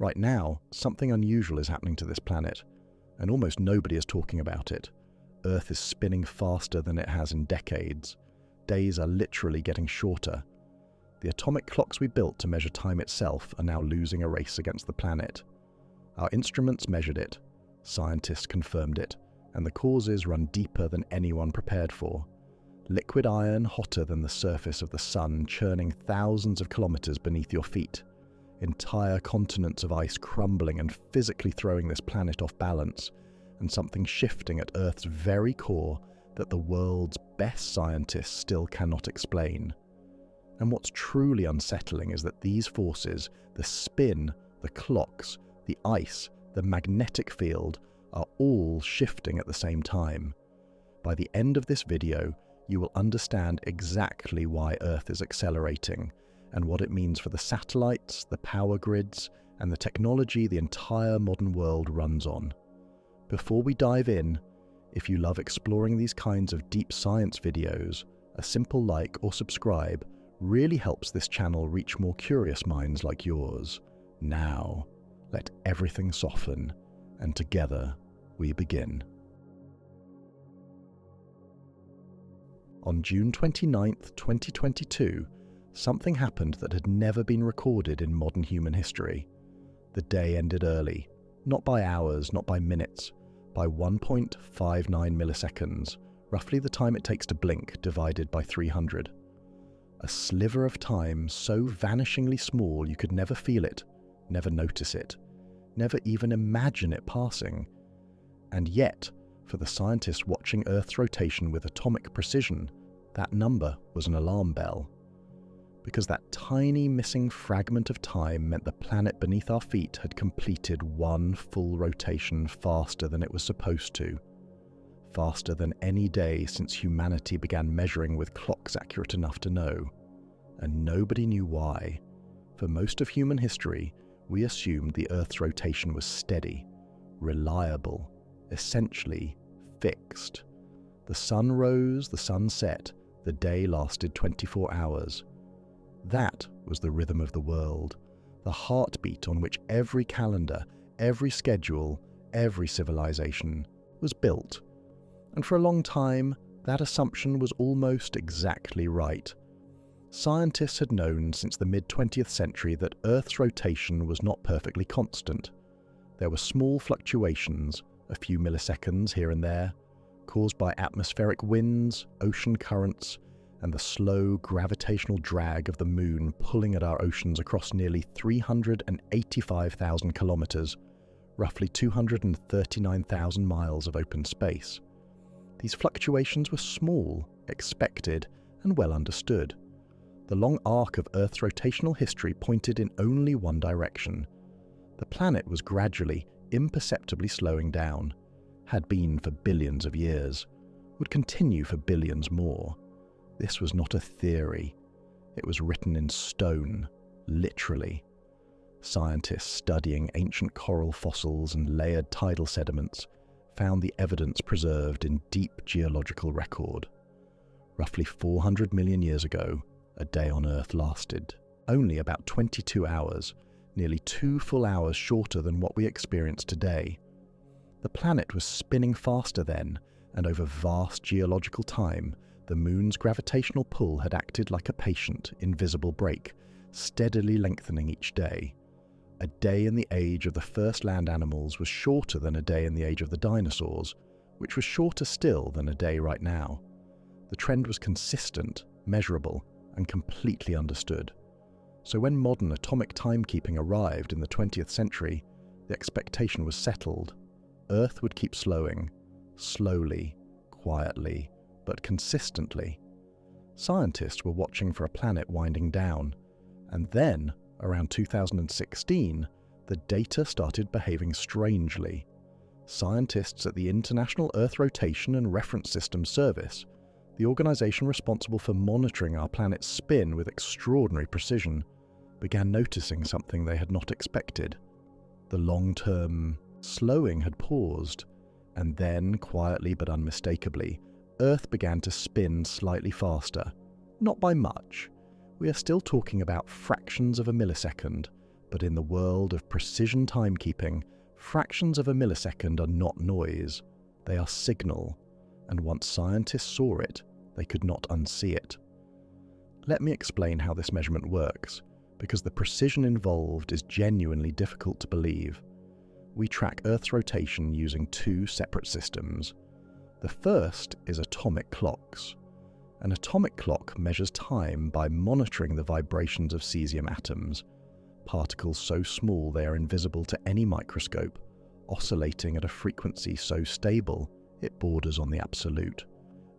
Right now, something unusual is happening to this planet, and almost nobody is talking about it. Earth is spinning faster than it has in decades. Days are literally getting shorter. The atomic clocks we built to measure time itself are now losing a race against the planet. Our instruments measured it, scientists confirmed it, and the causes run deeper than anyone prepared for. Liquid iron hotter than the surface of the sun, churning thousands of kilometers beneath your feet. Entire continents of ice crumbling and physically throwing this planet off balance, and something shifting at Earth's very core that the world's best scientists still cannot explain. And what's truly unsettling is that these forces, the spin, the clocks, the ice, the magnetic field, are all shifting at the same time. By the end of this video, you will understand exactly why Earth is accelerating, and what it means for the satellites, the power grids, and the technology the entire modern world runs on. Before we dive in, if you love exploring these kinds of deep science videos, a simple like or subscribe really helps this channel reach more curious minds like yours. Now, let everything soften, and together we begin. On June 29, 2022, something happened that had never been recorded in modern human history. The day ended early, not by hours, not by minutes, by 1.59 milliseconds, roughly the time it takes to blink divided by 300. A sliver of time so vanishingly small you could never feel it, never notice it, never even imagine it passing. And yet, for the scientists watching Earth's rotation with atomic precision, that number was an alarm bell. Because that tiny missing fragment of time meant the planet beneath our feet had completed one full rotation faster than it was supposed to. Faster than any day since humanity began measuring with clocks accurate enough to know. And nobody knew why. For most of human history, we assumed the Earth's rotation was steady, reliable, essentially fixed. The sun rose, the sun set, the day lasted 24 hours. That was the rhythm of the world, the heartbeat on which every calendar, every schedule, every civilization was built. And for a long time, that assumption was almost exactly right. Scientists had known since the mid-20th century that Earth's rotation was not perfectly constant. There were small fluctuations, a few milliseconds here and there, caused by atmospheric winds, ocean currents, and the slow gravitational drag of the moon pulling at our oceans across nearly 385,000 kilometers, roughly 239,000 miles of open space. These fluctuations were small, expected, and well understood. The long arc of Earth's rotational history pointed in only one direction. The planet was gradually, imperceptibly slowing down, had been for billions of years, would continue for billions more. This was not a theory. It was written in stone, literally. Scientists studying ancient coral fossils and layered tidal sediments found the evidence preserved in deep geological record. Roughly 400 million years ago, a day on Earth lasted only about 22 hours, nearly 2 full hours shorter than what we experience today. The planet was spinning faster then, and over vast geological time, the moon's gravitational pull had acted like a patient, invisible brake, steadily lengthening each day. A day in the age of the first land animals was shorter than a day in the age of the dinosaurs, which was shorter still than a day right now. The trend was consistent, measurable, and completely understood. So when modern atomic timekeeping arrived in the 20th century, the expectation was settled. Earth would keep slowing, slowly, quietly, but consistently. Scientists were watching for a planet winding down, and then, around 2016, the data started behaving strangely. Scientists at the International Earth Rotation and Reference Systems Service, the organization responsible for monitoring our planet's spin with extraordinary precision, began noticing something they had not expected. The long-term slowing had paused, and then, quietly but unmistakably, Earth began to spin slightly faster. Not by much. We are still talking about fractions of a millisecond, But in the world of precision timekeeping, fractions of a millisecond are not noise, they are signal, and once scientists saw it, they could not unsee it. Let me explain how this measurement works, because the precision involved is genuinely difficult to believe. We track Earth's rotation using two separate systems. The first is atomic clocks. An atomic clock measures time by monitoring the vibrations of cesium atoms, particles so small they are invisible to any microscope, oscillating at a frequency so stable it borders on the absolute.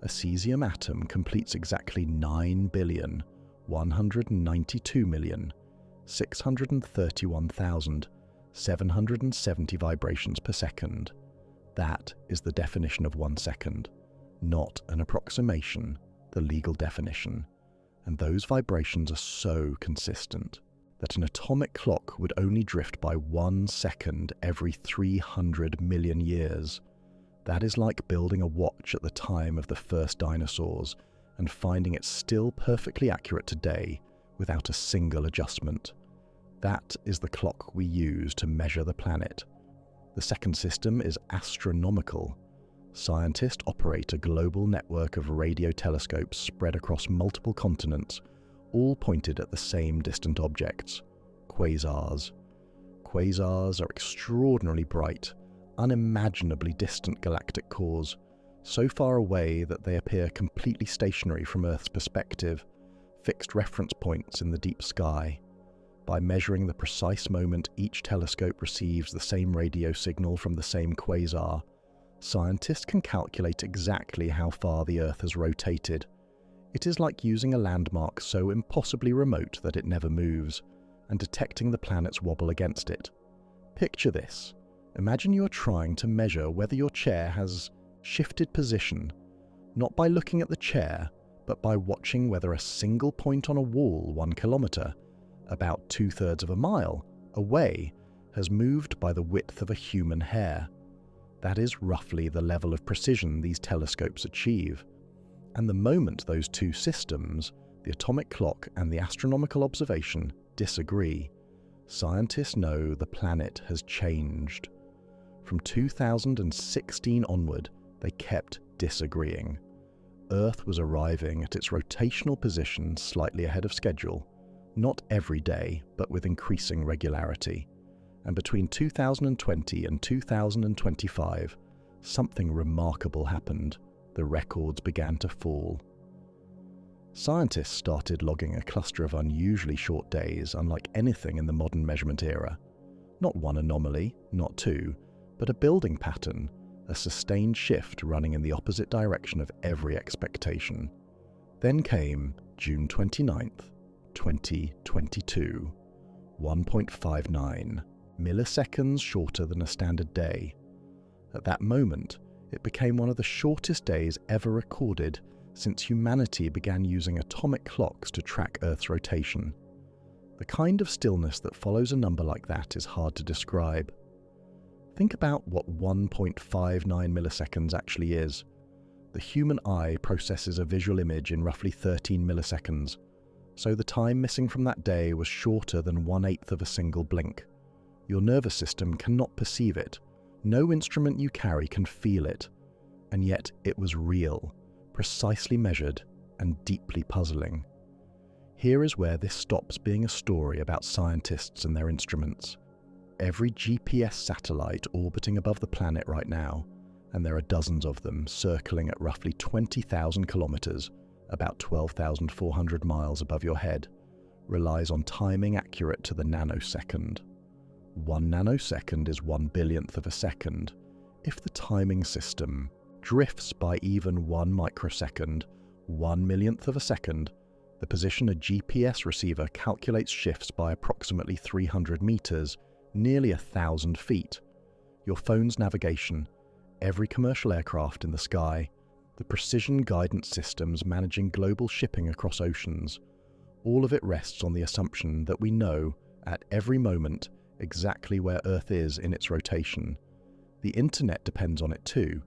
A cesium atom completes exactly 9,192,631,770 vibrations per second. That is the definition of 1 second, not an approximation, the legal definition. And those vibrations are so consistent that an atomic clock would only drift by 1 second every 300 million years. That is like building a watch at the time of the first dinosaurs and finding it still perfectly accurate today without a single adjustment. That is the clock we use to measure the planet. The second system is astronomical. Scientists operate a global network of radio telescopes spread across multiple continents, all pointed at the same distant objects, quasars. Quasars are extraordinarily bright, unimaginably distant galactic cores, so far away that they appear completely stationary from Earth's perspective, fixed reference points in the deep sky. By measuring the precise moment each telescope receives the same radio signal from the same quasar, scientists can calculate exactly how far the Earth has rotated. It is like using a landmark so impossibly remote that it never moves, and detecting the planet's wobble against it. Picture this. Imagine you are trying to measure whether your chair has shifted position, not by looking at the chair, but by watching whether a single point on a wall 1 kilometre, about 2/3 of a mile, away, has moved by the width of a human hair. That is roughly the level of precision these telescopes achieve. And the moment those two systems, the atomic clock and the astronomical observation, disagree, scientists know the planet has changed. From 2016 onward, they kept disagreeing. Earth was arriving at its rotational position slightly ahead of schedule, not every day, but with increasing regularity. And between 2020 and 2025, something remarkable happened. The records began to fall. Scientists started logging a cluster of unusually short days, unlike anything in the modern measurement era. Not one anomaly, not two, but a building pattern, a sustained shift running in the opposite direction of every expectation. Then came June 29th, 2022, 1.59 milliseconds shorter than a standard day. At that moment, it became one of the shortest days ever recorded since humanity began using atomic clocks to track Earth's rotation. The kind of stillness that follows a number like that is hard to describe. Think about what 1.59 milliseconds actually is. The human eye processes a visual image in roughly 13 milliseconds, so the time missing from that day was shorter than 1/8 of a single blink. Your nervous system cannot perceive it. No instrument you carry can feel it. And yet it was real, precisely measured, and deeply puzzling. Here is where this stops being a story about scientists and their instruments. Every GPS satellite orbiting above the planet right now, and there are dozens of them circling at roughly 20,000 kilometers, about 12,400 miles above your head, relies on timing accurate to the nanosecond. 1 nanosecond is 1/billionth of a second. If the timing system drifts by even 1 microsecond, 1/millionth of a second, the position a GPS receiver calculates shifts by approximately 300 meters, nearly 1,000 feet. Your phone's navigation, every commercial aircraft in the sky, the precision guidance systems managing global shipping across oceans, all of it rests on the assumption that we know, at every moment, exactly where Earth is in its rotation. The internet depends on it too.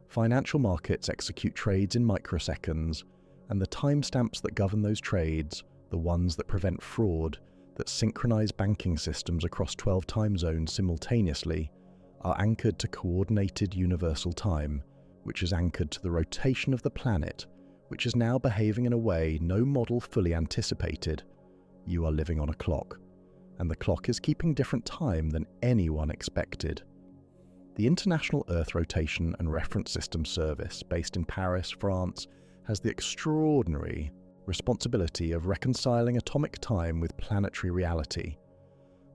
Financial markets execute trades in microseconds, and the timestamps that govern those trades, the ones that prevent fraud, that synchronize banking systems across 12 time zones simultaneously are anchored to coordinated universal time, which is anchored to the rotation of the planet, which is now behaving in a way no model fully anticipated. You are living on a clock, and the clock is keeping different time than anyone expected. The International Earth Rotation and Reference System Service, based in Paris, France, has the extraordinary responsibility of reconciling atomic time with planetary reality.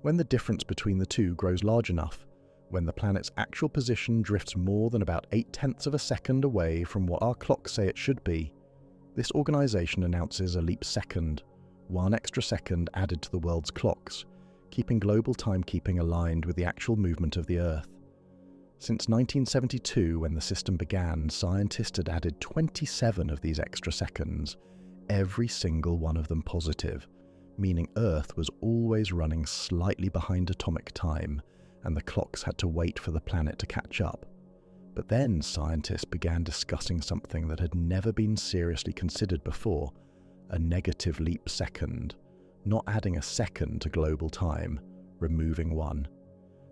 When the difference between the two grows large enough, when the planet's actual position drifts more than about 0.8 of a second away from what our clocks say it should be, this organization announces a leap second, 1 extra second added to the world's clocks, keeping global timekeeping aligned with the actual movement of the Earth. Since 1972, when the system began, scientists had added 27 of these extra seconds, every single one of them positive, meaning Earth was always running slightly behind atomic time, and the clocks had to wait for the planet to catch up. But then scientists began discussing something that had never been seriously considered before, a negative leap second, not adding a second to global time, removing one.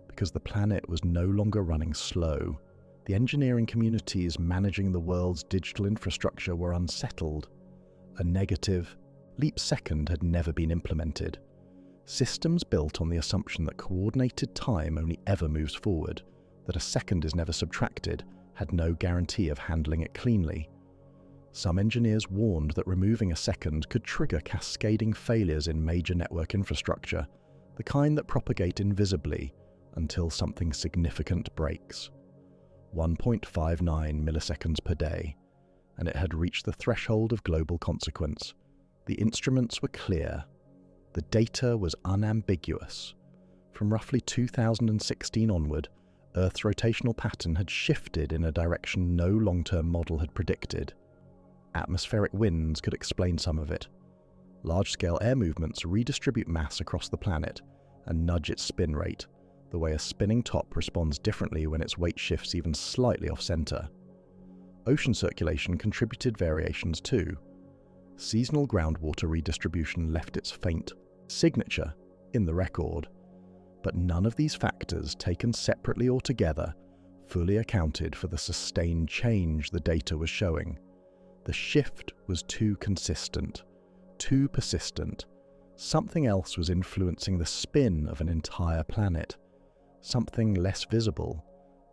Because the planet was no longer running slow, the engineering communities managing the world's digital infrastructure were unsettled. A negative leap second had never been implemented. Systems built on the assumption that coordinated time only ever moves forward, that a second is never subtracted, had no guarantee of handling it cleanly. Some engineers warned that removing a second could trigger cascading failures in major network infrastructure, the kind that propagate invisibly until something significant breaks. 1.59 milliseconds per day, and it had reached the threshold of global consequence. The instruments were clear. The data was unambiguous. From roughly 2016 onward, Earth's rotational pattern had shifted in a direction no long-term model had predicted. Atmospheric winds could explain some of it. Large-scale air movements redistribute mass across the planet and nudge its spin rate, the way a spinning top responds differently when its weight shifts even slightly off-center. Ocean circulation contributed variations too. Seasonal groundwater redistribution left its faint signature in the record. But none of these factors, taken separately or together, fully accounted for the sustained change the data was showing. The shift was too consistent, too persistent. Something else was influencing the spin of an entire planet. Something less visible,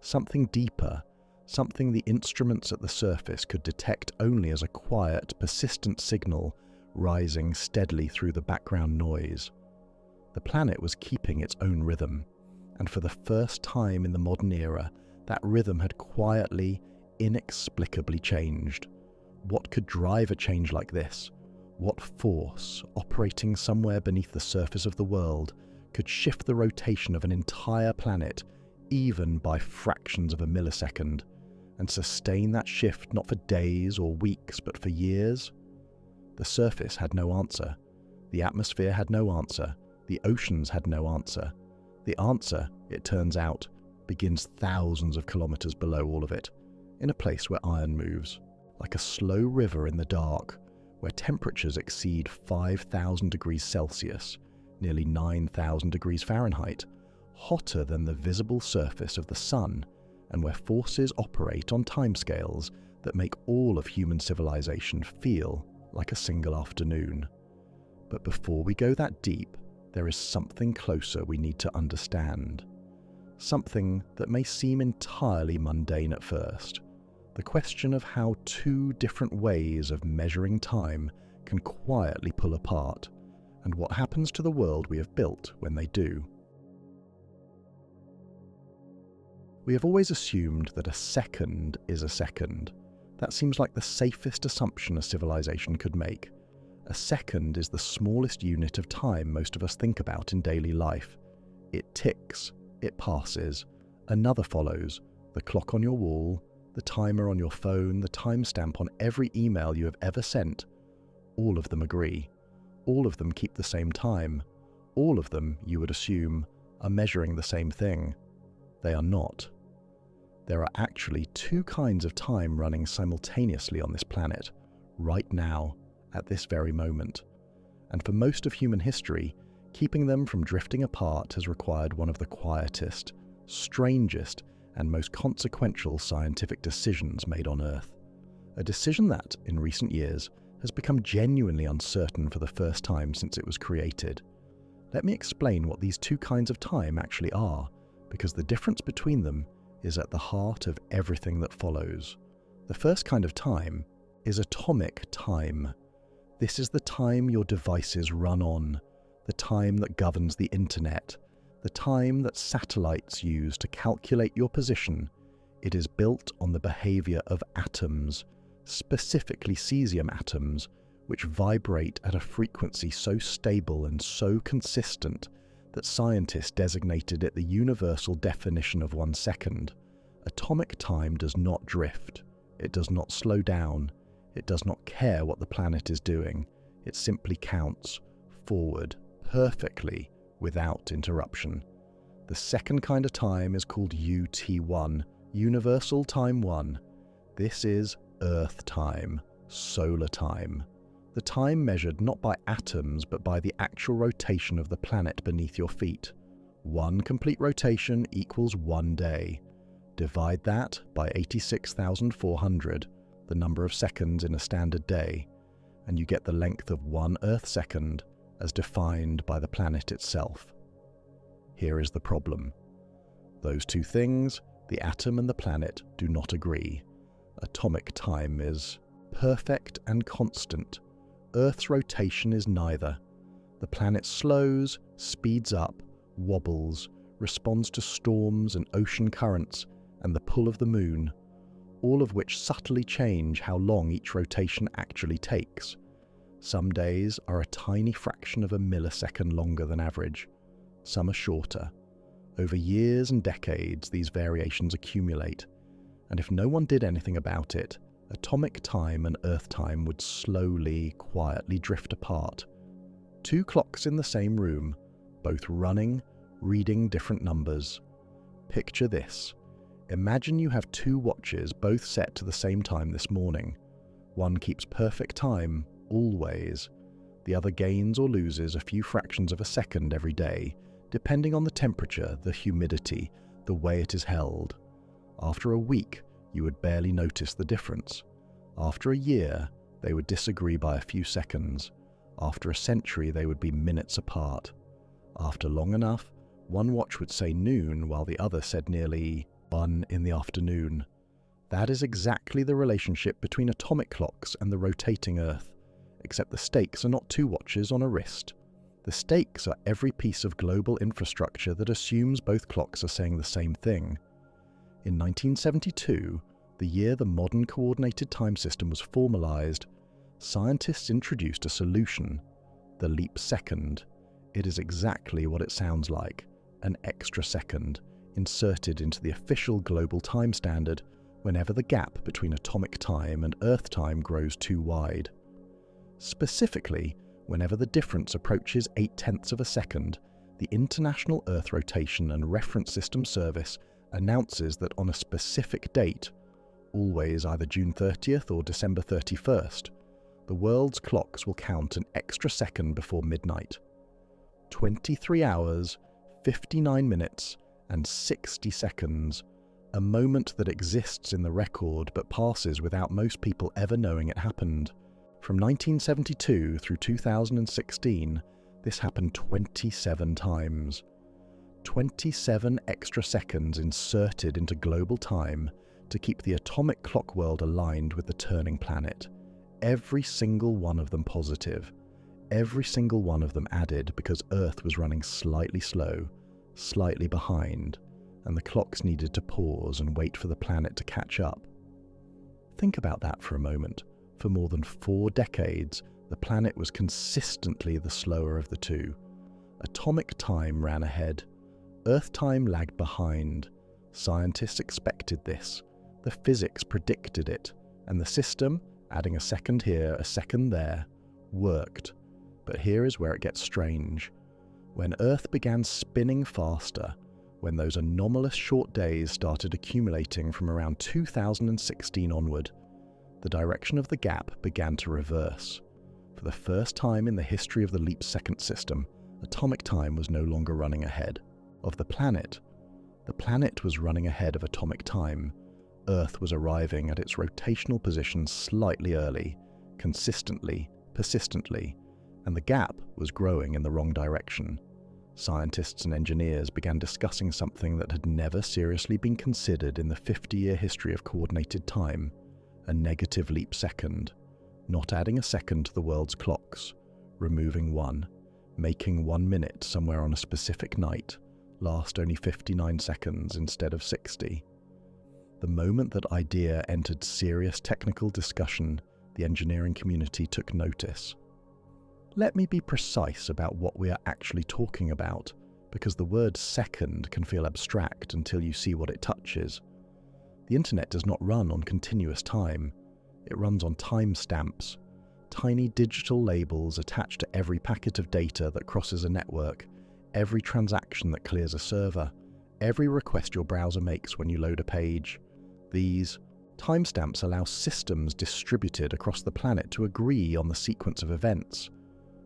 something deeper, something the instruments at the surface could detect only as a quiet, persistent signal rising steadily through the background noise. The planet was keeping its own rhythm, and for the first time in the modern era, that rhythm had quietly, inexplicably changed. What could drive a change like this? What force, operating somewhere beneath the surface of the world, could shift the rotation of an entire planet, even by fractions of a millisecond, and sustain that shift not for days or weeks, but for years? The surface had no answer. The atmosphere had no answer. The oceans had no answer. The answer, it turns out, begins thousands of kilometers below all of it, in a place where iron moves, like a slow river in the dark, where temperatures exceed 5,000 degrees Celsius, nearly 9,000 degrees Fahrenheit, hotter than the visible surface of the sun, and where forces operate on timescales that make all of human civilization feel like a single afternoon. But before we go that deep, there is something closer we need to understand. Something that may seem entirely mundane at first. The question of how two different ways of measuring time can quietly pull apart, and what happens to the world we have built when they do. We have always assumed that a second is a second. That seems like the safest assumption a civilization could make. A second is the smallest unit of time most of us think about in daily life. It ticks, it passes, another follows, the clock on your wall, the timer on your phone, the timestamp on every email you have ever sent. All of them agree. All of them keep the same time. All of them, you would assume, are measuring the same thing. They are not. There are actually two kinds of time running simultaneously on this planet, right now, at this very moment. And for most of human history, Keeping them from drifting apart has required one of the quietest, strangest, and most consequential scientific decisions made on Earth. A decision that, in recent years, has become genuinely uncertain for the first time since it was created. Let me explain what these two kinds of time actually are, because the difference between them is at the heart of everything that follows. The first kind of time is atomic time. This is the time your devices run on, the time that governs the internet, the time that satellites use to calculate your position. It is built on the behavior of atoms, specifically cesium atoms, which vibrate at a frequency so stable and so consistent that scientists designated it the universal definition of 1 second. Atomic time does not drift. It does not slow down. It does not care what the planet is doing. It simply counts forward perfectly without interruption. The second kind of time is called UT1, Universal Time 1. This is Earth time, solar time. The time measured not by atoms but by the actual rotation of the planet beneath your feet. One complete rotation equals 1 day. Divide that by 86,400, the number of seconds in a standard day, and you get the length of 1 Earth second as defined by the planet itself. Here is the problem. Those two things, the atom and the planet, do not agree. Atomic time is perfect and constant. Earth's rotation is neither. The planet slows, speeds up, wobbles, responds to storms and ocean currents and the pull of the moon, all of which subtly change how long each rotation actually takes. Some days are a tiny fraction of a millisecond longer than average. Some are shorter. Over years and decades, these variations accumulate, and if no one did anything about it, atomic time and Earth time would slowly, quietly drift apart. Two clocks in the same room, both running, reading different numbers. Picture this. Imagine you have two watches both set to the same time this morning. One keeps perfect time, always. The other gains or loses a few fractions of a second every day, depending on the temperature, the humidity, the way it is held. After a week, you would barely notice the difference. After a year, they would disagree by a few seconds. After a century, they would be minutes apart. After long enough, one watch would say noon while the other said nearly 1 in the afternoon. That is exactly the relationship between atomic clocks and the rotating Earth, except the stakes are not two watches on a wrist. The stakes are every piece of global infrastructure that assumes both clocks are saying the same thing. In 1972, the year the modern coordinated time system was formalized, scientists introduced a solution, the leap second. It is exactly what it sounds like, an extra second, inserted into the official global time standard whenever the gap between atomic time and Earth time grows too wide. Specifically, whenever the difference approaches 0.8 of a second, the International Earth Rotation and Reference System Service announces that on a specific date, always either June 30th or December 31st, the world's clocks will count an extra second before midnight. 23 hours, 59 minutes, and 60 seconds, a moment that exists in the record but passes without most people ever knowing it happened. From 1972 through 2016, this happened 27 times. 27 extra seconds inserted into global time to keep the atomic clock world aligned with the turning planet. Every single one of them positive. Every single one of them added because Earth was running slightly slow, slightly behind, and the clocks needed to pause and wait for the planet to catch up. Think about that for a moment. For more than 4 decades, the planet was consistently the slower of the two. Atomic time ran ahead. Earth time lagged behind. Scientists expected this. The physics predicted it. And the system, adding a second here, a second there, worked. But here is where it gets strange. When Earth began spinning faster, when those anomalous short days started accumulating from around 2016 onward, the direction of the gap began to reverse. For the first time in the history of the leap second system, Atomic time was no longer running ahead of the planet. The planet was running ahead of atomic time. Earth was arriving at its rotational position slightly early, consistently, persistently, and the gap was growing in the wrong direction. Scientists and engineers began discussing something that had never seriously been considered in the 50-year history of coordinated time: a negative leap second. Not adding a second to the world's clocks, removing one, making 1 minute somewhere on a specific night last only 59 seconds instead of 60. The moment that idea entered serious technical discussion, the engineering community took notice. Let me be precise about what we are actually talking about, because the word second can feel abstract until you see what it touches. The internet does not run on continuous time. It runs on timestamps, tiny digital labels attached to every packet of data that crosses a network, every transaction that clears a server, every request your browser makes when you load a page. These timestamps allow systems distributed across the planet to agree on the sequence of events.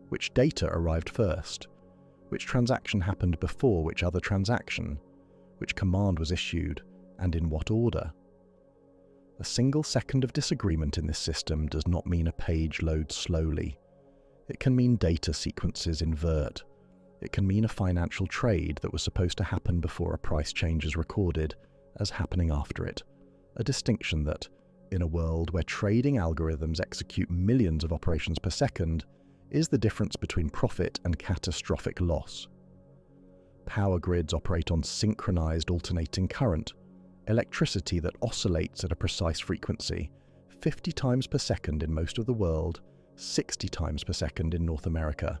Which data arrived first? Which transaction happened before which other transaction? Which command was issued, and in what order? A single second of disagreement in this system does not mean a page loads slowly. It can mean data sequences invert. It can mean a financial trade that was supposed to happen before a price change is recorded as happening after it. A distinction that, in a world where trading algorithms execute millions of operations per second, is the difference between profit and catastrophic loss. Power grids operate on synchronized alternating current, electricity that oscillates at a precise frequency, 50 times per second in most of the world, 60 times per second in North America.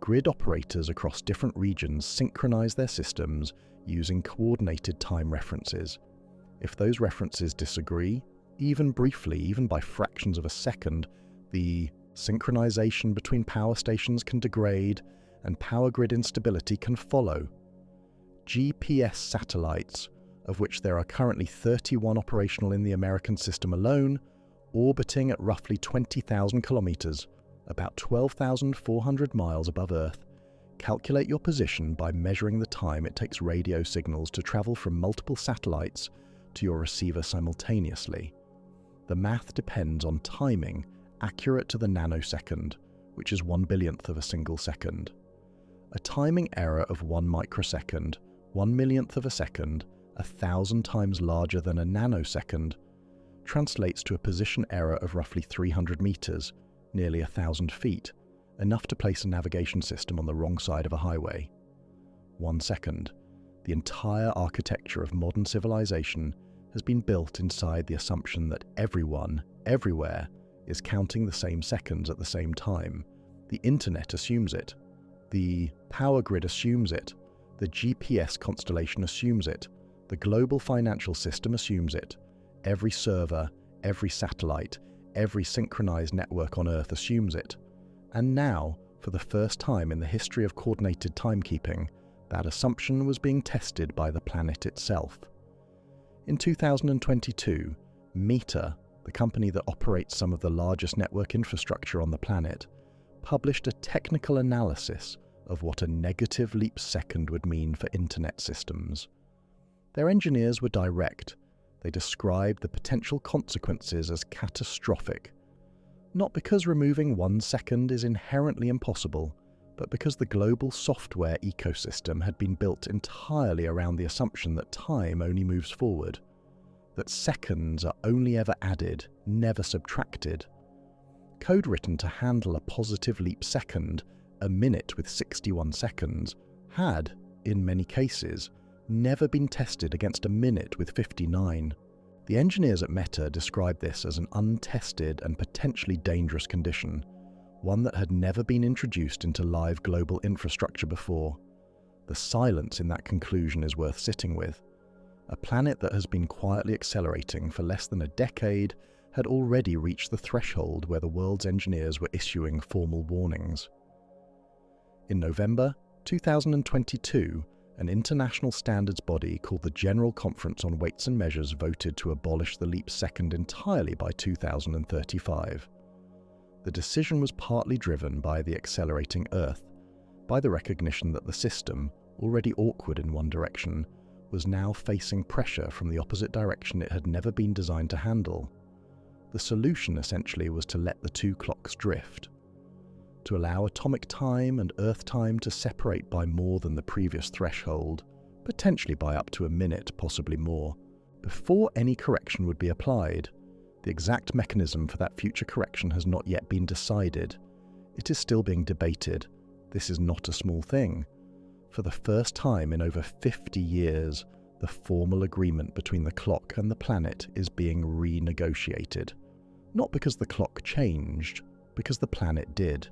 Grid operators across different regions synchronize their systems using coordinated time references. If those references disagree, even briefly, even by fractions of a second, the synchronization between power stations can degrade and power grid instability can follow. GPS satellites, of which there are currently 31 operational in the American system alone, orbiting at roughly 20,000 kilometers, about 12,400 miles above Earth, calculate your position by measuring the time it takes radio signals to travel from multiple satellites to your receiver simultaneously. The math depends on timing accurate to the nanosecond, which is 1/billionth of a single second. A timing error of 1 microsecond, 1/millionth of a second, 1,000 times larger than a nanosecond, translates to a position error of roughly 300 meters, nearly 1,000 feet, enough to place a navigation system on the wrong side of a highway. 1 second. The entire architecture of modern civilization has been built inside the assumption that everyone, everywhere, is counting the same seconds at the same time. The internet assumes it. The power grid assumes it. The GPS constellation assumes it. The global financial system assumes it. Every server, every satellite, every synchronized network on Earth assumes it. And now, for the first time in the history of coordinated timekeeping, that assumption was being tested by the planet itself. In 2022, Meta, the company that operates some of the largest network infrastructure on the planet, published a technical analysis of what a negative leap second would mean for internet systems. Their engineers were direct. They described the potential consequences as catastrophic, not because removing 1 second is inherently impossible, but because the global software ecosystem had been built entirely around the assumption that time only moves forward, that seconds are only ever added, never subtracted. Code written to handle a positive leap second, a minute with 61 seconds, had, in many cases, never been tested against a minute with 59. The engineers at Meta described this as an untested and potentially dangerous condition, one that had never been introduced into live global infrastructure before. The silence in that conclusion is worth sitting with. A planet that has been quietly accelerating for less than a decade had already reached the threshold where the world's engineers were issuing formal warnings. In November 2022, an international standards body called the General Conference on Weights and Measures voted to abolish the leap second entirely by 2035. The decision was partly driven by the accelerating Earth. by the recognition that the system, already awkward in one direction, was now facing pressure from the opposite direction it had never been designed to handle. The solution essentially was to let the two clocks drift, to allow atomic time and Earth time to separate by more than the previous threshold, potentially by up to a minute, possibly more, before any correction would be applied. The exact mechanism for that future correction has not yet been decided. It is still being debated. This is not a small thing. For the first time in over 50 years, the formal agreement between the clock and the planet is being renegotiated. Not because the clock changed, because the planet did.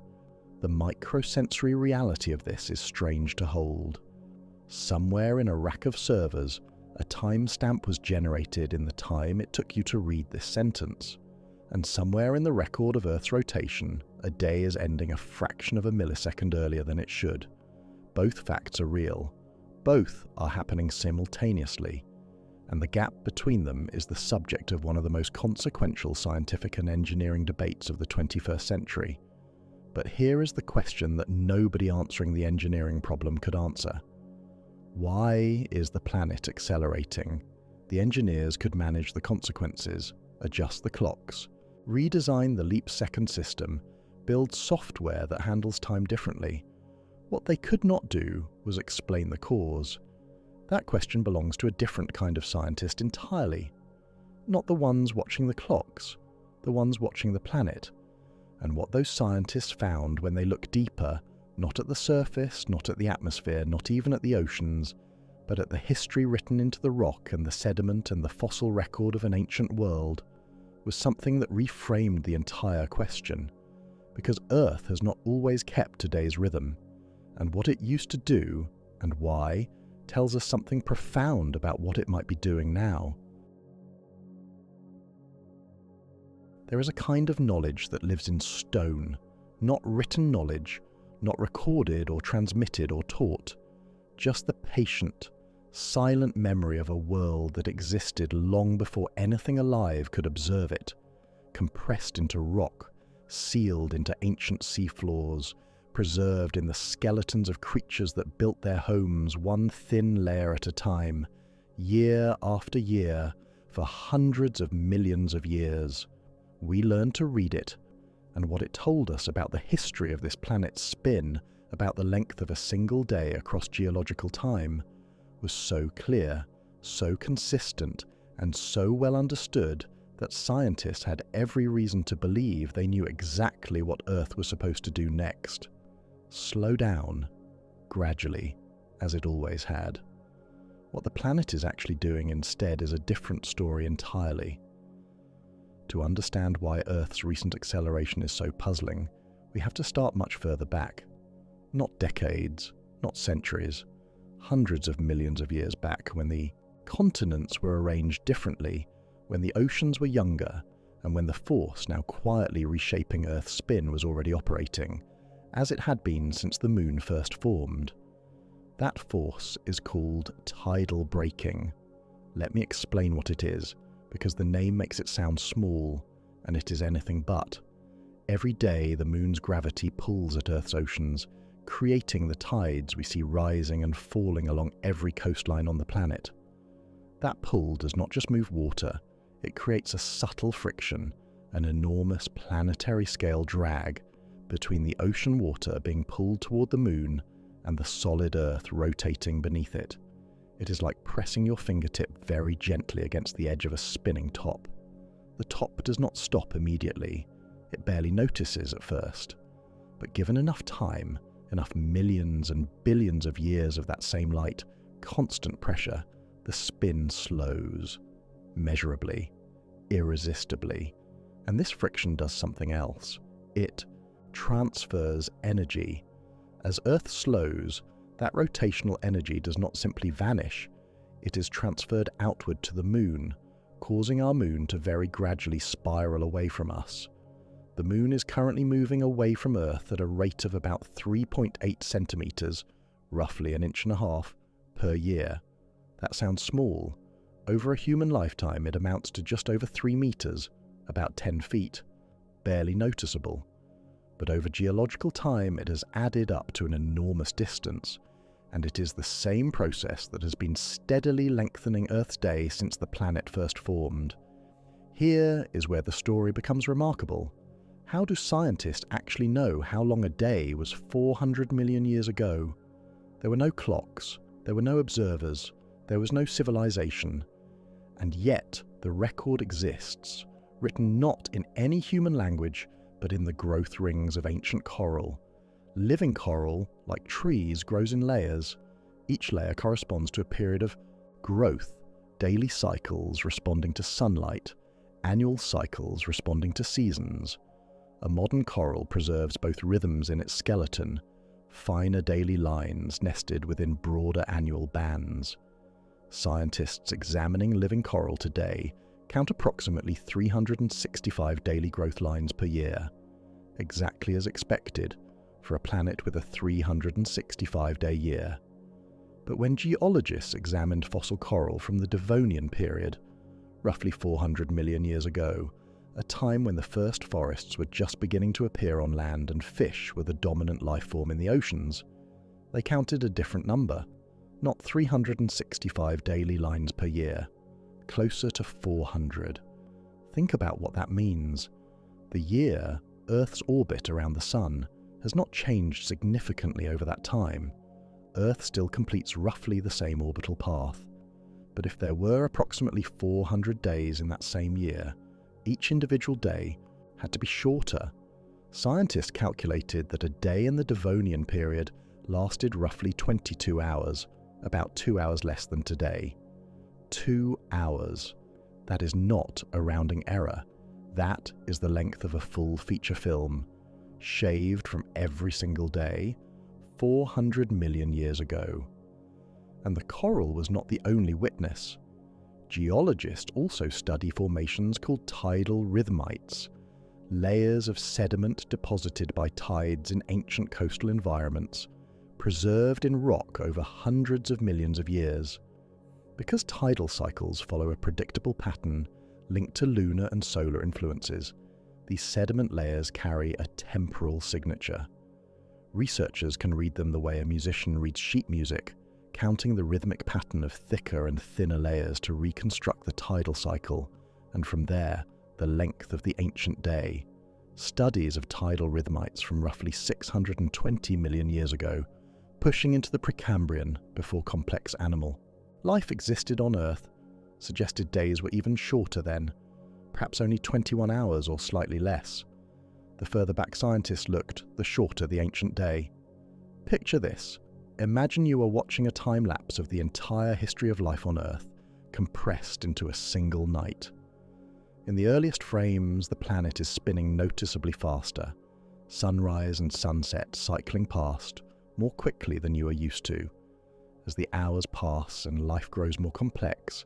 The microsensory reality of this is strange to hold. Somewhere in a rack of servers, a timestamp was generated in the time it took you to read this sentence, and somewhere in the record of Earth's rotation, a day is ending a fraction of a millisecond earlier than it should. Both facts are real. Both are happening simultaneously, and the gap between them is the subject of one of the most consequential scientific and engineering debates of the 21st century. But here is the question that nobody answering the engineering problem could answer. Why is the planet accelerating? The engineers could manage the consequences, adjust the clocks, redesign the leap-second system, build software that handles time differently. What they could not do was explain the cause. That question belongs to a different kind of scientist entirely. Not the ones watching the clocks, the ones watching the planet. And what those scientists found when they looked deeper, not at the surface, not at the atmosphere, not even at the oceans, but at the history written into the rock and the sediment and the fossil record of an ancient world, was something that reframed the entire question. Because Earth has not always kept today's rhythm, and what it used to do, and why, tells us something profound about what it might be doing now. There is a kind of knowledge that lives in stone, not written knowledge, not recorded or transmitted or taught, just the patient, silent memory of a world that existed long before anything alive could observe it, compressed into rock, sealed into ancient seafloors, preserved in the skeletons of creatures that built their homes one thin layer at a time, year after year, for hundreds of millions of years. We learned to read it, and what it told us about the history of this planet's spin, about the length of a single day across geological time, was so clear, so consistent, and so well understood that scientists had every reason to believe they knew exactly what Earth was supposed to do next. Slow down, gradually, as it always had. What the planet is actually doing instead is a different story entirely. To understand why Earth's recent acceleration is so puzzling, we have to start much further back. Not decades, not centuries, hundreds of millions of years back, when the continents were arranged differently, when the oceans were younger, and when the force now quietly reshaping Earth's spin was already operating, as it had been since the moon first formed. That force is called tidal braking. Let me explain what it is, because the name makes it sound small, and it is anything but. Every day the moon's gravity pulls at Earth's oceans, creating the tides we see rising and falling along every coastline on the planet. That pull does not just move water, it creates a subtle friction, an enormous planetary-scale drag between the ocean water being pulled toward the moon and the solid Earth rotating beneath it. It is like pressing your fingertip very gently against the edge of a spinning top. The top does not stop immediately. It barely notices at first. But given enough time, enough millions and billions of years of that same light, constant pressure, the spin slows, measurably, irresistibly. And this friction does something else. It transfers energy. As Earth slows, that rotational energy does not simply vanish, it is transferred outward to the moon, causing our moon to very gradually spiral away from us. The moon is currently moving away from Earth at a rate of about 3.8 centimeters, roughly an inch and a half, per year. That sounds small. Over a human lifetime it amounts to just over 3 meters, about 10 feet. Barely noticeable. but over geological time it has added up to an enormous distance, and it is the same process that has been steadily lengthening Earth's day since the planet first formed. Here is where the story becomes remarkable. How do scientists actually know how long a day was 400 million years ago? There were no clocks, there were no observers, there was no civilization, and yet the record exists, written not in any human language, but in the growth rings of ancient coral. Living coral, like trees, grows in layers. Each layer corresponds to a period of growth, daily cycles responding to sunlight, annual cycles responding to seasons. A modern coral preserves both rhythms in its skeleton, finer daily lines nested within broader annual bands. Scientists examining living coral today count approximately 365 daily growth lines per year, exactly as expected for a planet with a 365-day year. But when geologists examined fossil coral from the Devonian period, roughly 400 million years ago, a time when the first forests were just beginning to appear on land and fish were the dominant life form in the oceans, they counted a different number, not 365 daily lines per year, closer to 400. Think about what that means. The year, Earth's orbit around the Sun, has not changed significantly over that time. Earth still completes roughly the same orbital path. But if there were approximately 400 days in that same year, each individual day had to be shorter. Scientists calculated that a day in the Devonian period lasted roughly 22 hours, about 2 hours less than today. 2 hours. That is not a rounding error. That is the length of a full feature film, shaved from every single day, 400 million years ago. And the coral was not the only witness. Geologists also study formations called tidal rhythmites, layers of sediment deposited by tides in ancient coastal environments, preserved in rock over hundreds of millions of years. Because tidal cycles follow a predictable pattern linked to lunar and solar influences, these sediment layers carry a temporal signature. Researchers can read them the way a musician reads sheet music, counting the rhythmic pattern of thicker and thinner layers to reconstruct the tidal cycle, and from there, the length of the ancient day. Studies of tidal rhythmites from roughly 620 million years ago, pushing into the Precambrian before complex animal. Life existed on Earth, suggested days were even shorter then, perhaps only 21 hours or slightly less. The further back scientists looked, the shorter the ancient day. Picture this. Imagine you are watching a time-lapse of the entire history of life on Earth, compressed into a single night. In the earliest frames, the planet is spinning noticeably faster, sunrise and sunset cycling past more quickly than you are used to. As the hours pass and life grows more complex,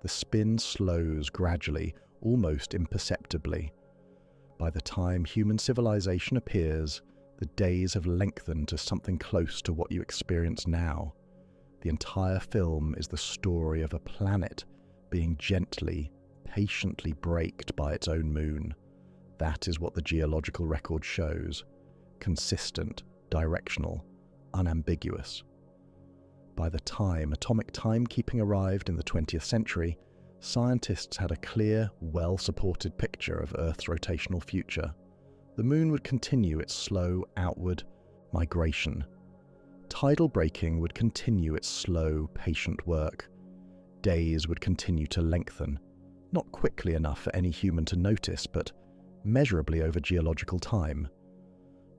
the spin slows gradually, almost imperceptibly. By the time human civilization appears, the days have lengthened to something close to what you experience now. The entire film is the story of a planet being gently, patiently braked by its own moon. That is what the geological record shows. Consistent, directional, unambiguous. By the time atomic timekeeping arrived in the 20th century, scientists had a clear, well-supported picture of Earth's rotational future. The moon would continue its slow outward migration. Tidal braking would continue its slow, patient work. Days would continue to lengthen, not quickly enough for any human to notice, but measurably over geological time.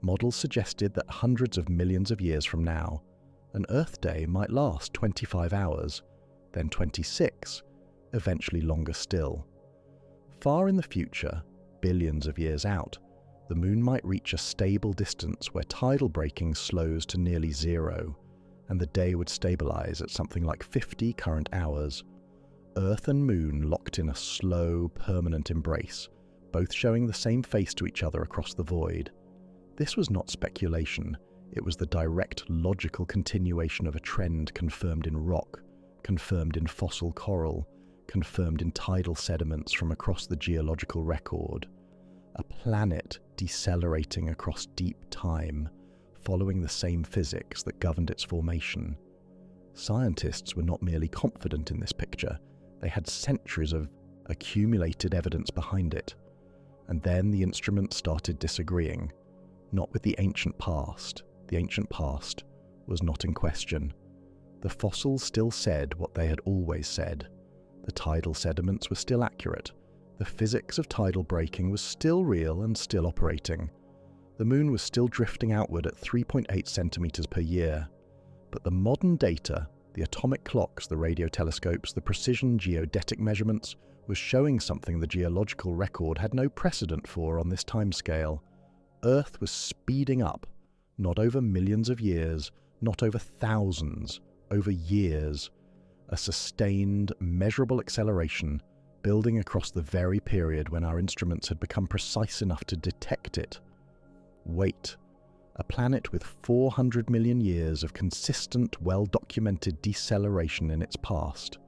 Models suggested that hundreds of millions of years from now, an Earth day might last 25 hours, then 26, eventually longer still. Far in the future, billions of years out, the moon might reach a stable distance where tidal braking slows to nearly zero, and the day would stabilize at something like 50 current hours. Earth and moon locked in a slow, permanent embrace, both showing the same face to each other across the void. This was not speculation. It was the direct, logical continuation of a trend confirmed in rock, confirmed in fossil coral, confirmed in tidal sediments from across the geological record. A planet decelerating across deep time, following the same physics that governed its formation. Scientists were not merely confident in this picture, they had centuries of accumulated evidence behind it. And then the instruments started disagreeing, not with the ancient past. The ancient past was not in question. The fossils still said what they had always said. The tidal sediments were still accurate. The physics of tidal breaking was still real and still operating. The moon was still drifting outward at 3.8 centimeters per year. But the modern data, the atomic clocks, the radio telescopes, the precision geodetic measurements, was showing something the geological record had no precedent for on this timescale. Earth was speeding up, not over millions of years, not over thousands, over years. A sustained, measurable acceleration, building across the very period when our instruments had become precise enough to detect it. Wait. A planet with 400 million years of consistent, well-documented deceleration in its past.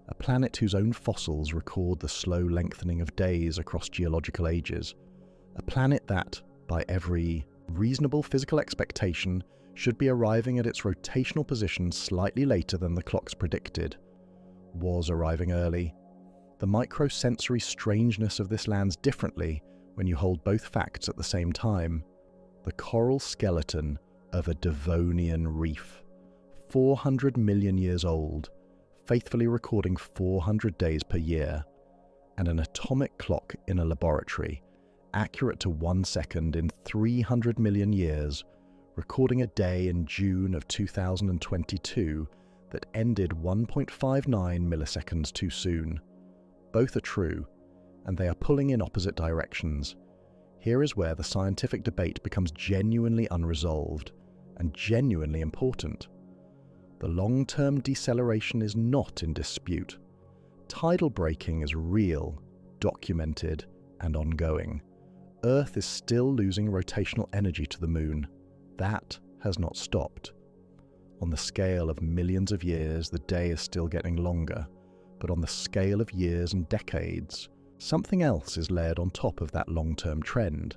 A planet whose own fossils record the slow lengthening of days across geological ages. A planet that, by every reasonable physical expectation, should be arriving at its rotational position slightly later than the clocks predicted. Was arriving early. The microsensory strangeness of this lands differently when you hold both facts at the same time. The coral skeleton of a Devonian reef, 400 million years old, faithfully recording 400 days per year, and an atomic clock in a laboratory, accurate to 1 second in 300 million years, recording a day in June of 2022 that ended 1.59 milliseconds too soon. Both are true, and they are pulling in opposite directions. Here is where the scientific debate becomes genuinely unresolved and genuinely important. The long-term deceleration is not in dispute. Tidal breaking is real, documented, and ongoing. Earth is still losing rotational energy to the moon. That has not stopped. On the scale of millions of years, the day is still getting longer, but on the scale of years and decades, something else is layered on top of that long-term trend,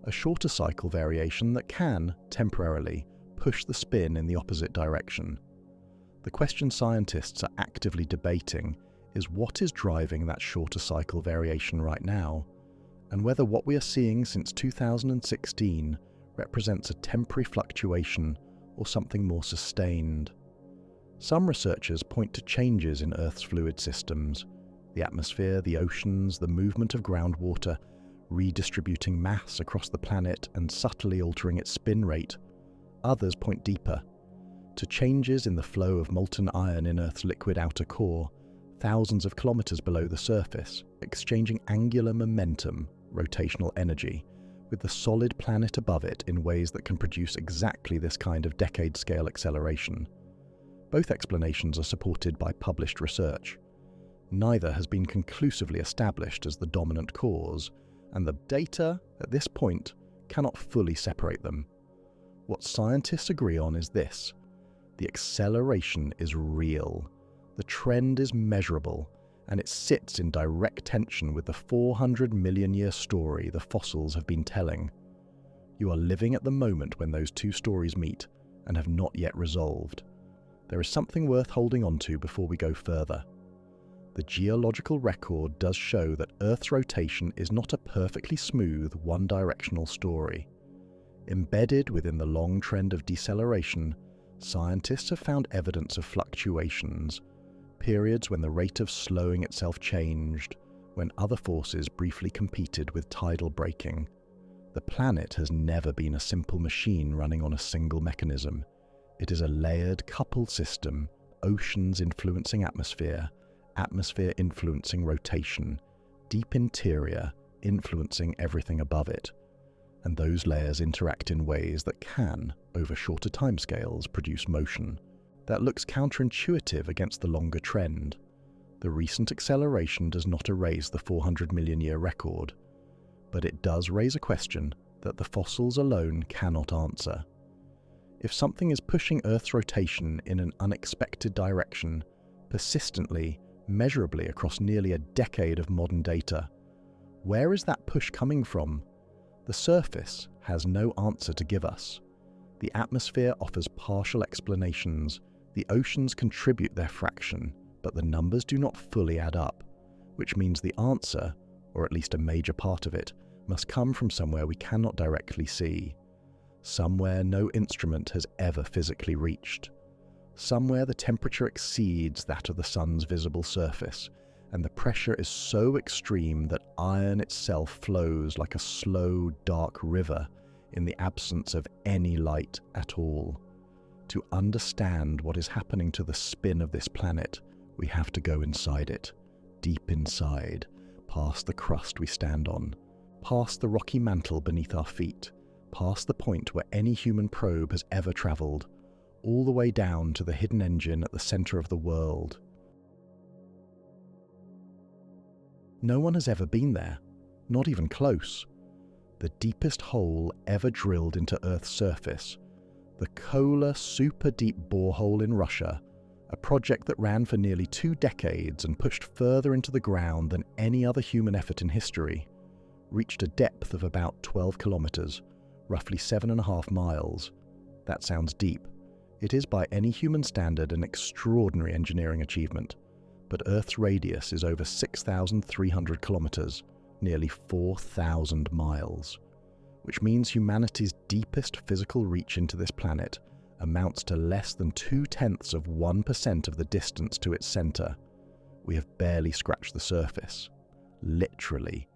a shorter cycle variation that can, temporarily, push the spin in the opposite direction. The question scientists are actively debating is what is driving that shorter cycle variation right now, and whether what we are seeing since 2016 represents a temporary fluctuation or something more sustained. Some researchers point to changes in Earth's fluid systems, the atmosphere, the oceans, the movement of groundwater, redistributing mass across the planet and subtly altering its spin rate. Others point deeper, to changes in the flow of molten iron in Earth's liquid outer core, thousands of kilometers below the surface, exchanging angular momentum, rotational energy, with the solid planet above it in ways that can produce exactly this kind of decade-scale acceleration. Both explanations are supported by published research. Neither has been conclusively established as the dominant cause, and the data, at this point, cannot fully separate them. What scientists agree on is this: the acceleration is real, the trend is measurable, and it sits in direct tension with the 400 million year story the fossils have been telling. You are living at the moment when those two stories meet and have not yet resolved. There is something worth holding on to before we go further. The geological record does show that Earth's rotation is not a perfectly smooth, one-directional story. Embedded within the long trend of deceleration, scientists have found evidence of fluctuations, periods when the rate of slowing itself changed, when other forces briefly competed with tidal breaking. The planet has never been a simple machine running on a single mechanism. It is a layered, coupled system, oceans influencing atmosphere, atmosphere influencing rotation, deep interior influencing everything above it. And those layers interact in ways that can, over shorter timescales, produce motion that looks counterintuitive against the longer trend. The recent acceleration does not erase the 400 million year record, but it does raise a question that the fossils alone cannot answer. If something is pushing Earth's rotation in an unexpected direction, persistently, measurably across nearly a decade of modern data, where is that push coming from? The surface has no answer to give us. The atmosphere offers partial explanations, the oceans contribute their fraction, but the numbers do not fully add up, which means the answer, or at least a major part of it, must come from somewhere we cannot directly see. Somewhere no instrument has ever physically reached. Somewhere the temperature exceeds that of the sun's visible surface, and the pressure is so extreme that iron itself flows like a slow, dark river in the absence of any light at all. To understand what is happening to the spin of this planet, we have to go inside it, deep inside, past the crust we stand on, past the rocky mantle beneath our feet, past the point where any human probe has ever travelled, all the way down to the hidden engine at the centre of the world. No one has ever been there, not even close. The deepest hole ever drilled into Earth's surface, the Kola Super Deep Borehole in Russia, a project that ran for nearly 2 decades and pushed further into the ground than any other human effort in history, reached a depth of about 12 kilometers, roughly 7.5 miles. That sounds deep. It is by any human standard an extraordinary engineering achievement, but Earth's radius is over 6,300 kilometers, nearly 4,000 miles, which means humanity's deepest physical reach into this planet amounts to less than 0.2% of the distance to its center. We have barely scratched the surface, literally,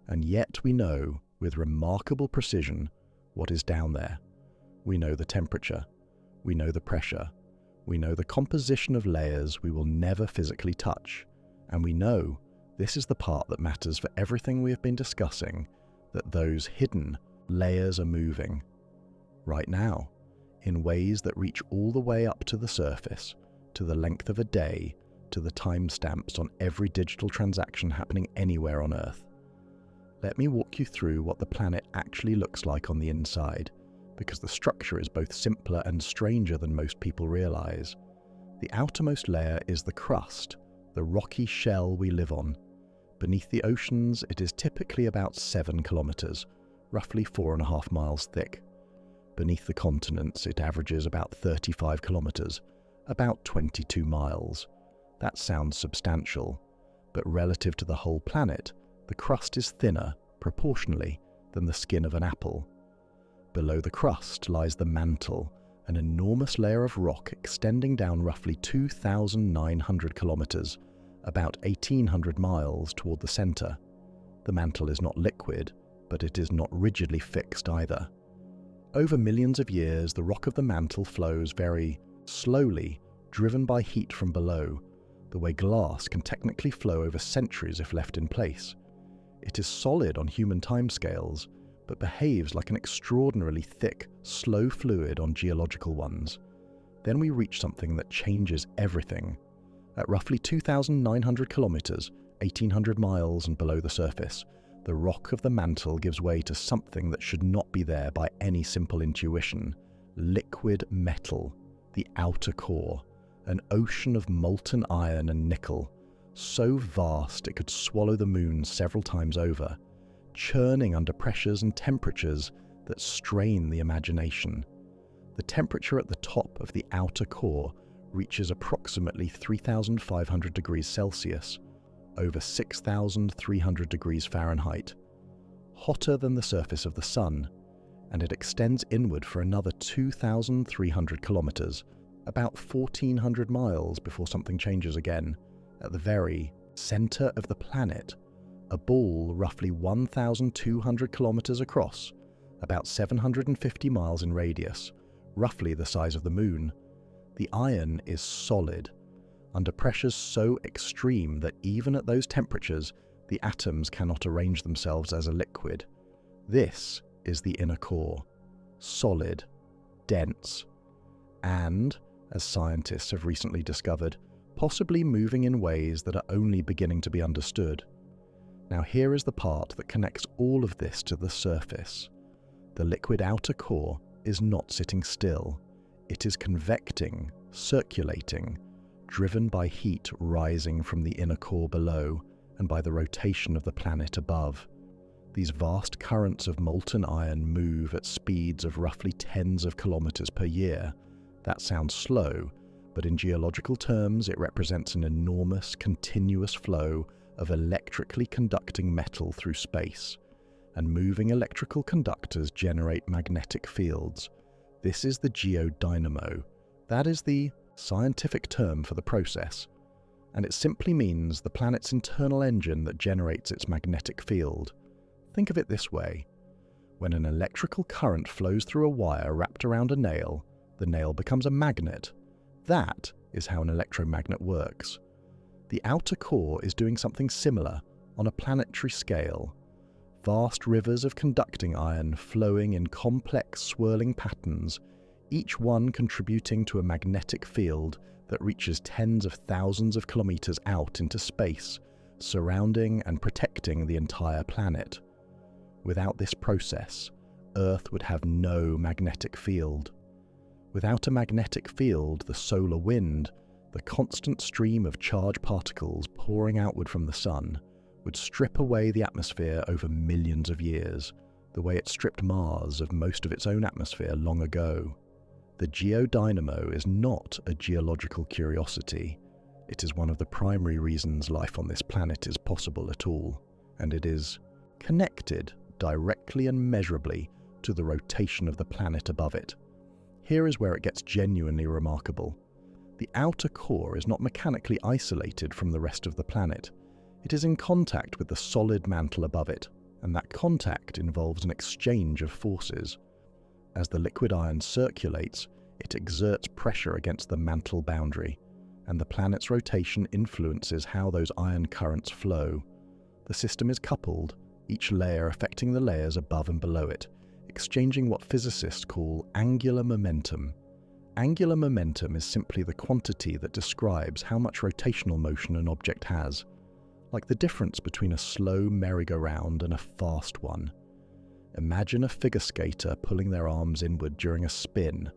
and yet we know, with remarkable precision, what is down there. We know the temperature, we know the pressure, we know the composition of layers we will never physically touch, and we know, this is the part that matters for everything we have been discussing, that those hidden layers are moving, right now, in ways that reach all the way up to the surface, to the length of a day, to the timestamps on every digital transaction happening anywhere on Earth. Let me walk you through what the planet actually looks like on the inside, because the structure is both simpler and stranger than most people realize. The outermost layer is the crust, the rocky shell we live on. Beneath the oceans, it is typically about 7 kilometers, roughly 4.5 miles thick. Beneath the continents, it averages about 35 kilometers, about 22 miles. That sounds substantial, but relative to the whole planet, the crust is thinner, proportionally, than the skin of an apple. Below the crust lies the mantle, an enormous layer of rock extending down roughly 2,900 kilometers, about 1,800 miles toward the center. The mantle is not liquid, but it is not rigidly fixed either. Over millions of years, the rock of the mantle flows very slowly, driven by heat from below, the way glass can technically flow over centuries if left in place. It is solid on human timescales, but behaves like an extraordinarily thick, slow fluid on geological ones. Then we reach something that changes everything. At roughly 2,900 kilometers, 1,800 miles and below the surface, the rock of the mantle gives way to something that should not be there by any simple intuition. Liquid metal, the outer core, an ocean of molten iron and nickel, so vast it could swallow the moon several times over, churning under pressures and temperatures that strain the imagination. The temperature at the top of the outer core reaches approximately 3,500 degrees Celsius, over 6,300 degrees Fahrenheit, hotter than the surface of the sun, and it extends inward for another 2,300 kilometers, about 1,400 miles before something changes again. At the very center of the planet, a ball roughly 1,200 kilometers across, about 750 miles in radius, roughly the size of the moon. The iron is solid, under pressures so extreme that even at those temperatures, the atoms cannot arrange themselves as a liquid. This is the inner core, solid, dense, and, as scientists have recently discovered, possibly moving in ways that are only beginning to be understood. Now here is the part that connects all of this to the surface. The liquid outer core is not sitting still. It is convecting, circulating, driven by heat rising from the inner core below and by the rotation of the planet above. These vast currents of molten iron move at speeds of roughly tens of kilometers per year. That sounds slow, but in geological terms it represents an enormous, continuous flow of electrically conducting metal through space. And moving electrical conductors generate magnetic fields. This is the geodynamo. That is the scientific term for the process. And it simply means the planet's internal engine that generates its magnetic field. Think of it this way. When an electrical current flows through a wire wrapped around a nail, the nail becomes a magnet. That is how an electromagnet works. The outer core is doing something similar on a planetary scale. Vast rivers of conducting iron flowing in complex swirling patterns, each one contributing to a magnetic field that reaches tens of thousands of kilometers out into space, surrounding and protecting the entire planet. Without this process, Earth would have no magnetic field. Without a magnetic field, the solar wind, the constant stream of charged particles pouring outward from the sun, would strip away the atmosphere over millions of years, the way it stripped Mars of most of its own atmosphere long ago. The geodynamo is not a geological curiosity. It is one of the primary reasons life on this planet is possible at all, and it is connected directly and measurably to the rotation of the planet above it. Here is where it gets genuinely remarkable. The outer core is not mechanically isolated from the rest of the planet. It is in contact with the solid mantle above it, and that contact involves an exchange of forces. As the liquid iron circulates, it exerts pressure against the mantle boundary, and the planet's rotation influences how those iron currents flow. The system is coupled, each layer affecting the layers above and below it, exchanging what physicists call angular momentum. Angular momentum is simply the quantity that describes how much rotational motion an object has, like the difference between a slow merry-go-round and a fast one. Imagine a figure skater pulling their arms inward during a spin.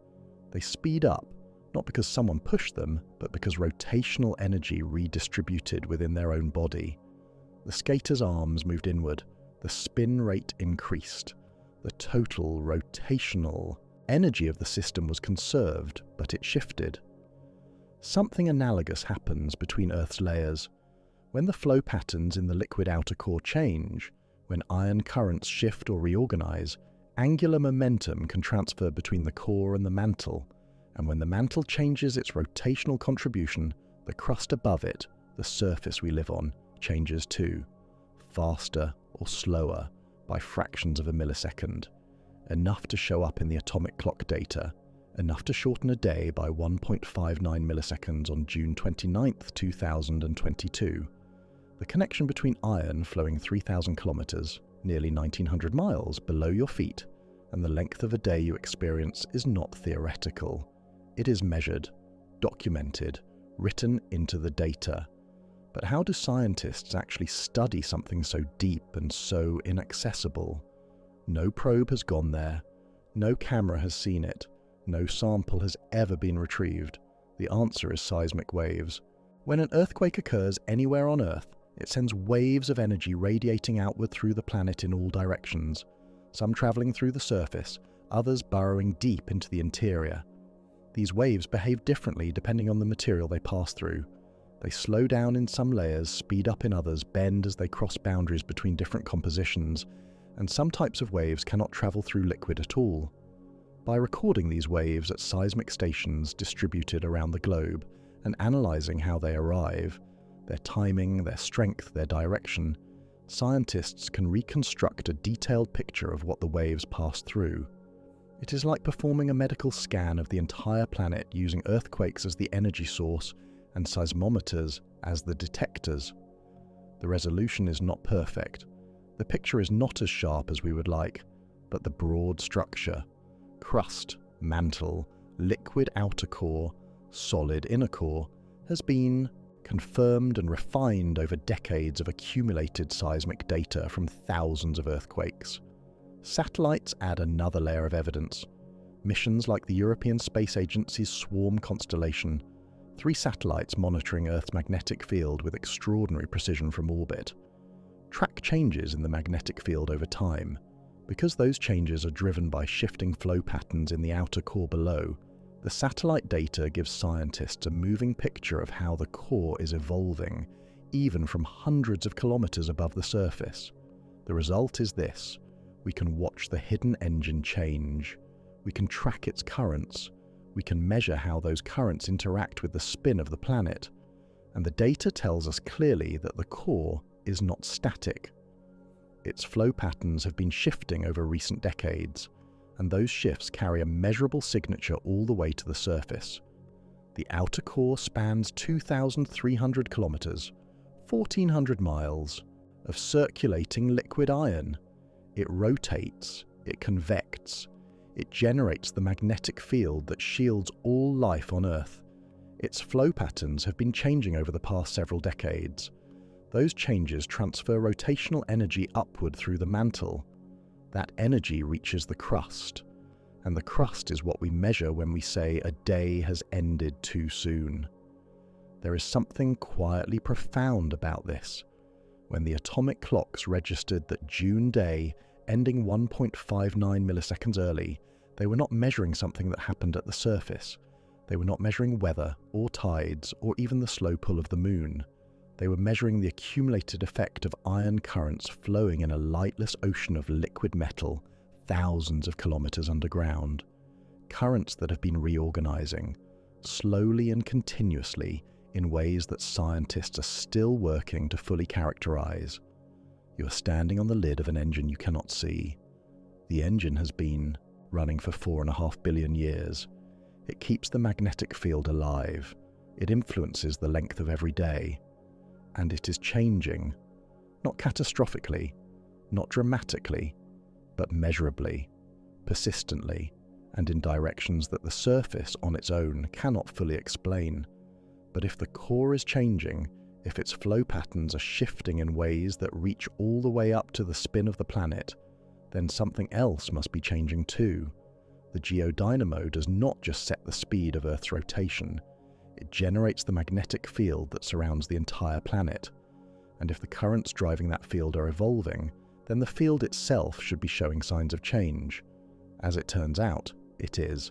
They speed up, not because someone pushed them, but because rotational energy redistributed within their own body. The skater's arms moved inward, the spin rate increased. The total rotational energy of the system was conserved, but it shifted. Something analogous happens between Earth's layers. When the flow patterns in the liquid outer core change, when iron currents shift or reorganize, angular momentum can transfer between the core and the mantle, and when the mantle changes its rotational contribution, the crust above it, the surface we live on, changes too, faster or slower by fractions of a millisecond, enough to show up in the atomic clock data, enough to shorten a day by 1.59 milliseconds on June 29, 2022. The connection between iron flowing 3,000 kilometers, nearly 1,900 miles below your feet, and the length of a day you experience is not theoretical. It is measured, documented, written into the data. But how do scientists actually study something so deep and so inaccessible? No probe has gone there, no camera has seen it, no sample has ever been retrieved. The answer is seismic waves. When an earthquake occurs anywhere on Earth, it sends waves of energy radiating outward through the planet in all directions, some traveling through the surface, others burrowing deep into the interior. These waves behave differently depending on the material they pass through. They slow down in some layers, speed up in others, bend as they cross boundaries between different compositions, and some types of waves cannot travel through liquid at all. By recording these waves at seismic stations distributed around the globe and analysing how they arrive, their timing, their strength, their direction, scientists can reconstruct a detailed picture of what the waves pass through. It is like performing a medical scan of the entire planet using earthquakes as the energy source and seismometers as the detectors. The resolution is not perfect. The picture is not as sharp as we would like, but the broad structure, crust, mantle, liquid outer core, solid inner core, has been confirmed and refined over decades of accumulated seismic data from thousands of earthquakes. Satellites add another layer of evidence. Missions like the European Space Agency's Swarm constellation, 3 satellites monitoring Earth's magnetic field with extraordinary precision from orbit. track changes in the magnetic field over time. Because those changes are driven by shifting flow patterns in the outer core below, the satellite data gives scientists a moving picture of how the core is evolving, even from hundreds of kilometers above the surface. The result is this: we can watch the hidden engine change. We can track its currents. We can measure how those currents interact with the spin of the planet. And the data tells us clearly that the core is not static. Its flow patterns have been shifting over recent decades, and those shifts carry a measurable signature all the way to the surface. The outer core spans 2,300 kilometers, 1,400 miles, of circulating liquid iron. It rotates, it convects, it generates the magnetic field that shields all life on Earth. Its flow patterns have been changing over the past several decades. Those changes transfer rotational energy upward through the mantle. That energy reaches the crust, and the crust is what we measure when we say a day has ended too soon. There is something quietly profound about this. When the atomic clocks registered that June day, ending 1.59 milliseconds early, they were not measuring something that happened at the surface. They were not measuring weather or tides or even the slow pull of the moon. They were measuring the accumulated effect of iron currents flowing in a lightless ocean of liquid metal thousands of kilometers underground. Currents that have been reorganizing, slowly and continuously, in ways that scientists are still working to fully characterize. You are standing on the lid of an engine you cannot see. The engine has been running for 4.5 billion years. It keeps the magnetic field alive. It influences the length of every day. And it is changing, not catastrophically, not dramatically, but measurably, persistently, and in directions that the surface on its own cannot fully explain. But if the core is changing, if its flow patterns are shifting in ways that reach all the way up to the spin of the planet, then something else must be changing too. The geodynamo does not just set the speed of Earth's rotation. It generates the magnetic field that surrounds the entire planet. And if the currents driving that field are evolving, then the field itself should be showing signs of change. As it turns out, it is.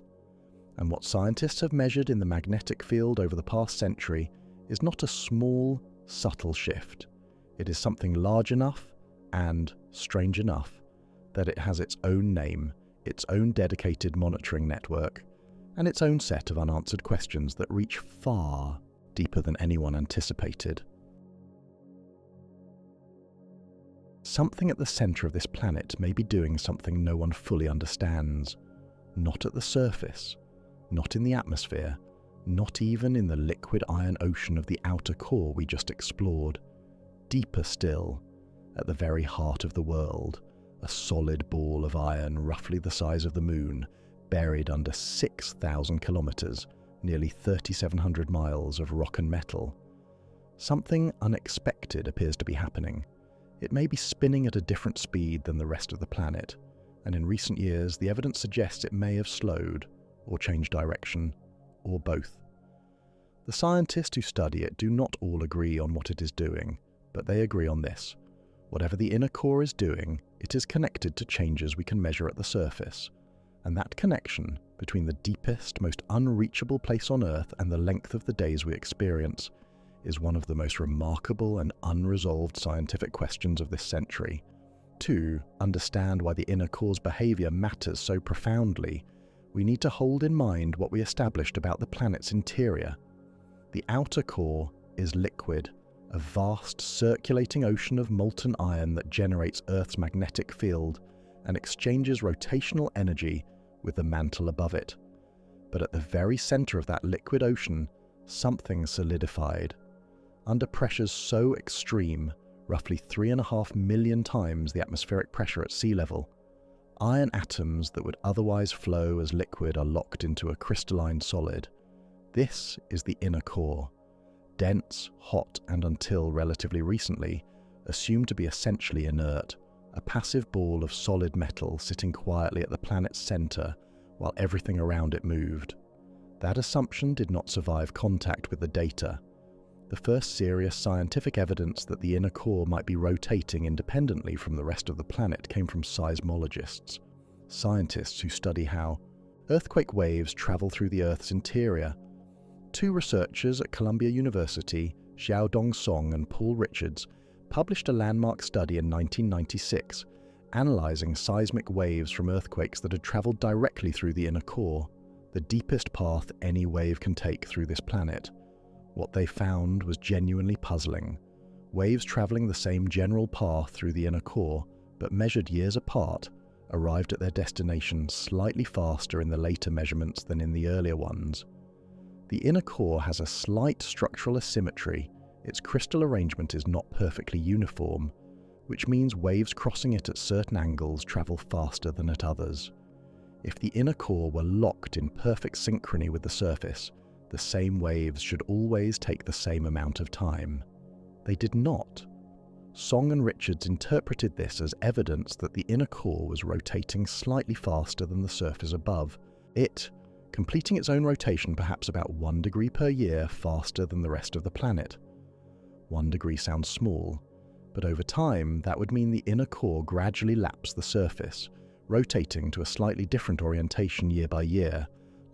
And what scientists have measured in the magnetic field over the past century is not a small, subtle shift. It is something large enough and strange enough that it has its own name, its own dedicated monitoring network, and its own set of unanswered questions that reach far deeper than anyone anticipated. Something at the center of this planet may be doing something no one fully understands. Not at the surface, not in the atmosphere, not even in the liquid iron ocean of the outer core we just explored. Deeper still, at the very heart of the world, a solid ball of iron roughly the size of the moon, buried under 6,000 kilometers, nearly 3,700 miles of rock and metal. Something unexpected appears to be happening. It may be spinning at a different speed than the rest of the planet, and in recent years the evidence suggests it may have slowed, or changed direction, or both. The scientists who study it do not all agree on what it is doing, but they agree on this. Whatever the inner core is doing, it is connected to changes we can measure at the surface. And that connection between the deepest, most unreachable place on Earth and the length of the days we experience is one of the most remarkable and unresolved scientific questions of this century. To understand why the inner core's behavior matters so profoundly, we need to hold in mind what we established about the planet's interior. The outer core is liquid, a vast circulating ocean of molten iron that generates Earth's magnetic field and exchanges rotational energy with the mantle above it. But at the very center of that liquid ocean, something solidified. Under pressures so extreme, roughly 3.5 million times the atmospheric pressure at sea level, iron atoms that would otherwise flow as liquid are locked into a crystalline solid. This is the inner core, dense, hot, and until relatively recently, assumed to be essentially inert, a passive ball of solid metal sitting quietly at the planet's center while everything around it moved. That assumption did not survive contact with the data. The first serious scientific evidence that the inner core might be rotating independently from the rest of the planet came from seismologists, scientists who study how earthquake waves travel through the Earth's interior. Two researchers at Columbia University, Xiaodong Song and Paul Richards, published a landmark study in 1996, analyzing seismic waves from earthquakes that had traveled directly through the inner core, the deepest path any wave can take through this planet. What they found was genuinely puzzling. Waves traveling the same general path through the inner core, but measured years apart, arrived at their destination slightly faster in the later measurements than in the earlier ones. The inner core has a slight structural asymmetry. Its crystal arrangement is not perfectly uniform, which means waves crossing it at certain angles travel faster than at others. If the inner core were locked in perfect synchrony with the surface, the same waves should always take the same amount of time. They did not. Song and Richards interpreted this as evidence that the inner core was rotating slightly faster than the surface above, it completing its own rotation perhaps about 1 degree per year faster than the rest of the planet. 1 degree sounds small, but over time that would mean the inner core gradually laps the surface, rotating to a slightly different orientation year by year,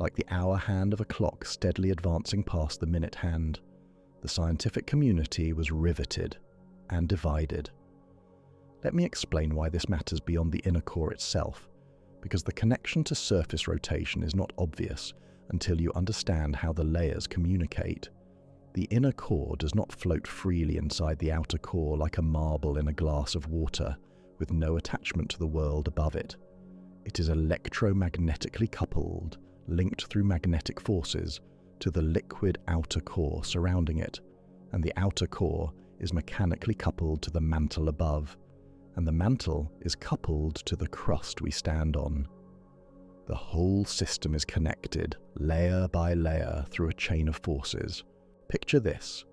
like the hour hand of a clock steadily advancing past the minute hand. The scientific community was riveted and divided. Let me explain why this matters beyond the inner core itself, because the connection to surface rotation is not obvious until you understand how the layers communicate. The inner core does not float freely inside the outer core like a marble in a glass of water, with no attachment to the world above it. It is electromagnetically coupled, linked through magnetic forces, to the liquid outer core surrounding it, and the outer core is mechanically coupled to the mantle above, and the mantle is coupled to the crust we stand on. The whole system is connected, layer by layer, through a chain of forces. Picture this.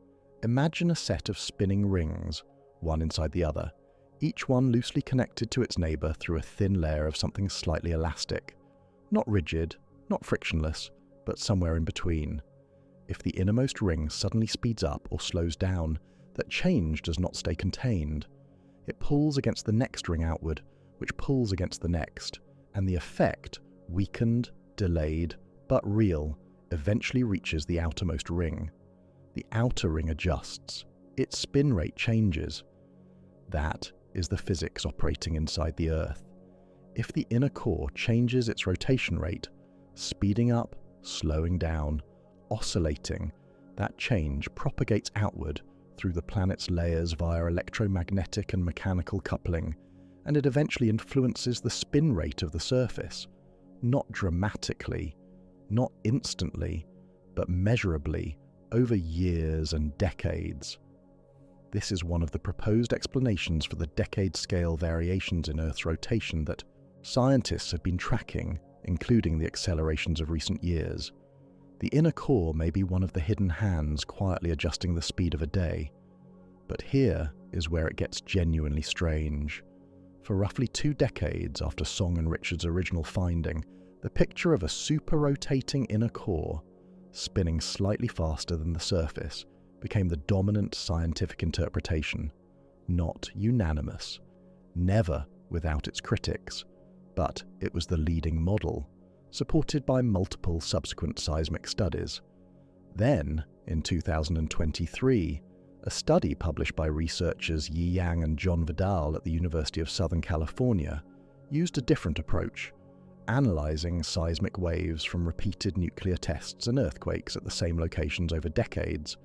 Imagine a set of spinning rings, one inside the other, each one loosely connected to its neighbor through a thin layer of something slightly elastic. Not rigid, not frictionless, but somewhere in between. If the innermost ring suddenly speeds up or slows down, that change does not stay contained. It pulls against the next ring outward, which pulls against the next, and the effect, weakened, delayed, but real, eventually reaches the outermost ring. The outer ring adjusts. Its spin rate changes. That is the physics operating inside the Earth. If the inner core changes its rotation rate, speeding up, slowing down, oscillating, that change propagates outward through the planet's layers via electromagnetic and mechanical coupling, and it eventually influences the spin rate of the surface, not dramatically, not instantly, but measurably over years and decades. This is one of the proposed explanations for the decade-scale variations in Earth's rotation that scientists have been tracking, including the accelerations of recent years. The inner core may be one of the hidden hands quietly adjusting the speed of a day. But here is where it gets genuinely strange. For roughly 2 decades after Song and Richards' original finding, the picture of a super-rotating inner core, spinning slightly faster than the surface, became the dominant scientific interpretation. Not unanimous, never without its critics, but it was the leading model, supported by multiple subsequent seismic studies. Then, in 2023, a study published by researchers Yi Yang and John Vidal at the University of Southern California used a different approach, analyzing seismic waves from repeated nuclear tests and earthquakes at the same locations over decades,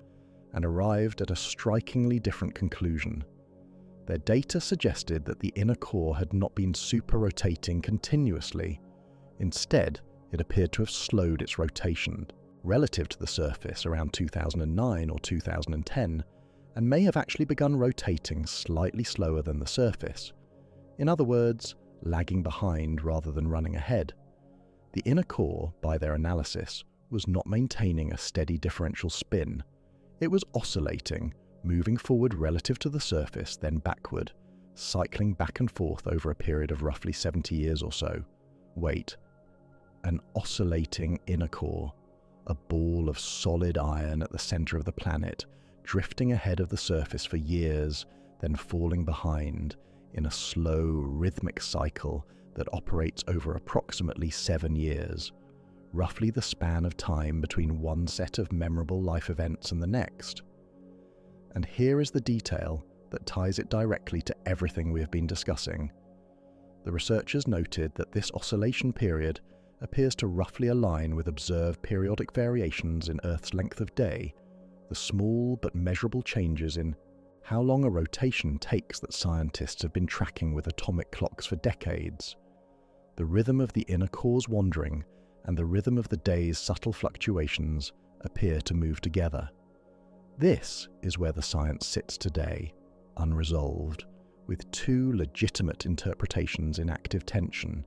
and arrived at a strikingly different conclusion. Their data suggested that the inner core had not been super-rotating continuously. Instead, it appeared to have slowed its rotation relative to the surface around 2009 or 2010, and may have actually begun rotating slightly slower than the surface. In other words, lagging behind rather than running ahead. The inner core, by their analysis, was not maintaining a steady differential spin. It was oscillating, moving forward relative to the surface, then backward, cycling back and forth over a period of roughly 70 years or so. Wait. An oscillating inner core, a ball of solid iron at the center of the planet, drifting ahead of the surface for years, then falling behind in a slow, rhythmic cycle that operates over approximately 7 years, roughly the span of time between one set of memorable life events and the next. And here is the detail that ties it directly to everything we have been discussing. The researchers noted that this oscillation period appears to roughly align with observed periodic variations in Earth's length of day, the small but measurable changes in how long a rotation takes that scientists have been tracking with atomic clocks for decades. The rhythm of the inner core's wandering and the rhythm of the day's subtle fluctuations appear to move together. This is where the science sits today, unresolved, with two legitimate interpretations in active tension.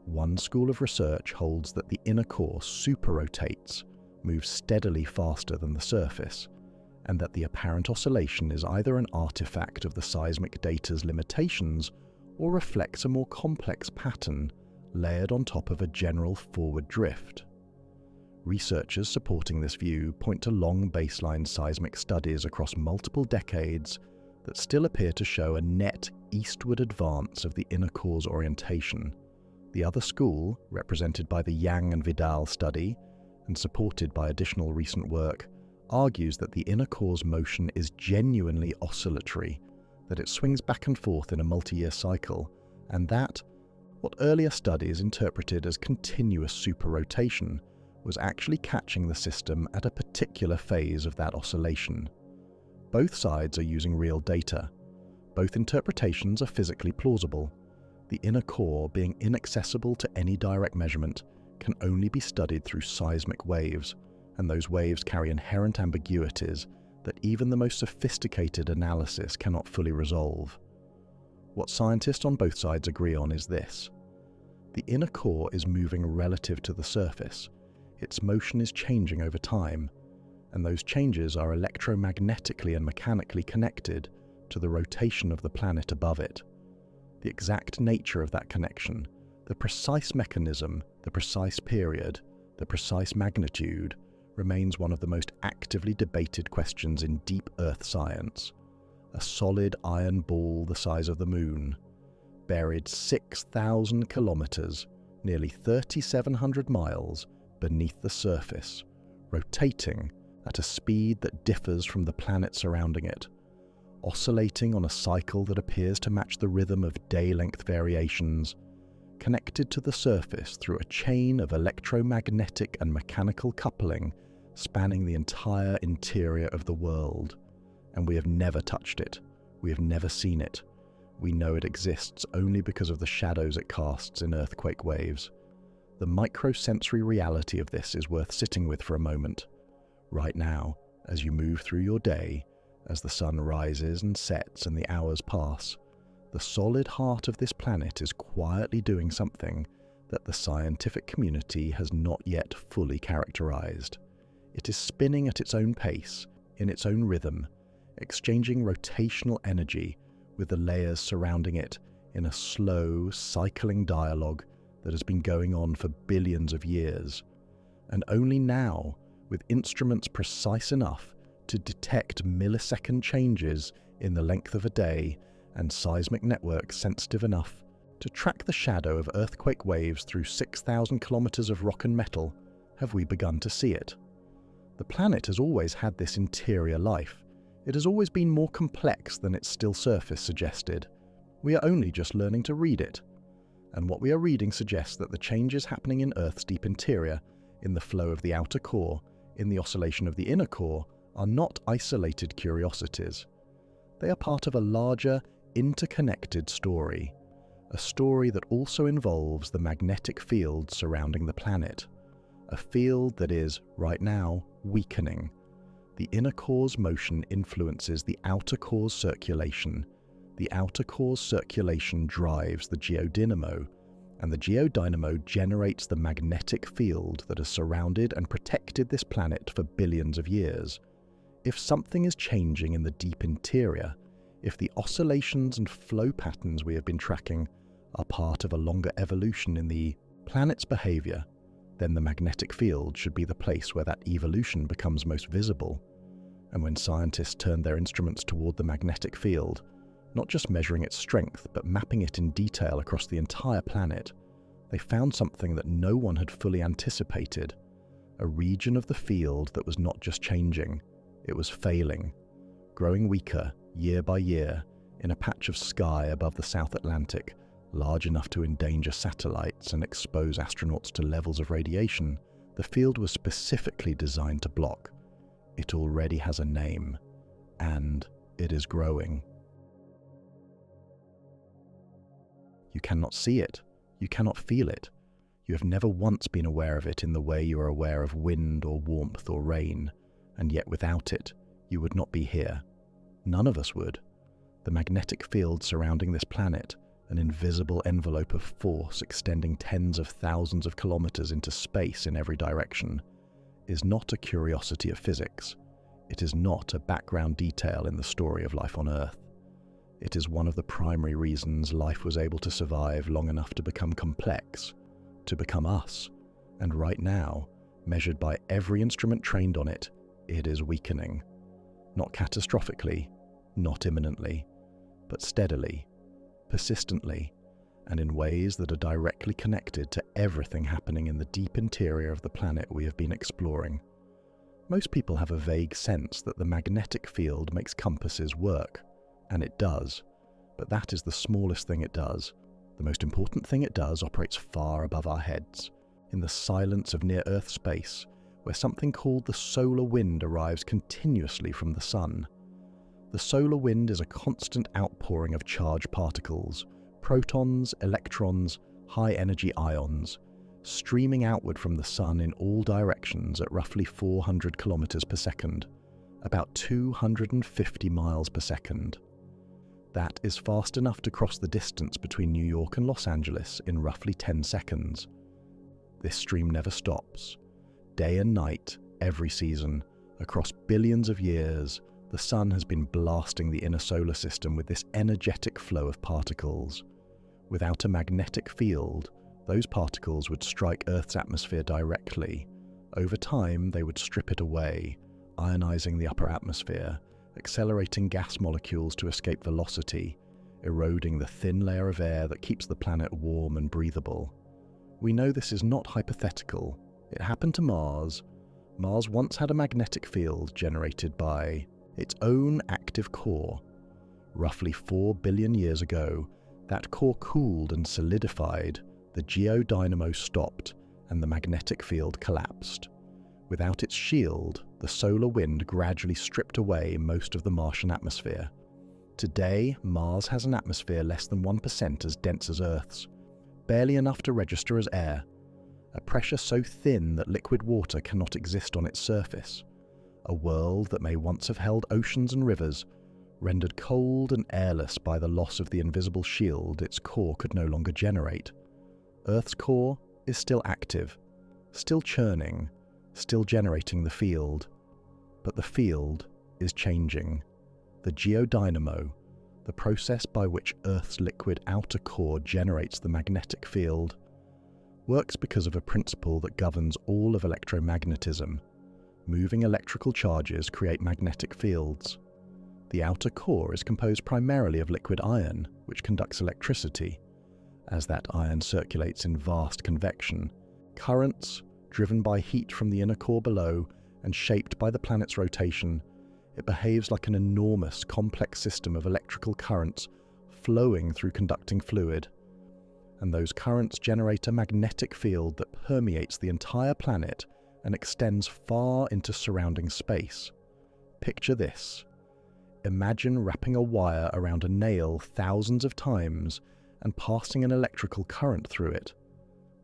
One school of research holds that the inner core super-rotates, moves steadily faster than the surface, and that the apparent oscillation is either an artifact of the seismic data's limitations or reflects a more complex pattern layered on top of a general forward drift. Researchers supporting this view point to long baseline seismic studies across multiple decades that still appear to show a net eastward advance of the inner core's orientation. The other school, represented by the Yang and Vidal study, and supported by additional recent work, argues that the inner core's motion is genuinely oscillatory, that it swings back and forth in a multi-year cycle, and that what earlier studies interpreted as continuous super-rotation was actually catching the system at a particular phase of that oscillation. Both sides are using real data. Both interpretations are physically plausible. The inner core, being inaccessible to any direct measurement, can only be studied through seismic waves, and those waves carry inherent ambiguities that even the most sophisticated analysis cannot fully resolve. What scientists on both sides agree on is this: the inner core is moving relative to the surface. Its motion is changing over time, and those changes are electromagnetically and mechanically connected to the rotation of the planet above it. The exact nature of that connection, the precise mechanism, the precise period, the precise magnitude, remains one of the most actively debated questions in deep Earth science. A solid iron ball the size of the moon, buried 6,000 kilometers, nearly 3,700 miles, beneath the surface, rotating at a speed that differs from the planet surrounding it, oscillating on a cycle that appears to match the rhythm of day-length variations, connected to the surface through a chain of electromagnetic and mechanical coupling spanning the entire interior of the world. And we have never touched it. We have never seen it. We know it exists only because of the shadows it casts in earthquake waves. The microsensory reality of this is worth sitting with for a moment. Right now, as you move through your day, as the sun rises and sets and the hours pass, the solid heart of this planet is quietly doing something that the scientific community has not yet fully characterized. It is spinning at its own pace, in its own rhythm, exchanging rotational energy with the layers surrounding it in a slow, cycling dialogue that has been going on for billions of years. And only now, with instruments precise enough to detect millisecond changes in the length of a day and seismic networks sensitive enough to track the shadow of earthquake waves through 6,000 kilometers of rock and metal, have we begun to see it. The planet has always had this interior life. It has always been more complex than its still surface suggested. We are only just learning to read it. And what we are reading suggests that the changes happening in Earth's deep interior, in the flow of the outer core, in the oscillation of the inner core, are not isolated curiosities. They are part of a larger, interconnected story, a story that also involves the magnetic field surrounding the planet, a field that is, right now, weakening. The inner core's motion influences the outer core's circulation. The outer core's circulation drives the geodynamo, and the geodynamo generates the magnetic field that has surrounded and protected this planet for billions of years. If something is changing in the deep interior, if the oscillations and flow patterns we have been tracking are part of a longer evolution in the planet's behavior, then the magnetic field should be the place where that evolution becomes most visible. And when scientists turned their instruments toward the magnetic field, not just measuring its strength, but mapping it in detail across the entire planet, they found something that no one had fully anticipated: a region of the field that was not just changing, it was failing, growing weaker year by year in a patch of sky above the South Atlantic, large enough to endanger satellites and expose astronauts to levels of radiation the field was specifically designed to block. It already has a name, and it is growing. You cannot see it. You cannot feel it. You have never once been aware of it in the way you are aware of wind or warmth or rain, and yet without it, you would not be here. None of us would. The magnetic field surrounding this planet, an invisible envelope of force extending tens of thousands of kilometers into space in every direction, is not a curiosity of physics. It is not a background detail in the story of life on Earth. It is one of the primary reasons life was able to survive long enough to become complex, to become us. And right now, measured by every instrument trained on it, it is weakening. Not catastrophically, not imminently, but steadily, persistently, and in ways that are directly connected to everything happening in the deep interior of the planet we have been exploring. Most people have a vague sense that the magnetic field makes compasses work, and it does, but that is the smallest thing it does. The most important thing it does operates far above our heads, in the silence of near-Earth space, where something called the solar wind arrives continuously from the sun. The solar wind is a constant outpouring of charged particles, protons, electrons, high-energy ions, streaming outward from the sun in all directions at roughly 400 kilometers per second, about 250 miles per second. That is fast enough to cross the distance between New York and Los Angeles in roughly 10 seconds. This stream never stops. Day and night, every season, across billions of years, the sun has been blasting the inner solar system with this energetic flow of particles. Without a magnetic field, those particles would strike Earth's atmosphere directly. Over time, they would strip it away, ionizing the upper atmosphere, accelerating gas molecules to escape velocity, eroding the thin layer of air that keeps the planet warm and breathable. We know this is not hypothetical. It happened to Mars. Mars once had a magnetic field generated by its own active core. Roughly 4 billion years ago, that core cooled and solidified, the geodynamo stopped, and the magnetic field collapsed. Without its shield, the solar wind gradually stripped away most of the Martian atmosphere. Today, Mars has an atmosphere less than 1% as dense as Earth's, barely enough to register as air, a pressure so thin that liquid water cannot exist on its surface. A world that may once have held oceans and rivers, rendered cold and airless by the loss of the invisible shield its core could no longer generate. Earth's core is still active, still churning, still generating the field. But the field is changing. The geodynamo, the process by which Earth's liquid outer core generates the magnetic field, works because of a principle that governs all of electromagnetism. Moving electrical charges create magnetic fields. The outer core is composed primarily of liquid iron, which conducts electricity. As that iron circulates in vast convection, currents, driven by heat from the inner core below and shaped by the planet's rotation, it behaves like an enormous, complex system of electrical currents flowing through conducting fluid. And those currents generate a magnetic field that permeates the entire planet and extends far into surrounding space. Picture this. Imagine wrapping a wire around a nail thousands of times and passing an electrical current through it.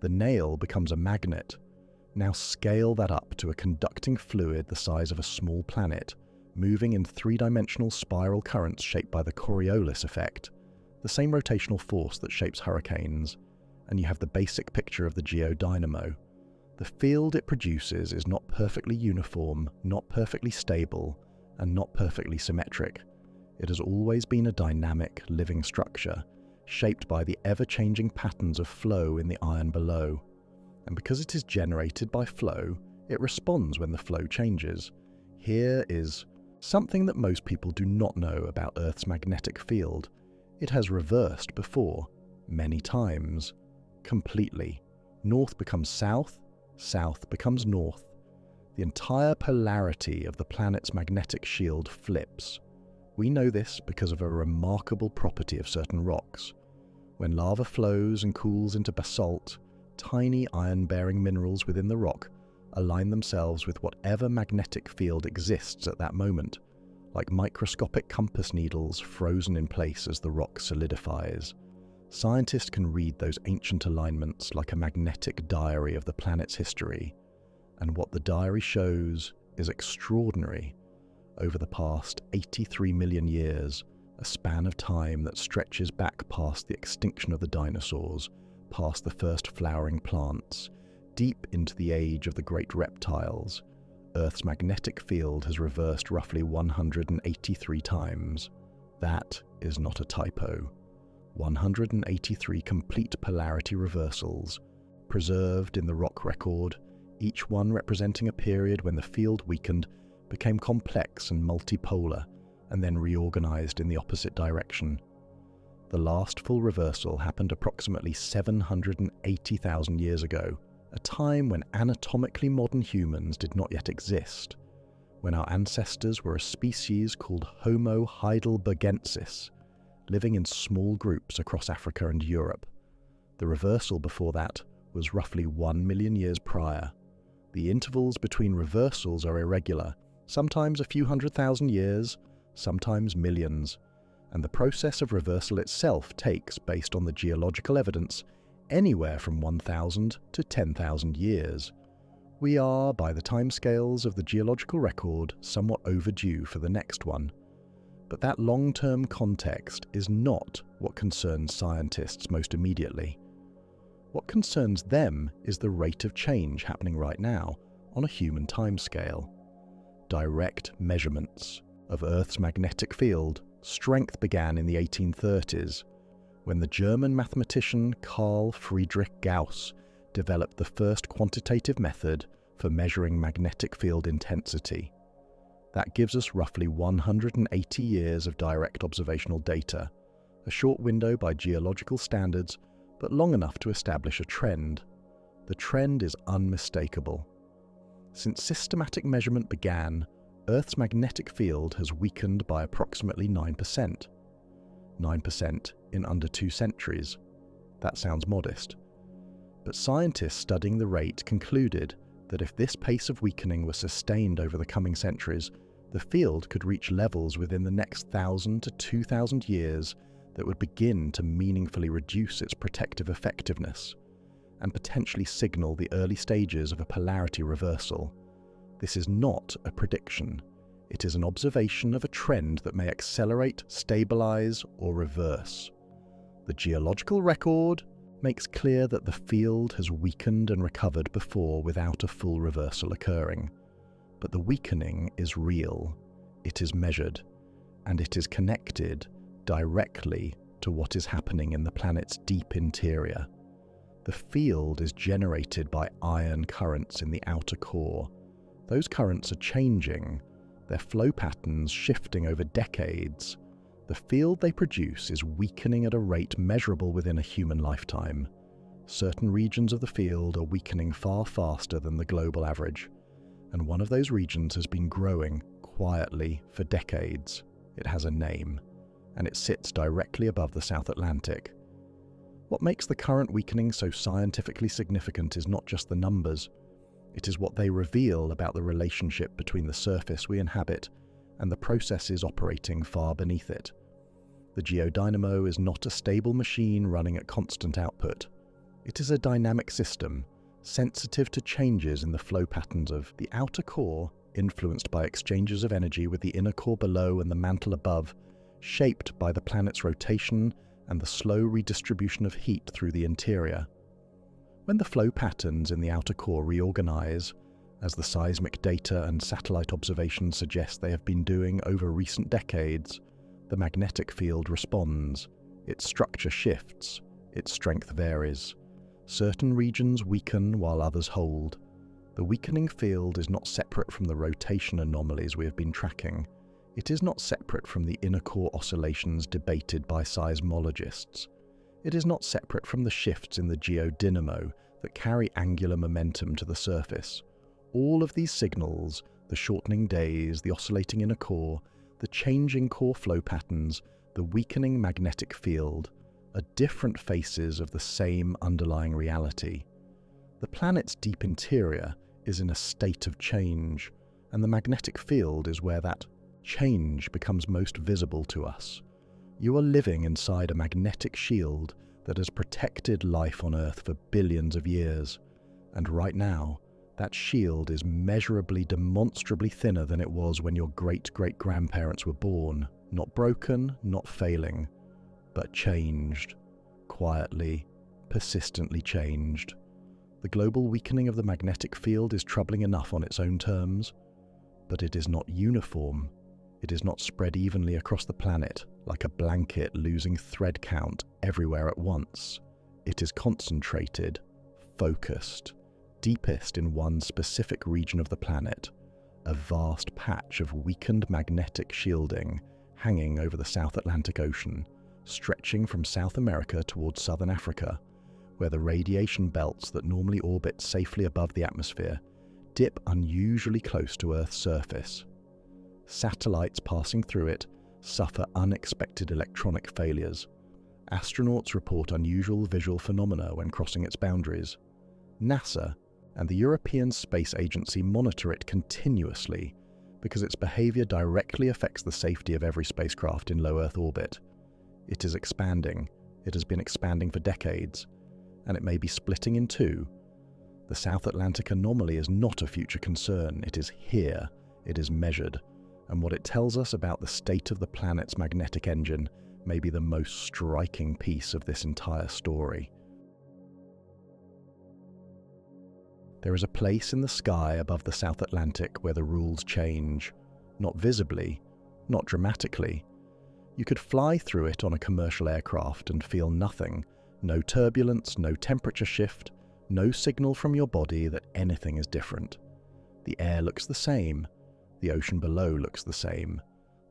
The nail becomes a magnet. Now scale that up to a conducting fluid the size of a small planet, moving in three-dimensional spiral currents shaped by the Coriolis effect, the same rotational force that shapes hurricanes, and you have the basic picture of the geodynamo. The field it produces is not perfectly uniform, not perfectly stable, and not perfectly symmetric. It has always been a dynamic, living structure, shaped by the ever-changing patterns of flow in the iron below. And because it is generated by flow, it responds when the flow changes. Here is Something that most people do not know about Earth's magnetic field: it has reversed before, many times, completely. North becomes south, south becomes north. The entire polarity of the planet's magnetic shield flips. We know this because of a remarkable property of certain rocks. When lava flows and cools into basalt, tiny iron-bearing minerals within the rock align themselves with whatever magnetic field exists at that moment, like microscopic compass needles frozen in place as the rock solidifies. Scientists can read those ancient alignments like a magnetic diary of the planet's history, and what the diary shows is extraordinary. Over the past 83 million years, a span of time that stretches back past the extinction of the dinosaurs, past the first flowering plants, deep into the age of the great reptiles, Earth's magnetic field has reversed roughly 183 times. That is not a typo. 183 complete polarity reversals, preserved in the rock record, each one representing a period when the field weakened, became complex and multipolar, and then reorganized in the opposite direction. The last full reversal happened approximately 780,000 years ago, a time when anatomically modern humans did not yet exist, when our ancestors were a species called Homo heidelbergensis, living in small groups across Africa and Europe. The reversal before that was roughly 1 million years prior. The intervals between reversals are irregular, sometimes a few 100,000 years, sometimes millions, and the process of reversal itself takes, based on the geological evidence, anywhere from 1,000 to 10,000 years. We are, by the timescales of the geological record, somewhat overdue for the next one. But that long-term context is not what concerns scientists most immediately. What concerns them is the rate of change happening right now on a human timescale. Direct measurements of Earth's magnetic field strength began in the 1830s, when the German mathematician Carl Friedrich Gauss developed the first quantitative method for measuring magnetic field intensity. That gives us roughly 180 years of direct observational data, a short window by geological standards, but long enough to establish a trend. The trend is unmistakable. Since systematic measurement began, Earth's magnetic field has weakened by approximately 9%. 9% in under 2 centuries. That sounds modest. But scientists studying the rate concluded that if this pace of weakening were sustained over the coming centuries, the field could reach levels within the next 1,000 to 2,000 years that would begin to meaningfully reduce its protective effectiveness and potentially signal the early stages of a polarity reversal. This is not a prediction. It is an observation of a trend that may accelerate, stabilize, or reverse. The geological record makes clear that the field has weakened and recovered before without a full reversal occurring. But the weakening is real, it is measured, and it is connected directly to what is happening in the planet's deep interior. The field is generated by iron currents in the outer core. Those currents are changing, their flow patterns shifting over decades. The field they produce is weakening at a rate measurable within a human lifetime. Certain regions of the field are weakening far faster than the global average, and one of those regions has been growing quietly for decades. It has a name, and it sits directly above the South Atlantic. What makes the current weakening so scientifically significant is not just the numbers. It is what they reveal about the relationship between the surface we inhabit and the processes operating far beneath it. The geodynamo is not a stable machine running at constant output. It is a dynamic system, sensitive to changes in the flow patterns of the outer core, influenced by exchanges of energy with the inner core below and the mantle above, shaped by the planet's rotation and the slow redistribution of heat through the interior. When the flow patterns in the outer core reorganize, as the seismic data and satellite observations suggest they have been doing over recent decades, the magnetic field responds, its structure shifts, its strength varies. Certain regions weaken while others hold. The weakening field is not separate from the rotation anomalies we have been tracking. It is not separate from the inner core oscillations debated by seismologists. It is not separate from the shifts in the geodynamo that carry angular momentum to the surface. All of these signals, the shortening days, the oscillating inner core, the changing core flow patterns, the weakening magnetic field, are different faces of the same underlying reality. The planet's deep interior is in a state of change, and the magnetic field is where that change becomes most visible to us. You are living inside a magnetic shield that has protected life on Earth for billions of years, and right now, that shield is measurably, demonstrably thinner than it was when your great-great-grandparents were born. Not broken, not failing, but changed. Quietly, persistently changed. The global weakening of the magnetic field is troubling enough on its own terms, but it is not uniform. It is not spread evenly across the planet, like a blanket losing thread count everywhere at once. It is concentrated, focused, deepest in one specific region of the planet, a vast patch of weakened magnetic shielding hanging over the South Atlantic Ocean, stretching from South America towards southern Africa, where the radiation belts that normally orbit safely above the atmosphere dip unusually close to Earth's surface. Satellites passing through it suffer unexpected electronic failures. Astronauts report unusual visual phenomena when crossing its boundaries. NASA and the European Space Agency monitor it continuously because its behavior directly affects the safety of every spacecraft in low Earth orbit. It is expanding. It has been expanding for decades, and it may be splitting in two. The South Atlantic anomaly is not a future concern. It is here. It is measured. And what it tells us about the state of the planet's magnetic engine may be the most striking piece of this entire story. There is a place in the sky above the South Atlantic where the rules change. Not visibly, not dramatically. You could fly through it on a commercial aircraft and feel nothing. No turbulence, no temperature shift, no signal from your body that anything is different. The air looks the same. The ocean below looks the same.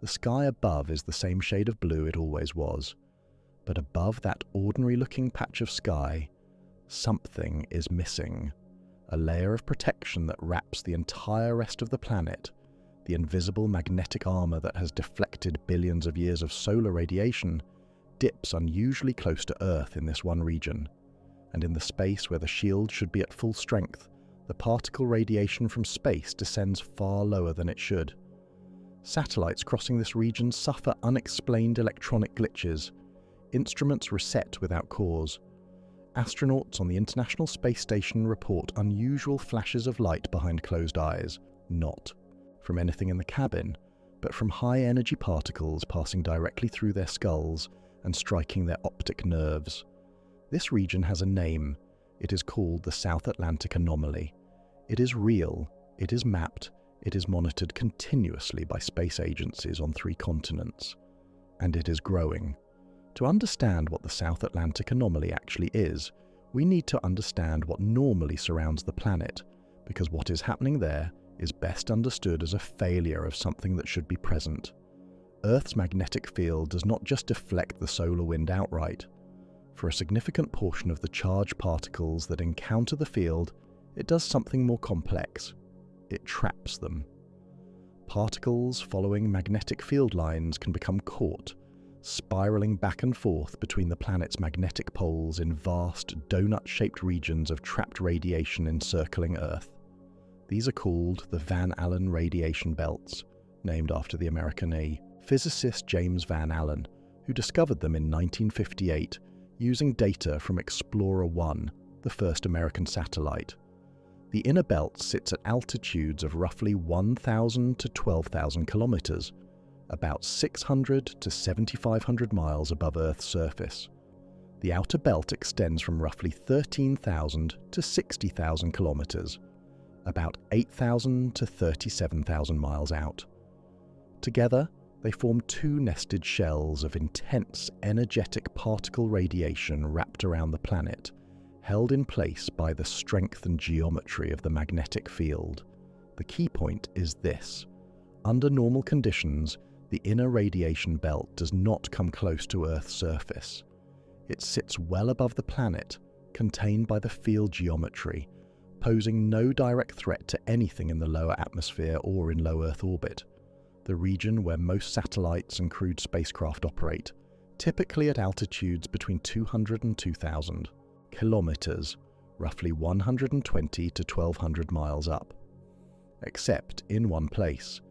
The sky above is the same shade of blue it always was. But above that ordinary-looking patch of sky, something is missing. A layer of protection that wraps the entire rest of the planet, the invisible magnetic armor that has deflected billions of years of solar radiation, dips unusually close to Earth in this one region. And in the space where the shield should be at full strength, the particle radiation from space descends far lower than it should. Satellites crossing this region suffer unexplained electronic glitches. Instruments reset without cause. Astronauts on the International Space Station report unusual flashes of light behind closed eyes, not from anything in the cabin, but from high-energy particles passing directly through their skulls and striking their optic nerves. This region has a name. It is called the South Atlantic Anomaly. It is real, it is mapped, it is monitored continuously by space agencies on 3 continents. And it is growing. To understand what the South Atlantic Anomaly actually is, we need to understand what normally surrounds the planet, because what is happening there is best understood as a failure of something that should be present. Earth's magnetic field does not just deflect the solar wind outright. For a significant portion of the charged particles that encounter the field, it does something more complex. It traps them. Particles following magnetic field lines can become caught, spiraling back and forth between the planet's magnetic poles in vast, donut-shaped regions of trapped radiation encircling Earth. These are called the Van Allen radiation belts, named after the American physicist James Van Allen, who discovered them in 1958 using data from Explorer 1, the first American satellite. The inner belt sits at altitudes of roughly 1,000 to 12,000 kilometers, about 600 to 7,500 miles above Earth's surface. The outer belt extends from roughly 13,000 to 60,000 kilometers, about 8,000 to 37,000 miles out. Together, they form 2 nested shells of intense, energetic particle radiation wrapped around the planet, held in place by the strength and geometry of the magnetic field. The key point is this. Under normal conditions, The inner radiation belt does not come close to Earth's surface. It sits well above the planet, contained by the field geometry, posing no direct threat to anything in the lower atmosphere or in low Earth orbit, the region where most satellites and crewed spacecraft operate, typically at altitudes between 200 and 2,000 kilometers, roughly 120 to 1,200 miles up. Except in one place.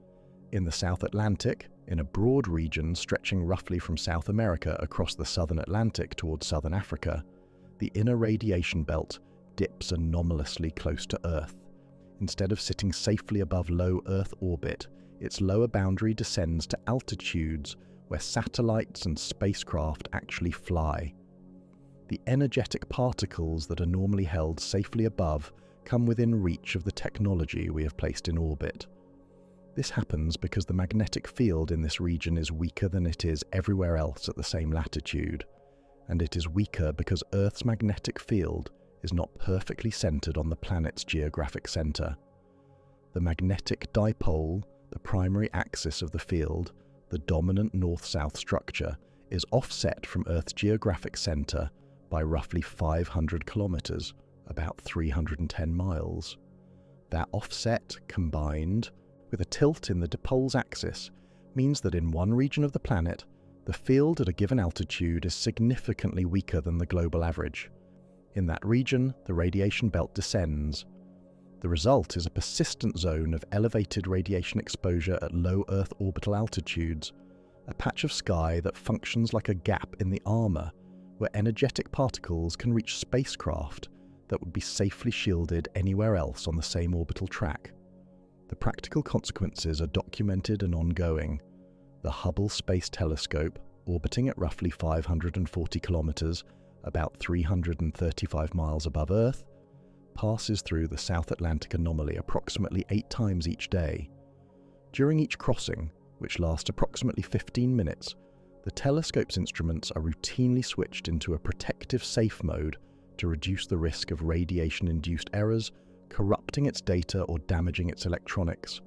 In the South Atlantic, in a broad region stretching roughly from South America across the southern Atlantic towards southern Africa, the inner radiation belt dips anomalously close to Earth. Instead of sitting safely above low Earth orbit, its lower boundary descends to altitudes where satellites and spacecraft actually fly. The energetic particles that are normally held safely above come within reach of the technology we have placed in orbit. This happens because the magnetic field in this region is weaker than it is everywhere else at the same latitude, and it is weaker because Earth's magnetic field is not perfectly centered on the planet's geographic center. The magnetic dipole, the primary axis of the field, the dominant north-south structure, is offset from Earth's geographic center by roughly 500 kilometers, about 310 miles. That offset, combined with a tilt in the dipole's axis, means that in one region of the planet, the field at a given altitude is significantly weaker than the global average. In that region, the radiation belt descends. The result is a persistent zone of elevated radiation exposure at low Earth orbital altitudes, a patch of sky that functions like a gap in the armor, where energetic particles can reach spacecraft that would be safely shielded anywhere else on the same orbital track. The practical consequences are documented and ongoing. The Hubble Space Telescope, orbiting at roughly 540 kilometers, about 335 miles above Earth, passes through the South Atlantic anomaly approximately 8 times each day. During each crossing, which lasts approximately 15 minutes, the telescope's instruments are routinely switched into a protective safe mode to reduce the risk of radiation-induced errors, corrupting its data or damaging its electronics.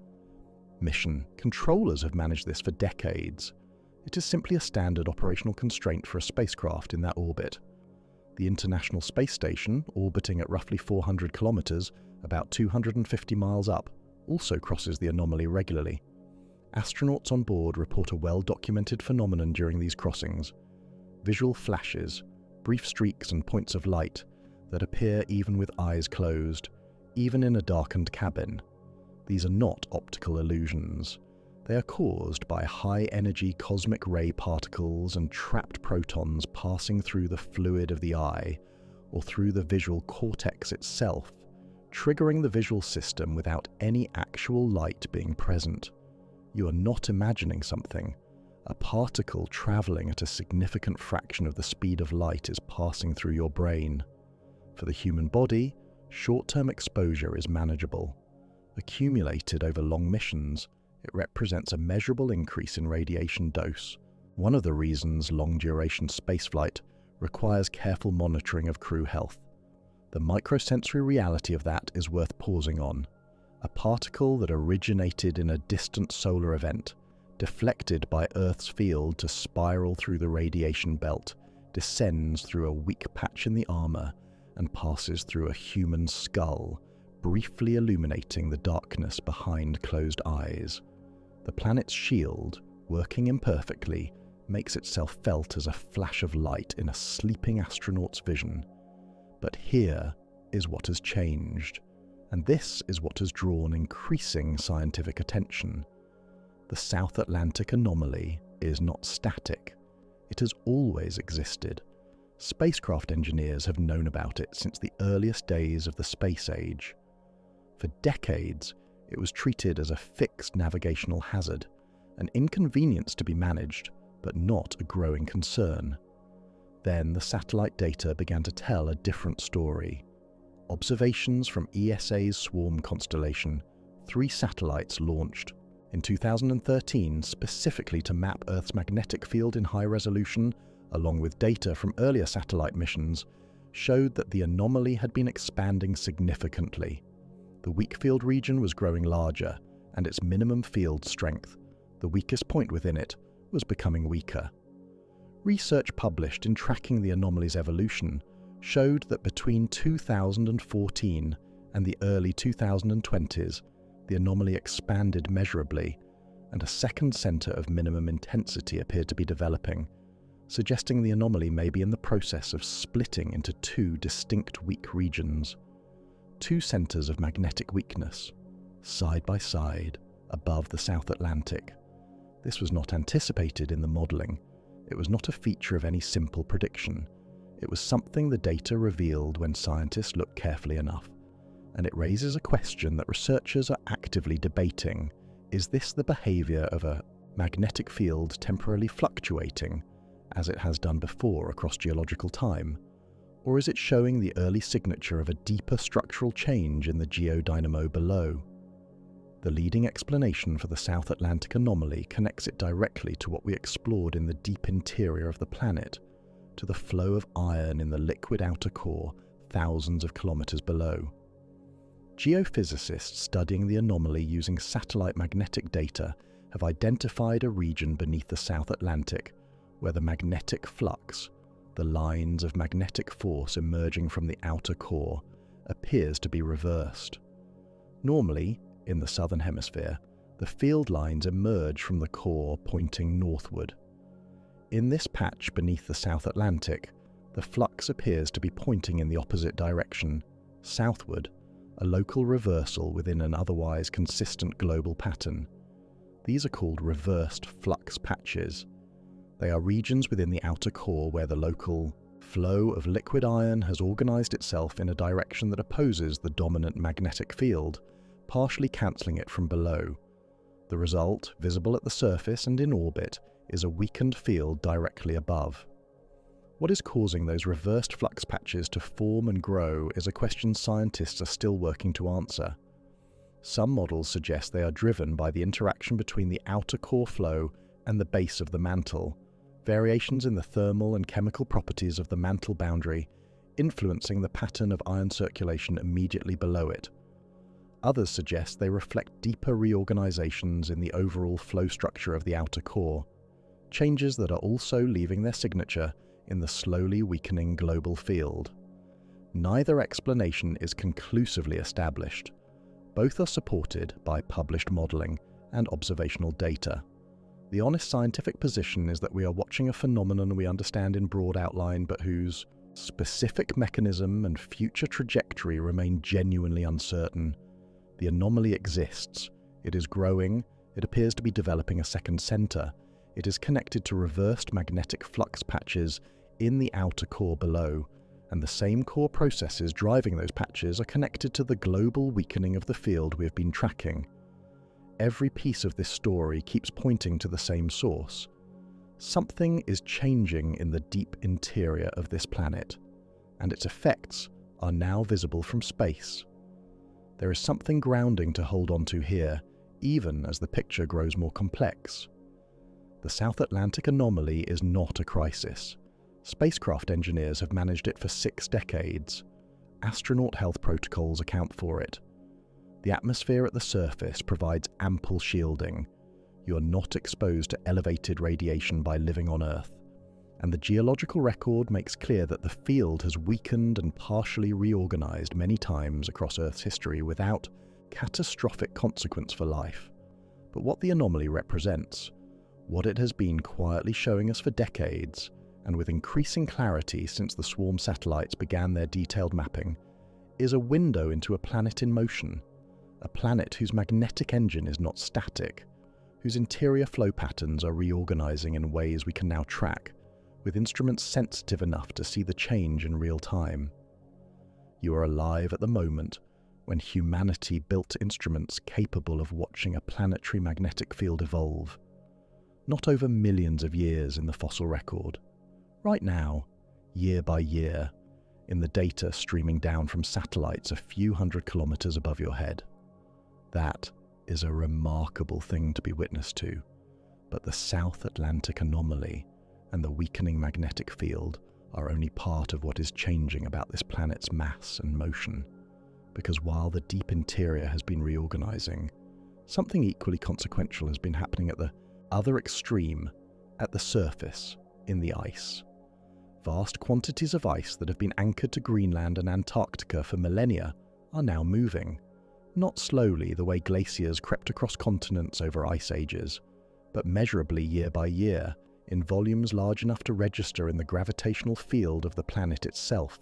Mission controllers have managed this for decades. It is simply a standard operational constraint for a spacecraft in that orbit. The International Space Station, orbiting at roughly 400 kilometers, about 250 miles up, also crosses the anomaly regularly. Astronauts on board report a well-documented phenomenon during these crossings: visual flashes, brief streaks and points of light that appear even with eyes closed, even in a darkened cabin. These are not optical illusions. They are caused by high-energy cosmic ray particles and trapped protons passing through the fluid of the eye or through the visual cortex itself, triggering the visual system without any actual light being present. You are not imagining something. A particle traveling at a significant fraction of the speed of light is passing through your brain. For the human body, short-term exposure is manageable. Accumulated over long missions, it represents a measurable increase in radiation dose, one of the reasons long-duration spaceflight requires careful monitoring of crew health. The microsensory reality of that is worth pausing on. A particle that originated in a distant solar event, deflected by Earth's field to spiral through the radiation belt, descends through a weak patch in the armor and passes through a human skull, briefly illuminating the darkness behind closed eyes. The planet's shield, working imperfectly, makes itself felt as a flash of light in a sleeping astronaut's vision. But here is what has changed, and this is what has drawn increasing scientific attention. The South Atlantic anomaly is not static. It has always existed. Spacecraft engineers have known about it since the earliest days of the space age. For decades, it was treated as a fixed navigational hazard, an inconvenience to be managed, but not a growing concern. Then the satellite data began to tell a different story. Observations from ESA's Swarm constellation, 3 satellites launched in 2013 specifically to map Earth's magnetic field in high resolution, along with data from earlier satellite missions, showed that the anomaly had been expanding significantly. The weak field region was growing larger, and its minimum field strength, The weakest point within it was becoming weaker. Research published in tracking the anomaly's evolution showed that between 2014 and the early 2020s, the anomaly expanded measurably, and a second centre of minimum intensity appeared to be developing, suggesting the anomaly may be in the process of splitting into two distinct weak regions. Two centres of magnetic weakness, side by side, above the South Atlantic. This was not anticipated in the modelling. It was not a feature of any simple prediction. It was something the data revealed when scientists looked carefully enough. And it raises a question that researchers are actively debating. Is this the behaviour of a magnetic field temporarily fluctuating, as it has done before across geological time? Or is it showing the early signature of a deeper structural change in the geodynamo below? The leading explanation for the South Atlantic anomaly connects it directly to what we explored in the deep interior of the planet, to the flow of iron in the liquid outer core thousands of kilometers below. Geophysicists studying the anomaly using satellite magnetic data have identified a region beneath the South Atlantic where the magnetic flux, the lines of magnetic force emerging from the outer core, appears to be reversed. Normally, in the southern hemisphere, the field lines emerge from the core pointing northward. In this patch beneath the South Atlantic, the flux appears to be pointing in the opposite direction, southward, a local reversal within an otherwise consistent global pattern. These are called reversed flux patches. They are regions within the outer core where the local flow of liquid iron has organized itself in a direction that opposes the dominant magnetic field, partially cancelling it from below. The result, visible at the surface and in orbit, is a weakened field directly above. What is causing those reversed flux patches to form and grow is a question scientists are still working to answer. Some models suggest they are driven by the interaction between the outer core flow and the base of the mantle, variations in the thermal and chemical properties of the mantle boundary influencing the pattern of iron circulation immediately below it. Others suggest they reflect deeper reorganizations in the overall flow structure of the outer core, changes that are also leaving their signature in the slowly weakening global field. Neither explanation is conclusively established. Both are supported by published modelling and observational data. The honest scientific position is that we are watching a phenomenon we understand in broad outline, but whose specific mechanism and future trajectory remain genuinely uncertain. The anomaly exists. It is growing. It appears to be developing a second centre. It is connected to reversed magnetic flux patches in the outer core below, and the same core processes driving those patches are connected to the global weakening of the field we have been tracking. Every piece of this story keeps pointing to the same source. Something is changing in the deep interior of this planet, and its effects are now visible from space. There is something grounding to hold on to here, even as the picture grows more complex. The South Atlantic anomaly is not a crisis. Spacecraft engineers have managed it for 6 decades. Astronaut health protocols account for it. The atmosphere at the surface provides ample shielding. You are not exposed to elevated radiation by living on Earth. And the geological record makes clear that the field has weakened and partially reorganized many times across Earth's history without catastrophic consequence for life. But what the anomaly represents, what it has been quietly showing us for decades, and with increasing clarity since the swarm satellites began their detailed mapping, is a window into a planet in motion, a planet whose magnetic engine is not static, whose interior flow patterns are reorganizing in ways we can now track, with instruments sensitive enough to see the change in real time. You are alive at the moment when humanity built instruments capable of watching a planetary magnetic field evolve, not over millions of years in the fossil record. Right now, year by year, in the data streaming down from satellites a few hundred kilometers above your head. That is a remarkable thing to be witness to, but the South Atlantic anomaly and the weakening magnetic field are only part of what is changing about this planet's mass and motion, because while the deep interior has been reorganizing, something equally consequential has been happening at the other extreme, at the surface, in the ice. Vast quantities of ice that have been anchored to Greenland and Antarctica for millennia are now moving, not slowly the way glaciers crept across continents over ice ages, but measurably year by year in volumes large enough to register in the gravitational field of the planet itself.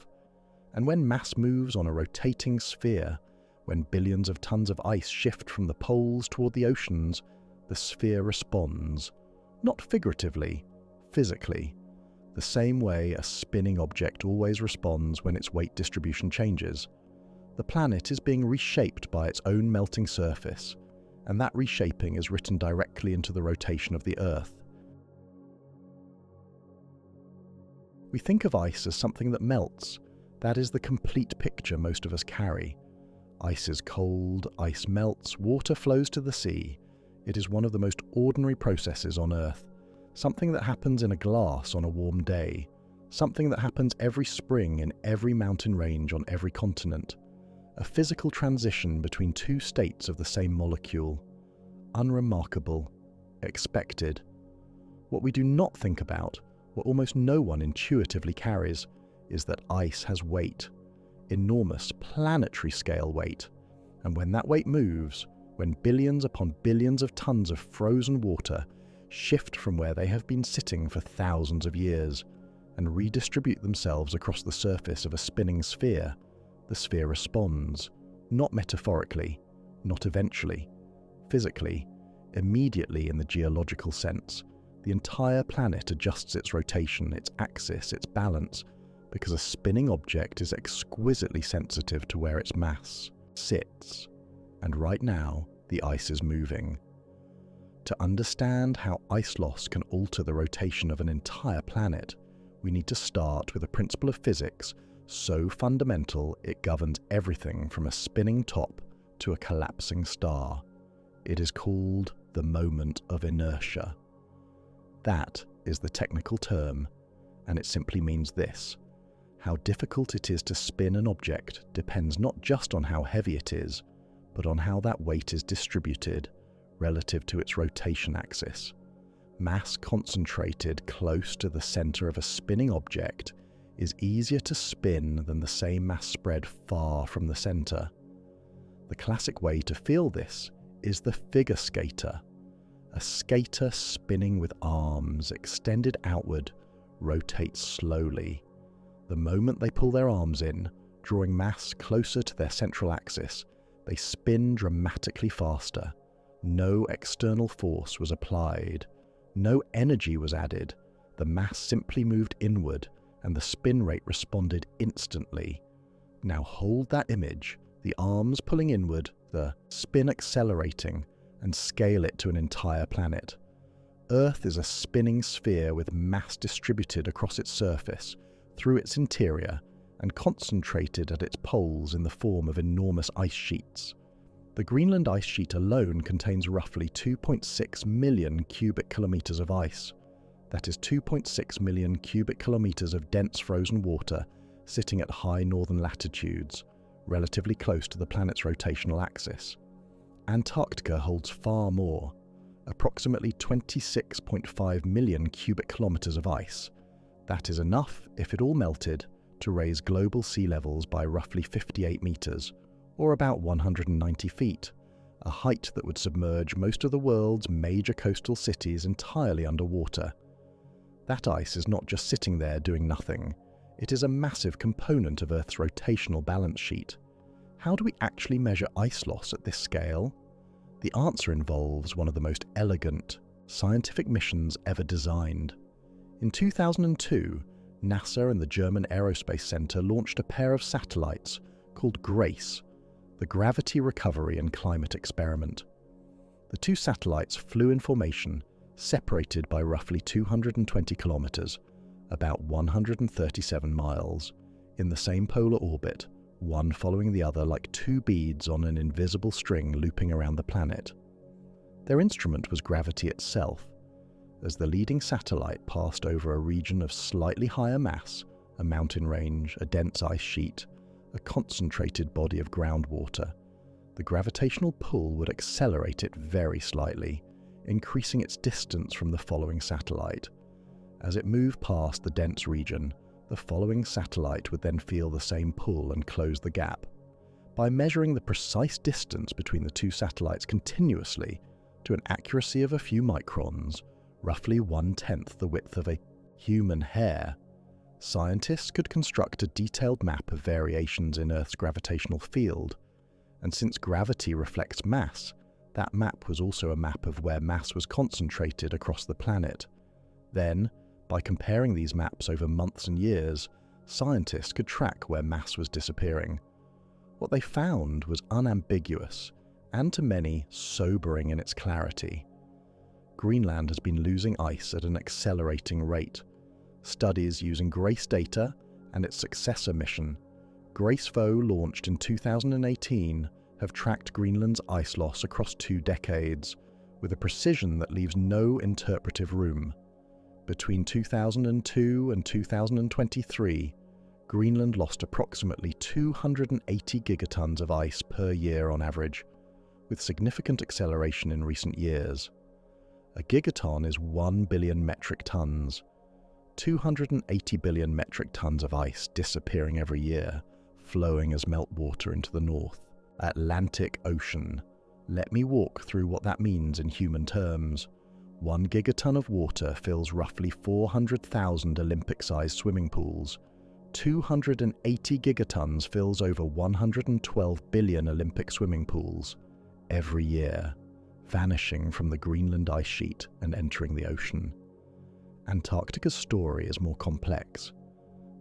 And when mass moves on a rotating sphere, when billions of tons of ice shift from the poles toward the oceans, the sphere responds, not figuratively, physically, the same way a spinning object always responds when its weight distribution changes. The planet is being reshaped by its own melting surface, and that reshaping is written directly into the rotation of the Earth. We think of ice as something that melts. That is the complete picture most of us carry. Ice is cold, ice melts, water flows to the sea. It is one of the most ordinary processes on Earth, something that happens in a glass on a warm day, something that happens every spring in every mountain range on every continent. A physical transition between two states of the same molecule. Unremarkable, expected. What we do not think about, what almost no one intuitively carries, is that ice has weight, enormous planetary scale weight, and when that weight moves, when billions upon billions of tons of frozen water shift from where they have been sitting for thousands of years and redistribute themselves across the surface of a spinning sphere, the sphere responds, not metaphorically, not eventually, physically, immediately in the geological sense. The entire planet adjusts its rotation, its axis, its balance, because a spinning object is exquisitely sensitive to where its mass sits. And right now, the ice is moving. To understand how ice loss can alter the rotation of an entire planet, we need to start with a principle of physics so fundamental it governs everything from a spinning top to a collapsing star. It is called the moment of inertia. That is the technical term, and it simply means this: how difficult it is to spin an object depends not just on how heavy it is, but on how that weight is distributed relative to its rotation axis. Mass concentrated close to the center of a spinning object is easier to spin than the same mass spread far from the center. The classic way to feel this is the figure skater. A skater spinning with arms extended outward rotates slowly. The moment they pull their arms in, drawing mass closer to their central axis, they spin dramatically faster. No external force was applied. No energy was added. The mass simply moved inward, and the spin rate responded instantly. Now hold that image, the arms pulling inward, the spin accelerating, and scale it to an entire planet. Earth is a spinning sphere with mass distributed across its surface, through its interior, and concentrated at its poles in the form of enormous ice sheets. The Greenland ice sheet alone contains roughly 2.6 million cubic kilometers of ice. That is 2.6 million cubic kilometers of dense frozen water sitting at high northern latitudes, relatively close to the planet's rotational axis. Antarctica holds far more, approximately 26.5 million cubic kilometers of ice. That is enough, if it all melted, to raise global sea levels by roughly 58 meters, or about 190 feet, a height that would submerge most of the world's major coastal cities entirely underwater. That ice is not just sitting there doing nothing. It is a massive component of Earth's rotational balance sheet. How do we actually measure ice loss at this scale? The answer involves one of the most elegant, scientific missions ever designed. In 2002, NASA and the German Aerospace Center launched a pair of satellites called GRACE, the Gravity Recovery and Climate Experiment. The two satellites flew in formation, separated by roughly 220 kilometers, about 137 miles, in the same polar orbit, one following the other like two beads on an invisible string looping around the planet. Their instrument was gravity itself. As the leading satellite passed over a region of slightly higher mass, a mountain range, a dense ice sheet, a concentrated body of groundwater, the gravitational pull would accelerate it very slightly, increasing its distance from the following satellite. As it moved past the dense region, the following satellite would then feel the same pull and close the gap. By measuring the precise distance between the two satellites continuously to an accuracy of a few microns, roughly 1/10 the width of a human hair, scientists could construct a detailed map of variations in Earth's gravitational field. And since gravity reflects mass, that map was also a map of where mass was concentrated across the planet. Then, by comparing these maps over months and years, scientists could track where mass was disappearing. What they found was unambiguous, and to many, sobering in its clarity. Greenland has been losing ice at an accelerating rate. Studies using GRACE data and its successor mission, GRACE-FO, launched in 2018, have tracked Greenland's ice loss across 2 decades, with a precision that leaves no interpretive room. Between 2002 and 2023, Greenland lost approximately 280 gigatons of ice per year on average, with significant acceleration in recent years. A gigaton is 1 billion metric tons. 280 billion metric tons of ice disappearing every year, flowing as meltwater into the North Atlantic Ocean. Let me walk through what that means in human terms. 1 gigaton of water fills roughly 400,000 Olympic-sized swimming pools. 280 gigatons fills over 112 billion Olympic swimming pools every year, vanishing from the Greenland ice sheet and entering the ocean. Antarctica's story is more complex.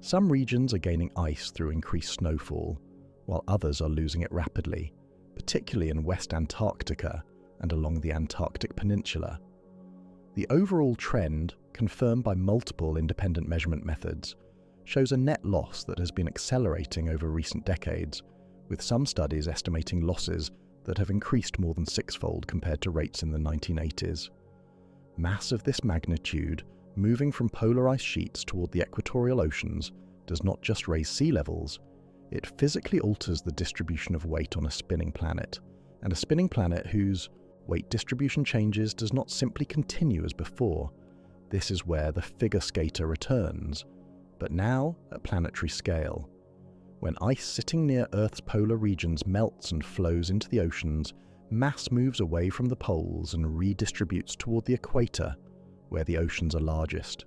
Some regions are gaining ice through increased snowfall, while others are losing it rapidly, particularly in West Antarctica and along the Antarctic Peninsula. The overall trend, confirmed by multiple independent measurement methods, shows a net loss that has been accelerating over recent decades, with some studies estimating losses that have increased more than 6-fold compared to rates in the 1980s. Mass of this magnitude, moving from polar ice sheets toward the equatorial oceans, does not just raise sea levels, it physically alters the distribution of weight on a spinning planet, and a spinning planet whose weight distribution changes does not simply continue as before. This is where the figure skater returns, but now at planetary scale. When ice sitting near Earth's polar regions melts and flows into the oceans, mass moves away from the poles and redistributes toward the equator, where the oceans are largest.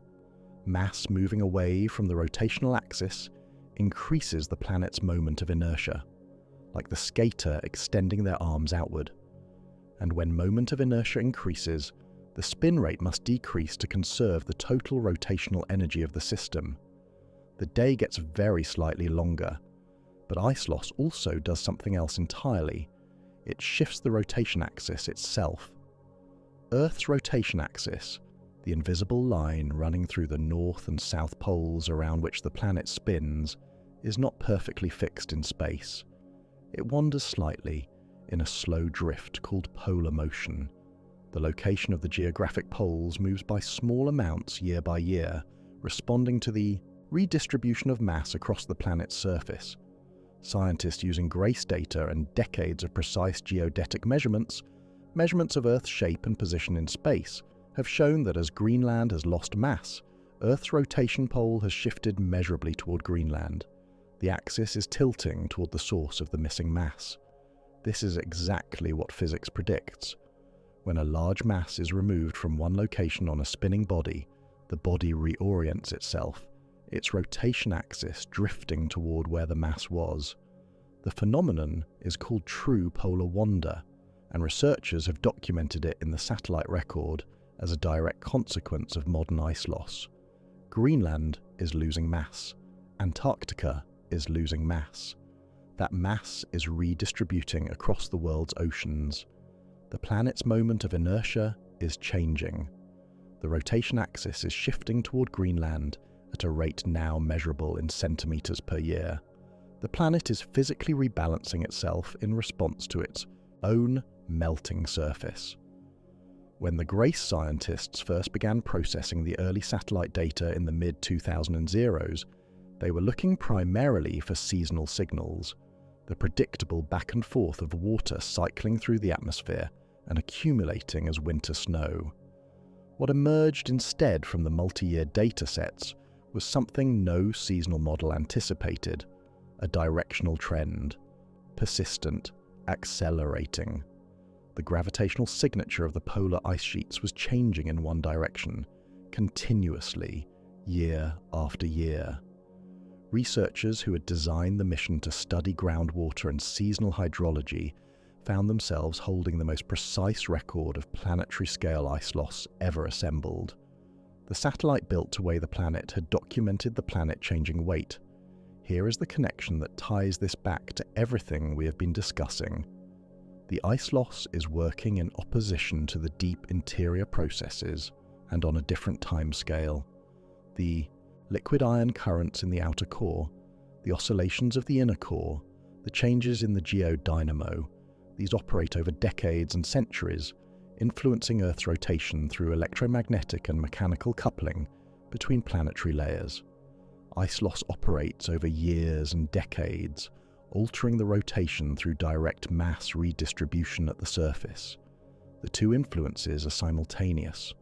Mass moving away from the rotational axis increases the planet's moment of inertia, like the skater extending their arms outward. And when moment of inertia increases, the spin rate must decrease to conserve the total rotational energy of the system. The day gets very slightly longer, but ice loss also does something else entirely. It shifts the rotation axis itself. Earth's rotation axis, the invisible line running through the north and south poles around which the planet spins, is not perfectly fixed in space. It wanders slightly in a slow drift called polar motion. The location of the geographic poles moves by small amounts year by year, responding to the redistribution of mass across the planet's surface. Scientists using GRACE data and decades of precise geodetic measurements of Earth's shape and position in space, have shown that as Greenland has lost mass, Earth's rotation pole has shifted measurably toward Greenland. The axis is tilting toward the source of the missing mass. This is exactly what physics predicts. When a large mass is removed from one location on a spinning body, the body reorients itself, its rotation axis drifting toward where the mass was. The phenomenon is called true polar wander, and researchers have documented it in the satellite record as a direct consequence of modern ice loss. Greenland is losing mass. Antarctica is losing mass. That mass is redistributing across the world's oceans. The planet's moment of inertia is changing. The rotation axis is shifting toward Greenland at a rate now measurable in centimeters per year. The planet is physically rebalancing itself in response to its own melting surface. When the GRACE scientists first began processing the early satellite data in the mid-2000s, they were looking primarily for seasonal signals, the predictable back and forth of water cycling through the atmosphere and accumulating as winter snow. What emerged instead from the multi-year data sets was something no seasonal model anticipated: a directional trend, persistent, accelerating. The gravitational signature of the polar ice sheets was changing in one direction, continuously, year after year. Researchers who had designed the mission to study groundwater and seasonal hydrology found themselves holding the most precise record of planetary-scale ice loss ever assembled. The satellite built to weigh the planet had documented the planet changing weight. Here is the connection that ties this back to everything we have been discussing. The ice loss is working in opposition to the deep interior processes and on a different timescale. The liquid iron currents in the outer core, the oscillations of the inner core, the changes in the geodynamo, these operate over decades and centuries, influencing Earth's rotation through electromagnetic and mechanical coupling between planetary layers. Ice loss operates over years and decades, altering the rotation through direct mass redistribution at the surface. The two influences are simultaneous,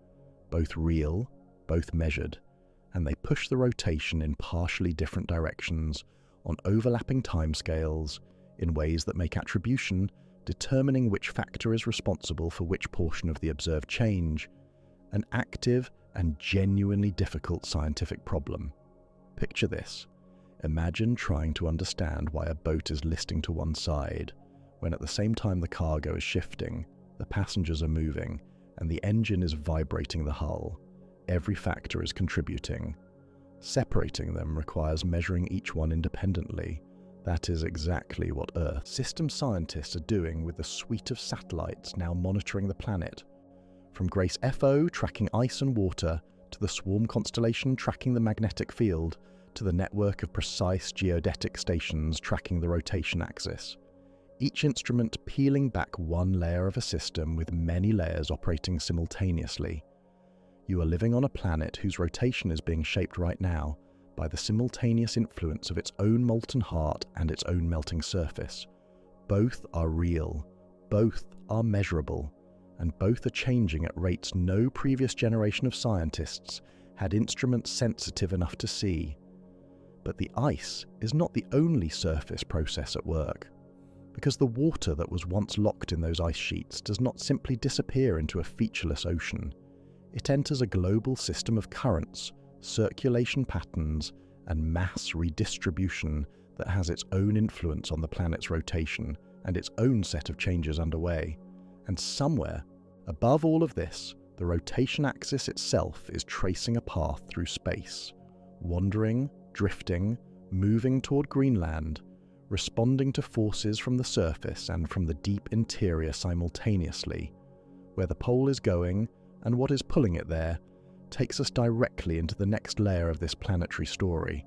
both real, both measured, and they push the rotation in partially different directions on overlapping timescales in ways that make attribution, determining which factor is responsible for which portion of the observed change, an active and genuinely difficult scientific problem. Picture this. Imagine trying to understand why a boat is listing to one side, when at the same time the cargo is shifting, the passengers are moving, and the engine is vibrating the hull. Every factor is contributing. Separating them requires measuring each one independently. That is exactly what Earth system scientists are doing with the suite of satellites now monitoring the planet. From Grace FO tracking ice and water, to the Swarm constellation tracking the magnetic field, to the network of precise geodetic stations tracking the rotation axis. Each instrument peeling back one layer of a system with many layers operating simultaneously. You are living on a planet whose rotation is being shaped right now by the simultaneous influence of its own molten heart and its own melting surface. Both are real, both are measurable, and both are changing at rates no previous generation of scientists had instruments sensitive enough to see. But the ice is not the only surface process at work, because the water that was once locked in those ice sheets does not simply disappear into a featureless ocean. It enters a global system of currents, circulation patterns, and mass redistribution that has its own influence on the planet's rotation and its own set of changes underway. And somewhere, above all of this, the rotation axis itself is tracing a path through space, wandering, drifting, moving toward Greenland, responding to forces from the surface and from the deep interior simultaneously. Where the pole is going, and what is pulling it there, takes us directly into the next layer of this planetary story.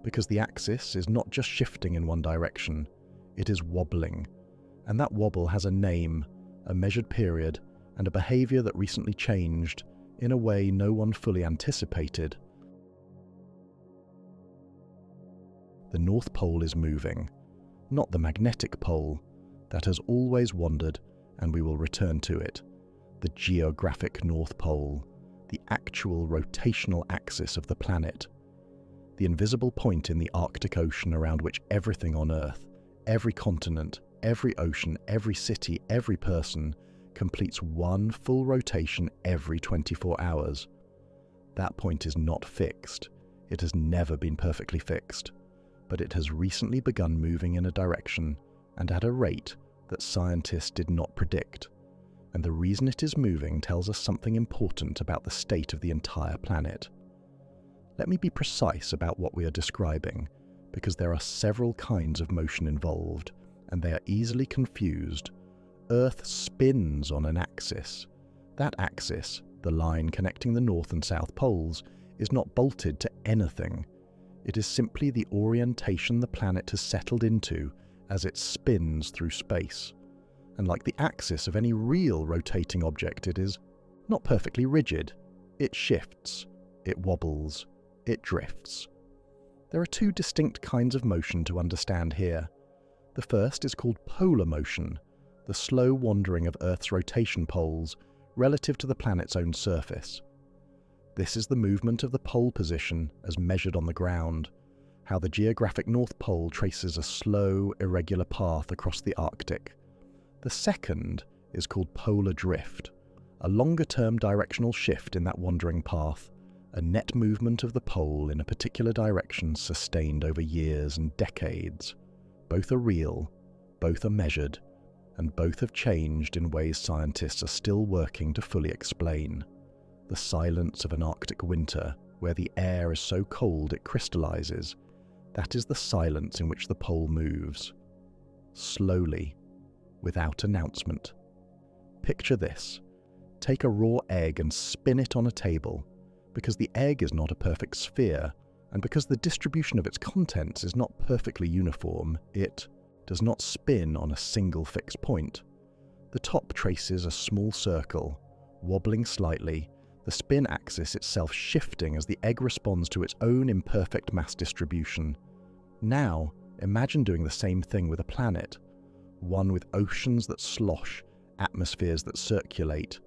Because the axis is not just shifting in one direction, it is wobbling. And that wobble has a name, a measured period, and a behavior that recently changed in a way no one fully anticipated. The North Pole is moving, not the magnetic pole that has always wandered, and we will return to it. The geographic North Pole, the actual rotational axis of the planet, the invisible point in the Arctic Ocean around which everything on Earth, every continent, every ocean, every city, every person, completes one full rotation every 24 hours. That point is not fixed. It has never been perfectly fixed, but it has recently begun moving in a direction and at a rate that scientists did not predict. And the reason it is moving tells us something important about the state of the entire planet. Let me be precise about what we are describing, because there are several kinds of motion involved, and they are easily confused. Earth spins on an axis. That axis, the line connecting the North and South poles, is not bolted to anything. It is simply the orientation the planet has settled into as it spins through space. And like the axis of any real rotating object, it is not perfectly rigid. It shifts, it wobbles, it drifts. There are two distinct kinds of motion to understand here. The first is called polar motion, the slow wandering of Earth's rotation poles relative to the planet's own surface. This is the movement of the pole position as measured on the ground, how the geographic North Pole traces a slow, irregular path across the Arctic. The second is called polar drift, a longer-term directional shift in that wandering path, a net movement of the pole in a particular direction sustained over years and decades. Both are real, both are measured, and both have changed in ways scientists are still working to fully explain. The silence of an Arctic winter, where the air is so cold it crystallizes, that is the silence in which the pole moves. Slowly, without announcement. Picture this. Take a raw egg and spin it on a table. Because the egg is not a perfect sphere, and because the distribution of its contents is not perfectly uniform, it does not spin on a single fixed point. The top traces a small circle, wobbling slightly, the spin axis itself shifting as the egg responds to its own imperfect mass distribution. Now, imagine doing the same thing with a planet, one with oceans that slosh, atmospheres that circulate,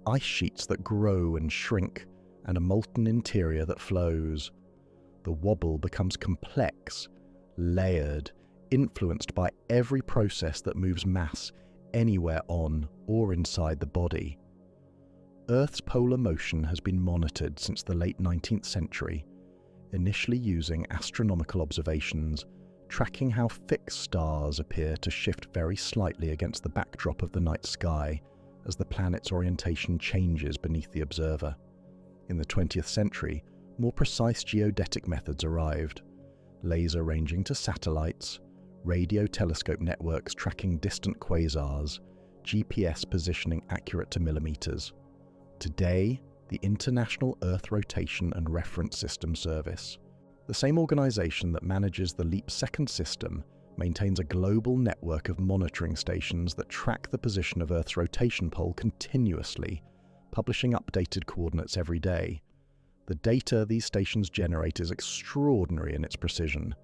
ice sheets that grow and shrink, and a molten interior that flows. The wobble becomes complex, layered, influenced by every process that moves mass anywhere on or inside the body. Earth's polar motion has been monitored since the late 19th century, initially using astronomical observations, tracking how fixed stars appear to shift very slightly against the backdrop of the night sky as the planet's orientation changes beneath the observer. In the 20th century, more precise geodetic methods arrived, laser ranging to satellites, radio telescope networks tracking distant quasars, GPS positioning accurate to millimeters. Today, the International Earth Rotation and Reference System Service, the same organization that manages the Leap Second system, maintains a global network of monitoring stations that track the position of Earth's rotation pole continuously, publishing updated coordinates every day. The data these stations generate is extraordinary in its precision,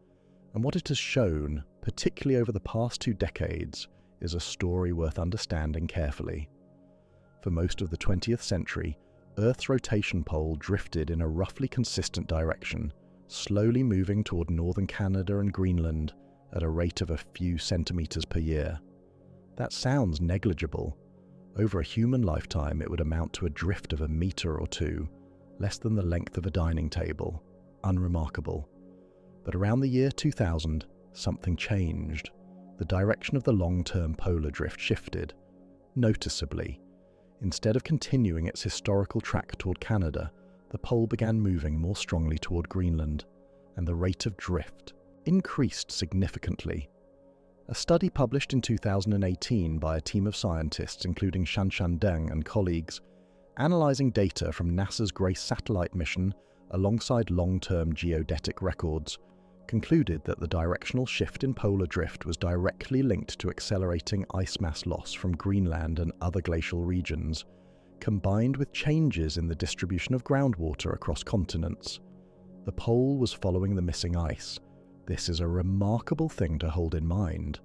and what it has shown, particularly over the past 2 decades, is a story worth understanding carefully. For most of the 20th century, Earth's rotation pole drifted in a roughly consistent direction, slowly moving toward northern Canada and Greenland at a rate of a few centimeters per year. That sounds negligible. Over a human lifetime, it would amount to a drift of a meter or 2, less than the length of a dining table. Unremarkable. But around the year 2000, something changed. The direction of the long-term polar drift shifted, noticeably. Instead of continuing its historical track toward Canada, the pole began moving more strongly toward Greenland, and the rate of drift increased significantly. A study published in 2018 by a team of scientists, including Shanshan Deng and colleagues, analyzing data from NASA's GRACE satellite mission alongside long-term geodetic records, concluded that the directional shift in polar drift was directly linked to accelerating ice mass loss from Greenland and other glacial regions, combined with changes in the distribution of groundwater across continents. The pole was following the missing ice. This is a remarkable thing to hold in mind.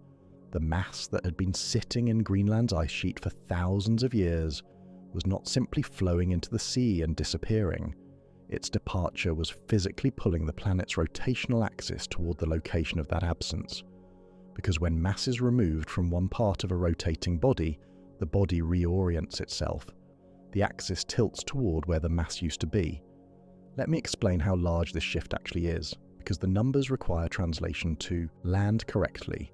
The mass that had been sitting in Greenland's ice sheet for thousands of years was not simply flowing into the sea and disappearing. Its departure was physically pulling the planet's rotational axis toward the location of that absence. Because when mass is removed from one part of a rotating body, the body reorients itself. The axis tilts toward where the mass used to be. Let me explain how large this shift actually is, because the numbers require translation to land correctly.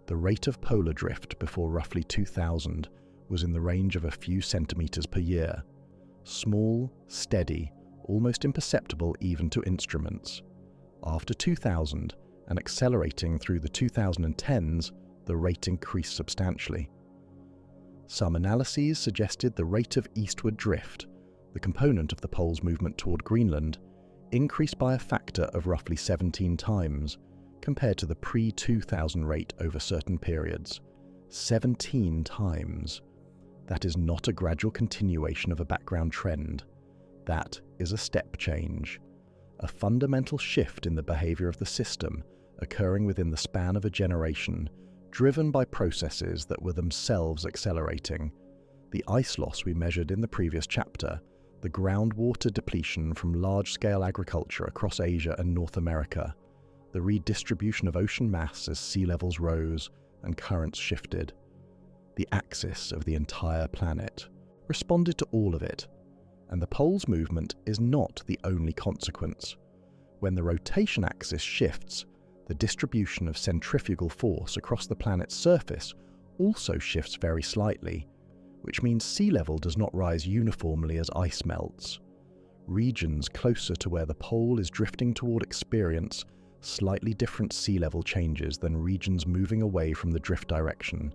The rate of polar drift before roughly 2000 was in the range of a few centimeters per year. Small, steady, almost imperceptible even to instruments. After 2000, and accelerating through the 2010s, the rate increased substantially. Some analyses suggested the rate of eastward drift, the component of the pole's movement toward Greenland, increased by a factor of roughly 17 times, compared to the pre-2000 rate over certain periods. 17 times. That is not a gradual continuation of a background trend. That is a step change, a fundamental shift in the behavior of the system occurring within the span of a generation, driven by processes that were themselves accelerating. The ice loss we measured in the previous chapter, the groundwater depletion from large-scale agriculture across Asia and North America, the redistribution of ocean mass as sea levels rose and currents shifted. The axis of the entire planet responded to all of it, and the pole's movement is not the only consequence. When the rotation axis shifts, the distribution of centrifugal force across the planet's surface also shifts very slightly, which means sea level does not rise uniformly as ice melts. Regions closer to where the pole is drifting toward experience slightly different sea level changes than regions moving away from the drift direction.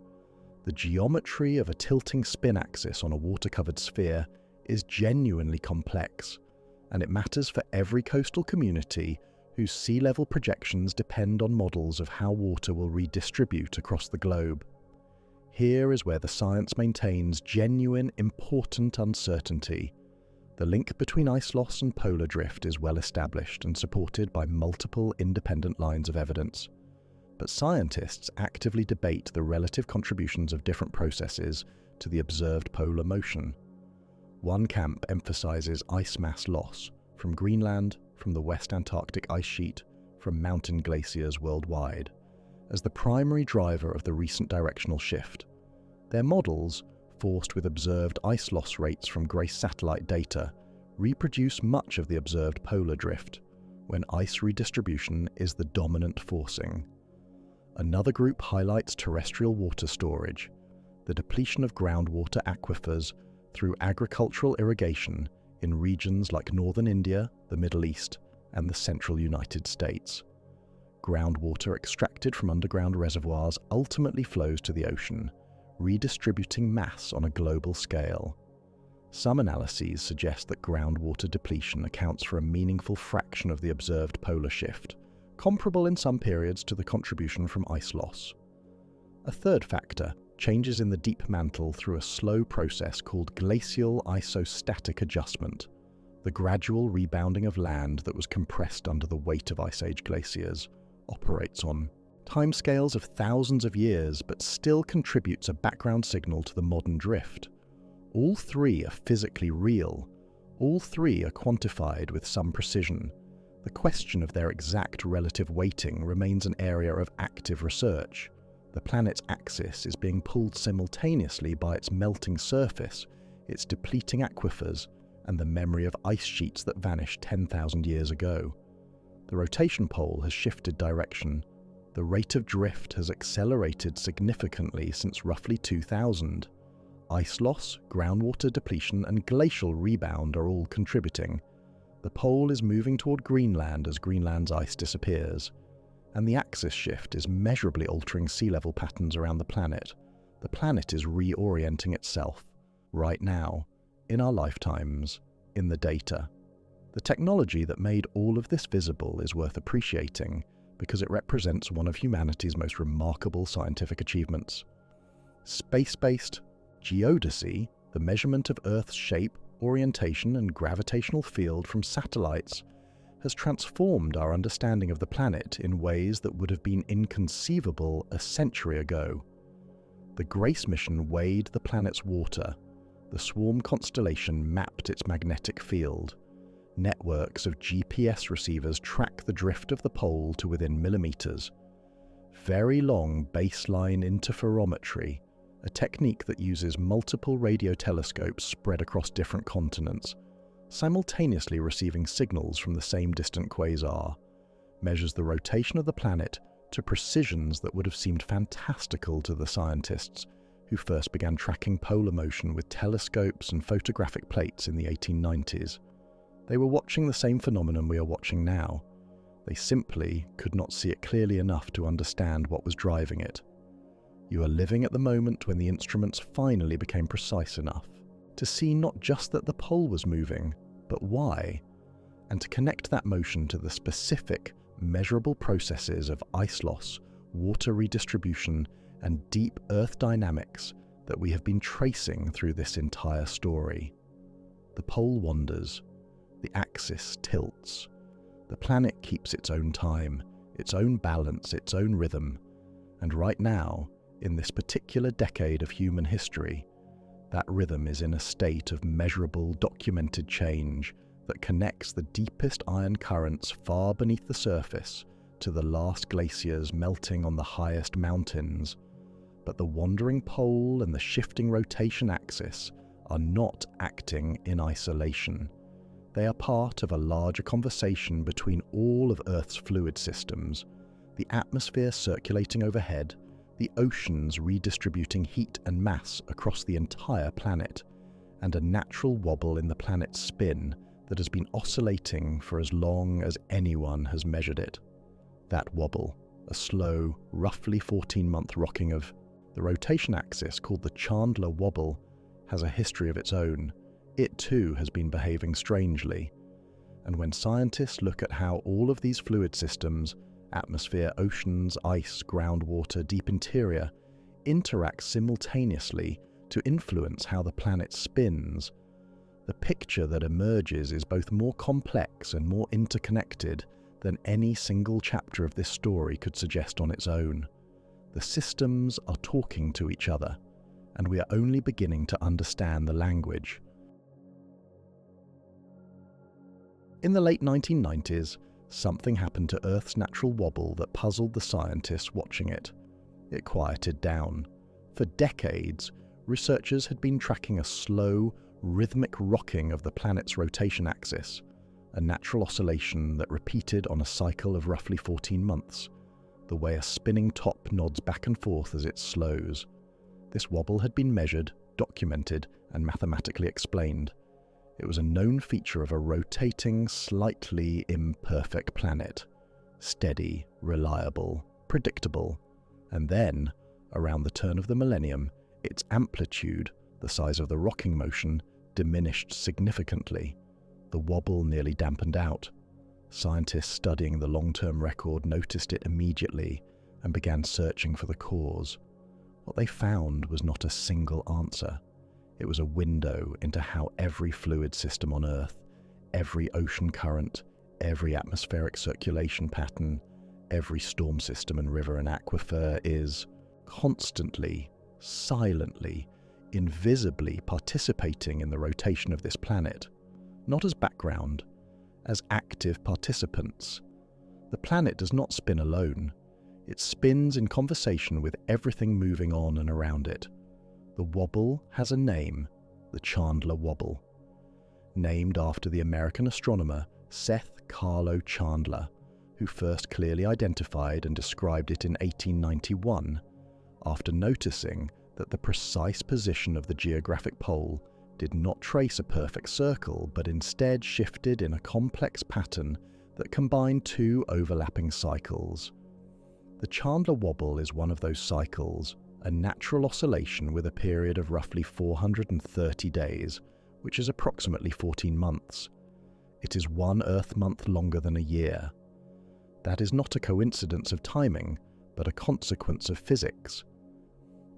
The geometry of a tilting spin axis on a water-covered sphere is genuinely complex, and it matters for every coastal community whose sea level projections depend on models of how water will redistribute across the globe. Here is where the science maintains genuine, important uncertainty. The link between ice loss and polar drift is well established and supported by multiple independent lines of evidence. But scientists actively debate the relative contributions of different processes to the observed polar motion. One camp emphasizes ice mass loss from Greenland, from the West Antarctic ice sheet, from mountain glaciers worldwide, as the primary driver of the recent directional shift. Their models, forced with observed ice loss rates from GRACE satellite data, reproduce much of the observed polar drift, when ice redistribution is the dominant forcing. Another group highlights terrestrial water storage, the depletion of groundwater aquifers through agricultural irrigation in regions like northern India, the Middle East, and the central United States. Groundwater extracted from underground reservoirs ultimately flows to the ocean, redistributing mass on a global scale. Some analyses suggest that groundwater depletion accounts for a meaningful fraction of the observed polar shift, comparable in some periods to the contribution from ice loss. A third factor, changes in the deep mantle through a slow process called glacial isostatic adjustment, the gradual rebounding of land that was compressed under the weight of Ice Age glaciers, operates on timescales of thousands of years but still contributes a background signal to the modern drift. All three are physically real. All three are quantified with some precision. The question of their exact relative weighting remains an area of active research. The planet's axis is being pulled simultaneously by its melting surface, its depleting aquifers, and the memory of ice sheets that vanished 10,000 years ago. The rotation pole has shifted direction. The rate of drift has accelerated significantly since roughly 2000. Ice loss, groundwater depletion, and glacial rebound are all contributing. The pole is moving toward Greenland as Greenland's ice disappears, and the axis shift is measurably altering sea level patterns around the planet. The planet is reorienting itself, right now, in our lifetimes, in the data. The technology that made all of this visible is worth appreciating because it represents one of humanity's most remarkable scientific achievements. Space-based geodesy, the measurement of Earth's shape, orientation, and gravitational field from satellites, has transformed our understanding of the planet in ways that would have been inconceivable a century ago. The GRACE mission weighed the planet's water. The Swarm constellation mapped its magnetic field. Networks of GPS receivers track the drift of the pole to within millimeters. Very long baseline interferometry, a technique that uses multiple radio telescopes spread across different continents, simultaneously receiving signals from the same distant quasar, measures the rotation of the planet to precisions that would have seemed fantastical to the scientists who first began tracking polar motion with telescopes and photographic plates in the 1890s. They were watching the same phenomenon we are watching now. They simply could not see it clearly enough to understand what was driving it. You are living at the moment when the instruments finally became precise enough to see not just that the pole was moving, but why, and to connect that motion to the specific, measurable processes of ice loss, water redistribution, and deep Earth dynamics that we have been tracing through this entire story. The pole wanders, the axis tilts, the planet keeps its own time, its own balance, its own rhythm, And right now, in this particular decade of human history, that rhythm is in a state of measurable, documented change that connects the deepest iron currents far beneath the surface to the last glaciers melting on the highest mountains. But the wandering pole and the shifting rotation axis are not acting in isolation. They are part of a larger conversation between all of Earth's fluid systems, the atmosphere circulating overhead, the oceans redistributing heat and mass across the entire planet, and a natural wobble in the planet's spin that has been oscillating for as long as anyone has measured it. That wobble, a slow, roughly 14-month rocking of the rotation axis called the Chandler wobble, has a history of its own. It too has been behaving strangely. And when scientists look at how all of these fluid systems, atmosphere, oceans, ice, groundwater, deep interior, interact simultaneously to influence how the planet spins, the picture that emerges is both more complex and more interconnected than any single chapter of this story could suggest on its own. The systems are talking to each other, and we are only beginning to understand the language. In the late 1990s, something happened to Earth's natural wobble that puzzled the scientists watching it. It quieted down. For decades, researchers had been tracking a slow, rhythmic rocking of the planet's rotation axis, a natural oscillation that repeated on a cycle of roughly 14 months, the way a spinning top nods back and forth as it slows. This wobble had been measured, documented, and mathematically explained. It was a known feature of a rotating, slightly imperfect planet. Steady, reliable, predictable. And then, around the turn of the millennium, its amplitude, the size of the rocking motion, diminished significantly. The wobble nearly dampened out. Scientists studying the long-term record noticed it immediately and began searching for the cause. What they found was not a single answer. It was a window into how every fluid system on Earth, every ocean current, every atmospheric circulation pattern, every storm system and river and aquifer is constantly, silently, invisibly participating in the rotation of this planet, not as background, as active participants. The planet does not spin alone. It spins in conversation with everything moving on and around it. The wobble has a name, the Chandler wobble, named after the American astronomer Seth Carlo Chandler, who first clearly identified and described it in 1891, after noticing that the precise position of the geographic pole did not trace a perfect circle, but instead shifted in a complex pattern that combined two overlapping cycles. The Chandler wobble is one of those cycles, a natural oscillation with a period of roughly 430 days, which is approximately 14 months. It is one Earth month longer than a year. That is not a coincidence of timing, but a consequence of physics.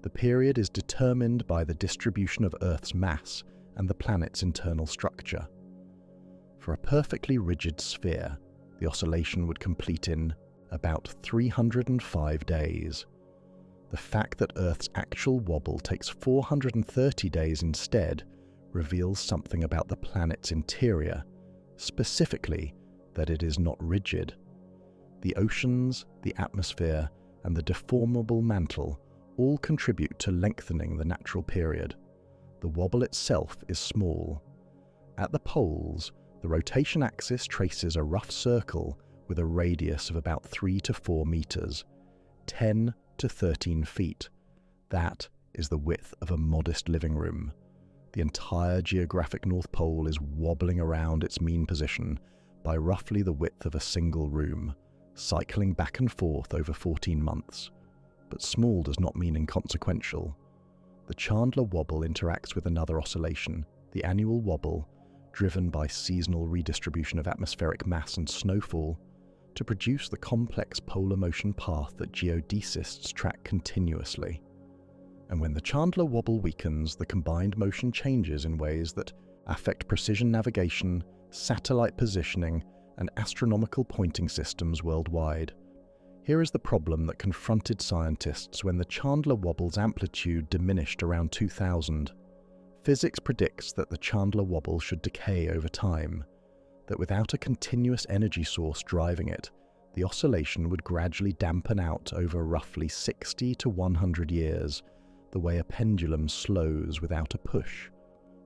The period is determined by the distribution of Earth's mass and the planet's internal structure. For a perfectly rigid sphere, the oscillation would complete in about 305 days. The fact that Earth's actual wobble takes 430 days instead reveals something about the planet's interior, specifically that it is not rigid. The oceans, the atmosphere, and the deformable mantle all contribute to lengthening the natural period. The wobble itself is small. At the poles, the rotation axis traces a rough circle with a radius of about 3 to 4 meters, 10 to 13 feet. That is the width of a modest living room. The entire geographic North Pole is wobbling around its mean position by roughly the width of a single room, cycling back and forth over 14 months. But small does not mean inconsequential. The Chandler wobble interacts with another oscillation, the annual wobble, driven by seasonal redistribution of atmospheric mass and snowfall, to produce the complex polar motion path that geodesists track continuously. And when the Chandler wobble weakens, the combined motion changes in ways that affect precision navigation, satellite positioning, and astronomical pointing systems worldwide. Here is the problem that confronted scientists when the Chandler wobble's amplitude diminished around 2000. Physics predicts that the Chandler wobble should decay over time, that without a continuous energy source driving it, the oscillation would gradually dampen out over roughly 60 to 100 years, the way a pendulum slows without a push.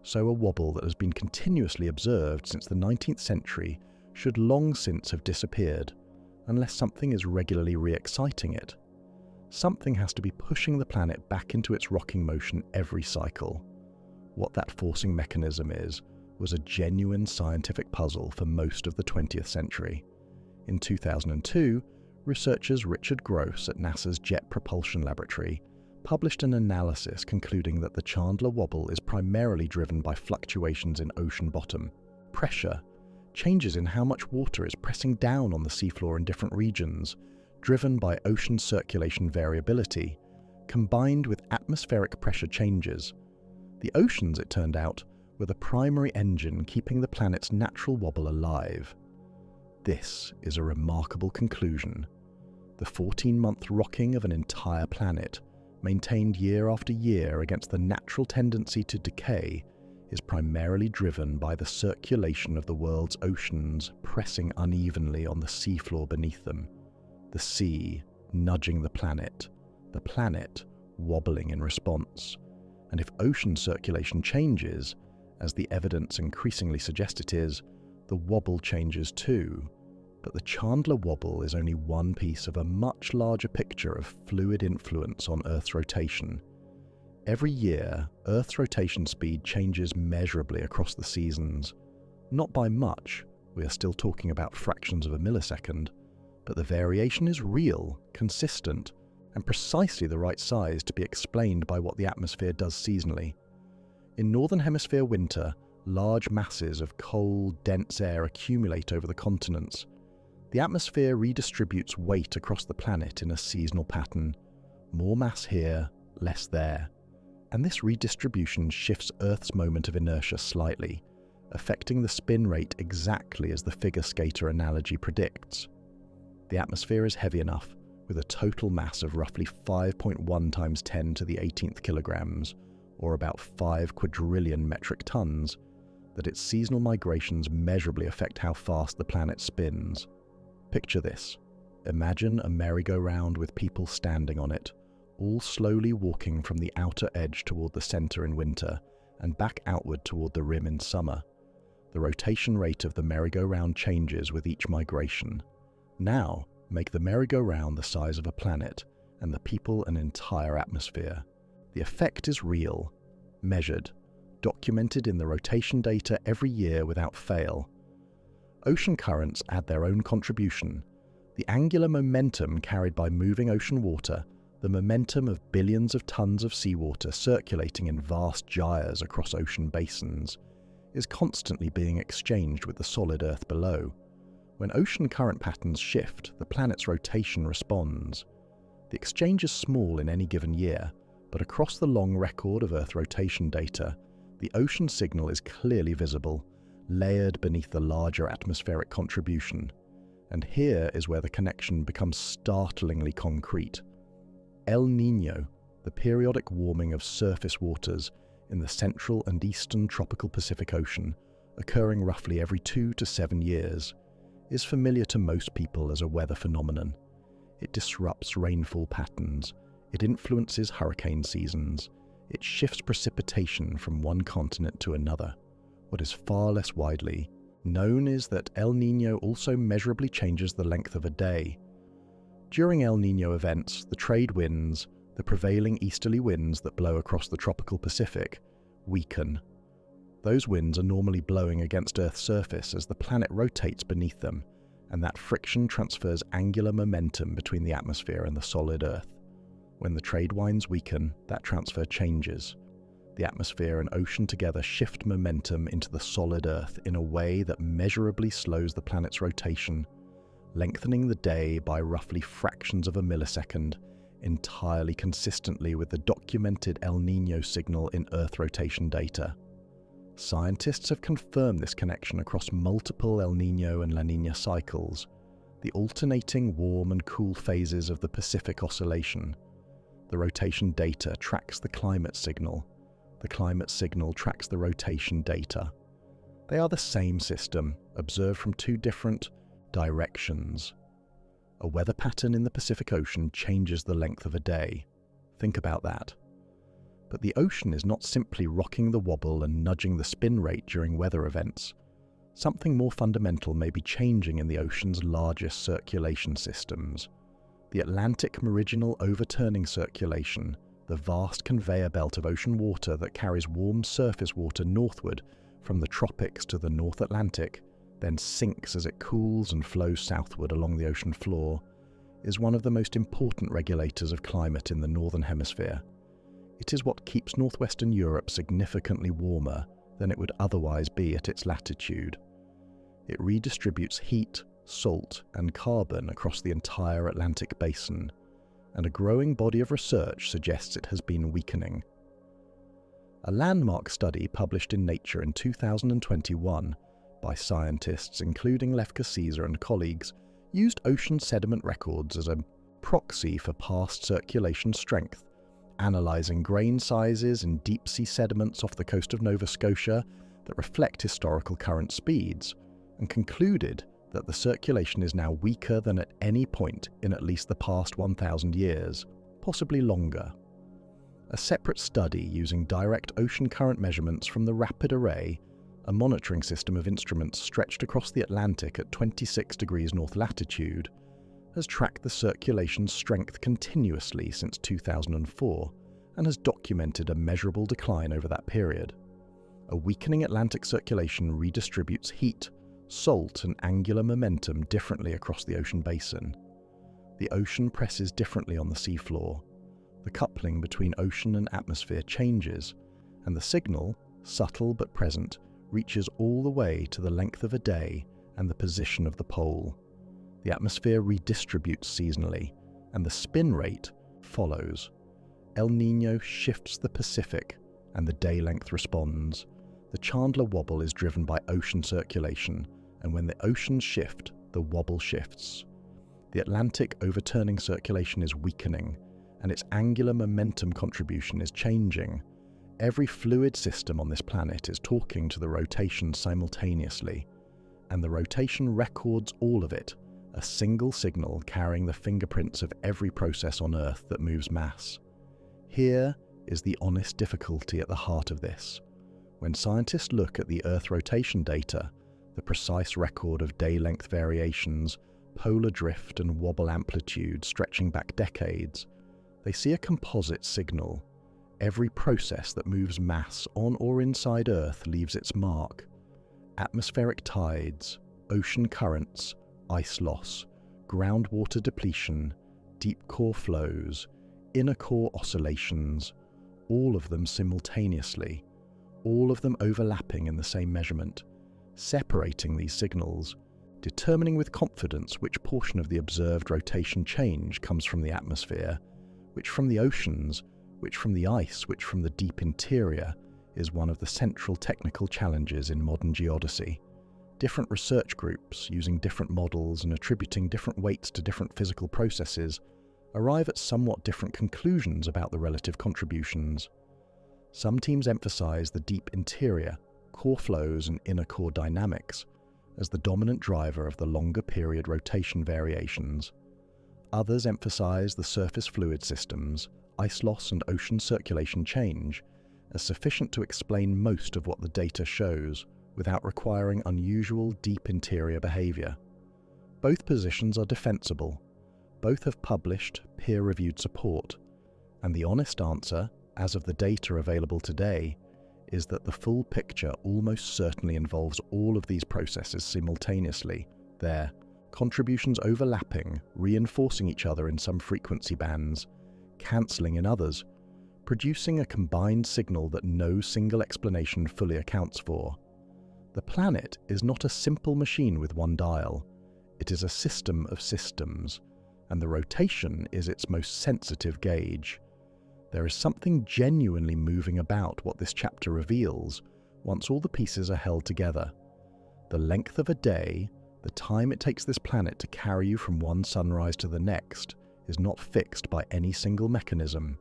So a wobble that has been continuously observed since the 19th century should long since have disappeared, unless something is regularly re-exciting it. Something has to be pushing the planet back into its rocking motion every cycle. What that forcing mechanism is was a genuine scientific puzzle for most of the 20th century. In 2002, researchers Richard Gross at NASA's Jet Propulsion Laboratory published an analysis concluding that the Chandler wobble is primarily driven by fluctuations in ocean bottom, pressure, changes in how much water is pressing down on the seafloor in different regions, driven by ocean circulation variability, combined with atmospheric pressure changes. The oceans, it turned out, were the primary engine keeping the planet's natural wobble alive. This is a remarkable conclusion. The 14-month rocking of an entire planet, maintained year after year against the natural tendency to decay, is primarily driven by the circulation of the world's oceans pressing unevenly on the seafloor beneath them, the sea nudging the planet wobbling in response. And if ocean circulation changes, as the evidence increasingly suggests it is, the wobble changes too. But the Chandler wobble is only one piece of a much larger picture of fluid influence on Earth's rotation. Every year, Earth's rotation speed changes measurably across the seasons. Not by much, we are still talking about fractions of a millisecond, but the variation is real, consistent, and precisely the right size to be explained by what the atmosphere does seasonally. In Northern Hemisphere winter, large masses of cold, dense air accumulate over the continents. The atmosphere redistributes weight across the planet in a seasonal pattern. More mass here, less there. And this redistribution shifts Earth's moment of inertia slightly, affecting the spin rate exactly as the figure skater analogy predicts. The atmosphere is heavy enough, with a total mass of roughly 5.1 times 10 to the 18th kilograms, or about 5 quadrillion metric tons, that its seasonal migrations measurably affect how fast the planet spins. Picture this. Imagine a merry-go-round with people standing on it, all slowly walking from the outer edge toward the center in winter and back outward toward the rim in summer. The rotation rate of the merry-go-round changes with each migration. Now, make the merry-go-round the size of a planet and the people an entire atmosphere. The effect is real, measured, documented in the rotation data every year without fail. Ocean currents add their own contribution. The angular momentum carried by moving ocean water, the momentum of billions of tons of seawater circulating in vast gyres across ocean basins, is constantly being exchanged with the solid Earth below. When ocean current patterns shift, the planet's rotation responds. The exchange is small in any given year, but across the long record of Earth rotation data, the ocean signal is clearly visible, layered beneath the larger atmospheric contribution. And here is where the connection becomes startlingly concrete. El Niño, the periodic warming of surface waters in the central and eastern tropical Pacific Ocean, occurring roughly every 2 to 7 years, is familiar to most people as a weather phenomenon. It disrupts rainfall patterns, it influences hurricane seasons, it shifts precipitation from one continent to another. What is far less widely known is that El Niño also measurably changes the length of a day. During El Niño events, the trade winds, the prevailing easterly winds that blow across the tropical Pacific, weaken. Those winds are normally blowing against Earth's surface as the planet rotates beneath them, and that friction transfers angular momentum between the atmosphere and the solid Earth. When the trade winds weaken, that transfer changes. The atmosphere and ocean together shift momentum into the solid Earth in a way that measurably slows the planet's rotation, lengthening the day by roughly fractions of a millisecond, entirely consistently with the documented El Niño signal in Earth rotation data. Scientists have confirmed this connection across multiple El Niño and La Niña cycles. the alternating warm and cool phases of the Pacific Oscillation. The rotation data tracks the climate signal. The climate signal tracks the rotation data. They are the same system, observed from two different directions. A weather pattern in the Pacific Ocean changes the length of a day. Think about that. But the ocean is not simply rocking the wobble and nudging the spin rate during weather events. Something more fundamental may be changing in the ocean's largest circulation systems. The Atlantic Meridional Overturning Circulation, the vast conveyor belt of ocean water that carries warm surface water northward from the tropics to the North Atlantic, then sinks as it cools and flows southward along the ocean floor, is one of the most important regulators of climate in the Northern Hemisphere. It is what keeps northwestern Europe significantly warmer than it would otherwise be at its latitude. It redistributes heat, salt, and carbon across the entire Atlantic basin, and a growing body of research suggests it has been weakening. A landmark study published in Nature in 2021 by scientists including Lefka Caesar and colleagues used ocean sediment records as a proxy for past circulation strength, analysing grain sizes in deep-sea sediments off the coast of Nova Scotia that reflect historical current speeds, and concluded that the circulation is now weaker than at any point in at least the past 1,000 years, possibly longer. A separate study using direct ocean current measurements from the Rapid Array, a monitoring system of instruments stretched across the Atlantic at 26 degrees north latitude, has tracked the circulation's strength continuously since 2004 and has documented a measurable decline over that period. A weakening Atlantic circulation redistributes heat, salt, and angular momentum differently across the ocean basin. The ocean presses differently on the seafloor. The coupling between ocean and atmosphere changes, and the signal, subtle but present, reaches all the way to the length of a day and the position of the pole. The atmosphere redistributes seasonally, and the spin rate follows. El Niño shifts the Pacific, and the day length responds. The Chandler wobble is driven by ocean circulation, and when the oceans shift, the wobble shifts. The Atlantic overturning circulation is weakening, and its angular momentum contribution is changing. Every fluid system on this planet is talking to the rotation simultaneously, and the rotation records all of it, a single signal carrying the fingerprints of every process on Earth that moves mass. Here is the honest difficulty at the heart of this. When scientists look at the Earth rotation data, the precise record of day-length variations, polar drift and wobble amplitude stretching back decades, they see a composite signal. Every process that moves mass on or inside Earth leaves its mark. Atmospheric tides, ocean currents, ice loss, groundwater depletion, deep core flows, inner core oscillations, all of them simultaneously, all of them overlapping in the same measurement, separating these signals, determining with confidence which portion of the observed rotation change comes from the atmosphere, which from the oceans, which from the ice, which from the deep interior, is one of the central technical challenges in modern geodesy. Different research groups, using different models and attributing different weights to different physical processes, arrive at somewhat different conclusions about the relative contributions. Some teams emphasize the deep interior, core flows and inner core dynamics as the dominant driver of the longer period rotation variations. Others emphasize the surface fluid systems, ice loss and ocean circulation change as sufficient to explain most of what the data shows without requiring unusual deep interior behavior. Both positions are defensible. Both have published, peer-reviewed support, and the honest answer, as of the data available today, is that the full picture almost certainly involves all of these processes simultaneously, their contributions overlapping, reinforcing each other in some frequency bands, cancelling in others, producing a combined signal that no single explanation fully accounts for. The planet is not a simple machine with one dial. It is a system of systems, and the rotation is its most sensitive gauge. There is something genuinely moving about what this chapter reveals once all the pieces are held together. The length of a day, The time it takes this planet to carry you from one sunrise to the next is not fixed by any single mechanism.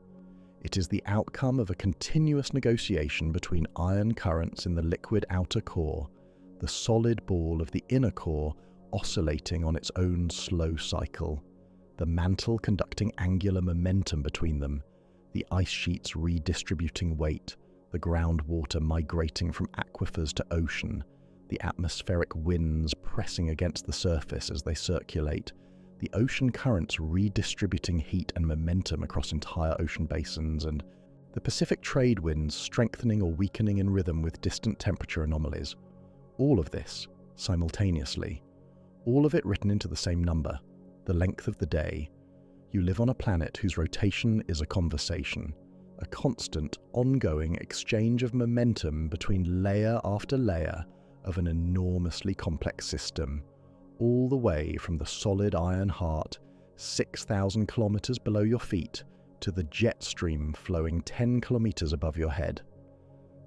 It is the outcome of a continuous negotiation between ion currents in the liquid outer core, the solid ball of the inner core oscillating on its own slow cycle, the mantle conducting angular momentum between them, the ice sheets redistributing weight, the groundwater migrating from aquifers to ocean, the atmospheric winds pressing against the surface as they circulate, the ocean currents redistributing heat and momentum across entire ocean basins, and the Pacific trade winds strengthening or weakening in rhythm with distant temperature anomalies. All of this, simultaneously. All of it written into the same number, the length of the day. You live on a planet whose rotation is a conversation, a constant, ongoing exchange of momentum between layer after layer of an enormously complex system, all the way from the solid iron heart 6,000 kilometers below your feet to the jet stream flowing 10 kilometers above your head.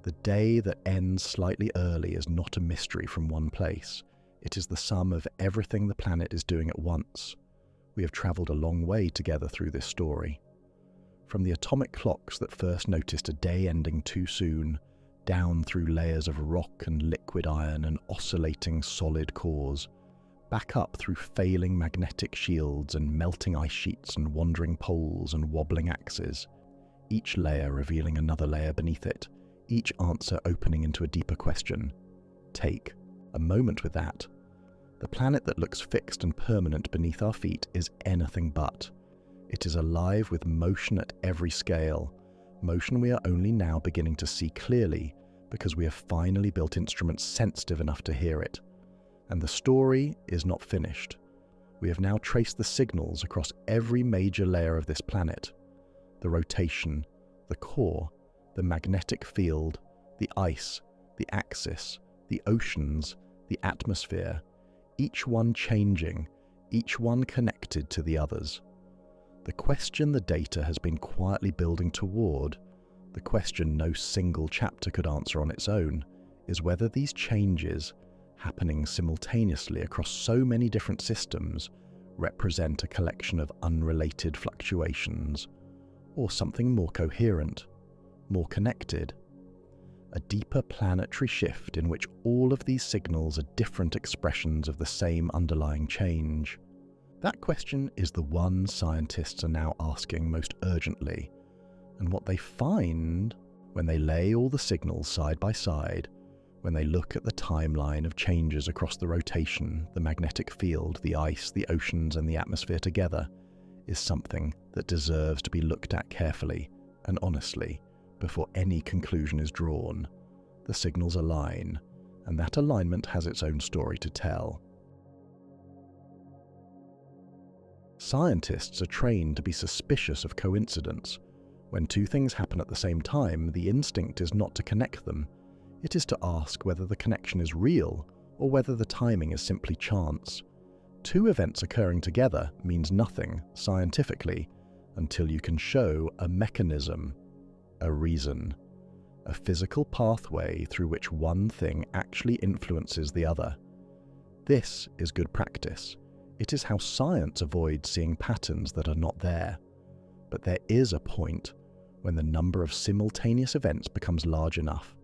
The day that ends slightly early is not a mystery from one place. It is the sum of everything the planet is doing at once. We have traveled a long way together through this story. From the atomic clocks that first noticed a day ending too soon, down through layers of rock and liquid iron and oscillating solid cores, back up through failing magnetic shields and melting ice sheets and wandering poles and wobbling axes, each layer revealing another layer beneath it, each answer opening into a deeper question. Take a moment with that. The planet that looks fixed and permanent beneath our feet is anything but. It is alive with motion at every scale, motion we are only now beginning to see clearly because we have finally built instruments sensitive enough to hear it. And the story is not finished. We have now traced the signals across every major layer of this planet. The rotation, the core, the magnetic field, the ice, the axis, the oceans, the atmosphere, each one changing, each one connected to the others. The question the data has been quietly building toward, the question no single chapter could answer on its own, is whether these changes, happening simultaneously across so many different systems, represent a collection of unrelated fluctuations, or something more coherent, more connected. A deeper planetary shift in which all of these signals are different expressions of the same underlying change. That question is the one scientists are now asking most urgently, and what they find when they lay all the signals side by side, when they look at the timeline of changes across the rotation, the magnetic field, the ice, the oceans, and the atmosphere together, is something that deserves to be looked at carefully and honestly before any conclusion is drawn. The signals align, and that alignment has its own story to tell. Scientists are trained to be suspicious of coincidence. When two things happen at the same time, the instinct is not to connect them. It is to ask whether the connection is real or whether the timing is simply chance. Two events occurring together means nothing, scientifically, until you can show a mechanism, a reason, a physical pathway through which one thing actually influences the other. This is good practice. It is how science avoids seeing patterns that are not there. But there is a point when the number of simultaneous events becomes large enough,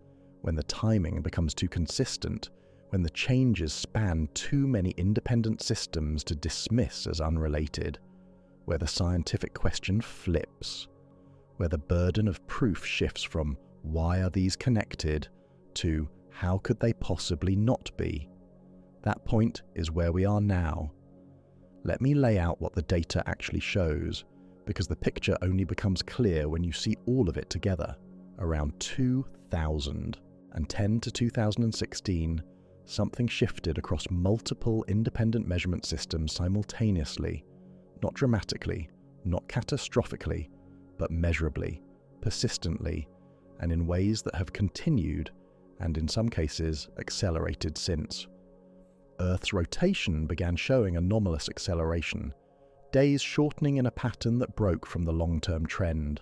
when the timing becomes too consistent, when the changes span too many independent systems to dismiss as unrelated, where the scientific question flips, where the burden of proof shifts from "why are these connected?" to "how could they possibly not be?" That point is where we are now. Let me lay out what the data actually shows, because the picture only becomes clear when you see all of it together. Around 2010 to 2016, something shifted across multiple independent measurement systems simultaneously, not dramatically, not catastrophically, but measurably, persistently, and in ways that have continued, and in some cases accelerated since. Earth's rotation began showing anomalous acceleration, days shortening in a pattern that broke from the long-term trend.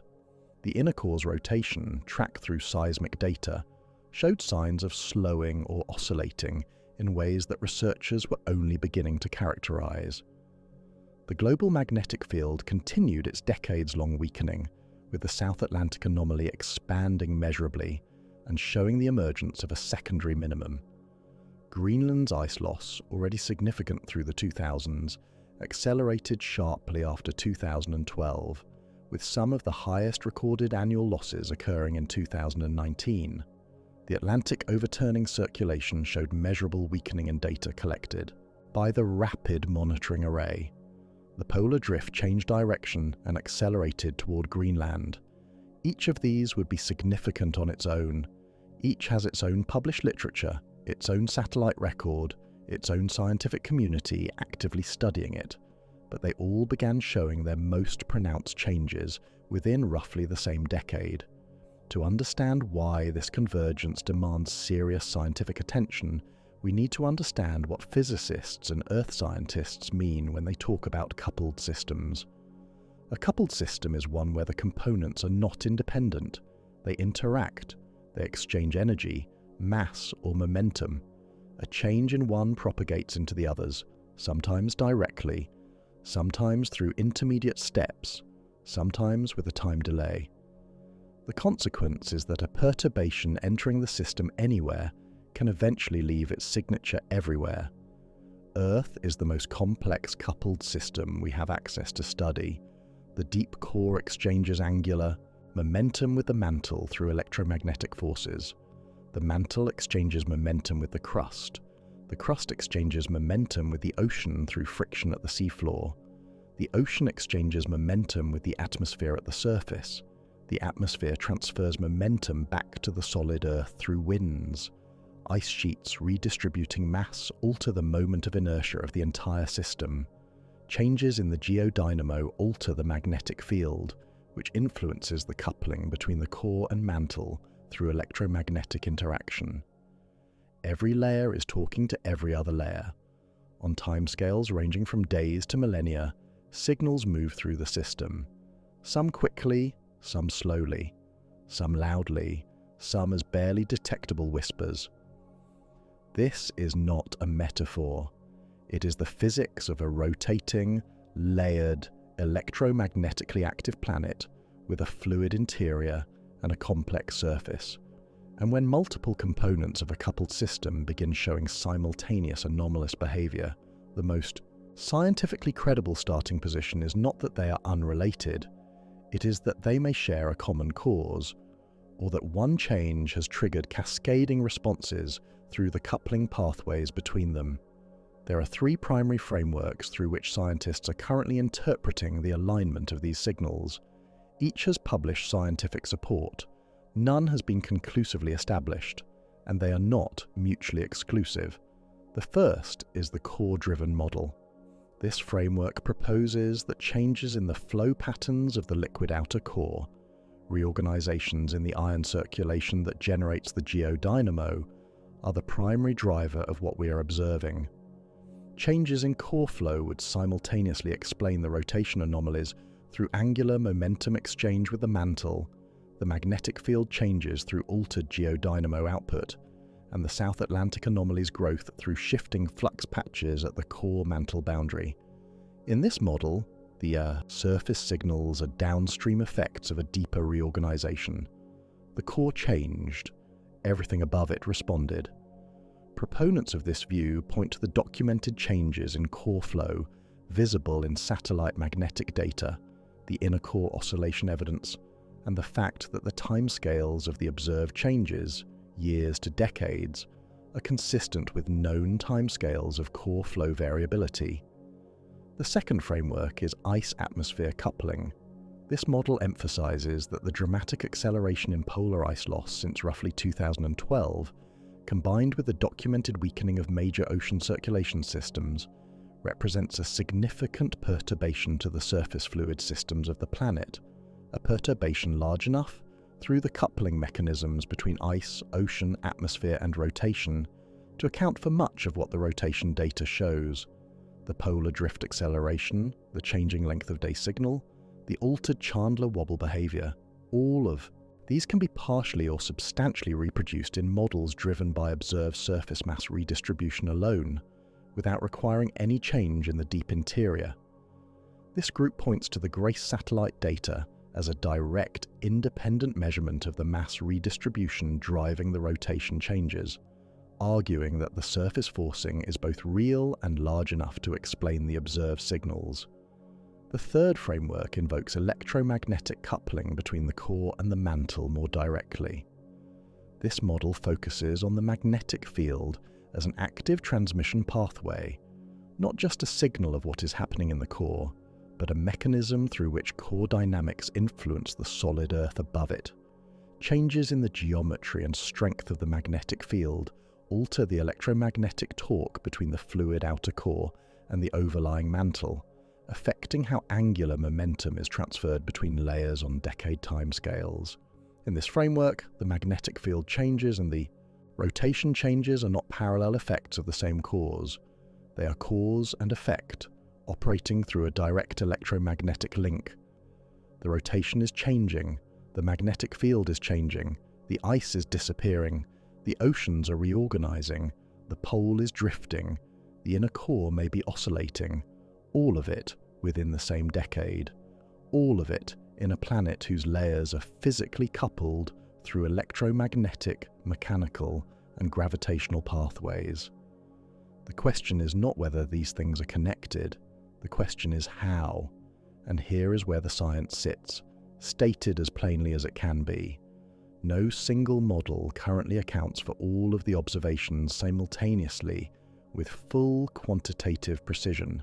The inner core's rotation, tracked through seismic data, showed signs of slowing or oscillating in ways that researchers were only beginning to characterize. The global magnetic field continued its decades-long weakening, with the South Atlantic anomaly expanding measurably and showing the emergence of a secondary minimum. Greenland's ice loss, already significant through the 2000s, accelerated sharply after 2012, with some of the highest recorded annual losses occurring in 2019. The Atlantic overturning circulation showed measurable weakening in data collected by the Rapid Monitoring Array. The polar drift changed direction and accelerated toward Greenland. Each of these would be significant on its own. Each has its own published literature, its own satellite record, its own scientific community actively studying it, but they all began showing their most pronounced changes within roughly the same decade. To understand why this convergence demands serious scientific attention, we need to understand what physicists and earth scientists mean when they talk about coupled systems. A coupled system is one where the components are not independent. They interact, they exchange energy, mass, or momentum. A change in one propagates into the others, sometimes directly, sometimes through intermediate steps, sometimes with a time delay. The consequence is that a perturbation entering the system anywhere can eventually leave its signature everywhere. Earth is the most complex coupled system we have access to study. The deep core exchanges angular momentum with the mantle through electromagnetic forces. The mantle exchanges momentum with the crust. The crust exchanges momentum with the ocean through friction at the seafloor. The ocean exchanges momentum with the atmosphere at the surface. The atmosphere transfers momentum back to the solid Earth through winds. Ice sheets redistributing mass alter the moment of inertia of the entire system. Changes in the geodynamo alter the magnetic field, which influences the coupling between the core and mantle through electromagnetic interaction. Every layer is talking to every other layer. On timescales ranging from days to millennia, signals move through the system. Some quickly, some slowly, some loudly, some as barely detectable whispers. This is not a metaphor. It is the physics of a rotating, layered, electromagnetically active planet with a fluid interior and a complex surface. And when multiple components of a coupled system begin showing simultaneous anomalous behavior, the most scientifically credible starting position is not that they are unrelated, it is that they may share a common cause, or that one change has triggered cascading responses through the coupling pathways between them. There are three primary frameworks through which scientists are currently interpreting the alignment of these signals. Each has published scientific support. None has been conclusively established, and they are not mutually exclusive. The first is the core-driven model. This framework proposes that changes in the flow patterns of the liquid outer core, reorganizations in the ion circulation that generates the geodynamo, are the primary driver of what we are observing. Changes in core flow would simultaneously explain the rotation anomalies through angular momentum exchange with the mantle, the magnetic field changes through altered geodynamo output, and the South Atlantic anomaly's growth through shifting flux patches at the core mantle boundary. In this model, the surface signals are downstream effects of a deeper reorganization. The core changed, everything above it responded. Proponents of this view point to the documented changes in core flow visible in satellite magnetic data, the inner core oscillation evidence, and the fact that the timescales of the observed changes, years to decades, are consistent with known timescales of core flow variability. The second framework is ice-atmosphere coupling. This model emphasizes that the dramatic acceleration in polar ice loss since roughly 2012, combined with the documented weakening of major ocean circulation systems, represents a significant perturbation to the surface fluid systems of the planet, a perturbation large enough, through the coupling mechanisms between ice, ocean, atmosphere, and rotation, to account for much of what the rotation data shows. The polar drift acceleration, the changing length of day signal, the altered Chandler wobble behavior, all of These can be partially or substantially reproduced in models driven by observed surface mass redistribution alone, without requiring any change in the deep interior. This group points to the GRACE satellite data as a direct, independent measurement of the mass redistribution driving the rotation changes, arguing that the surface forcing is both real and large enough to explain the observed signals. The third framework invokes electromagnetic coupling between the core and the mantle more directly. This model focuses on the magnetic field as an active transmission pathway, not just a signal of what is happening in the core, but a mechanism through which core dynamics influence the solid earth above it. Changes in the geometry and strength of the magnetic field alter the electromagnetic torque between the fluid outer core and the overlying mantle, affecting how angular momentum is transferred between layers on decade timescales. In this framework, the magnetic field changes and the rotation changes are not parallel effects of the same cause. They are cause and effect, operating through a direct electromagnetic link. The rotation is changing, the magnetic field is changing, the ice is disappearing, the oceans are reorganizing, the pole is drifting, the inner core may be oscillating, all of it within the same decade, all of it in a planet whose layers are physically coupled through electromagnetic, mechanical, and gravitational pathways. The question is not whether these things are connected, the question is how, and here is where the science sits, stated as plainly as it can be. No single model currently accounts for all of the observations simultaneously with full quantitative precision.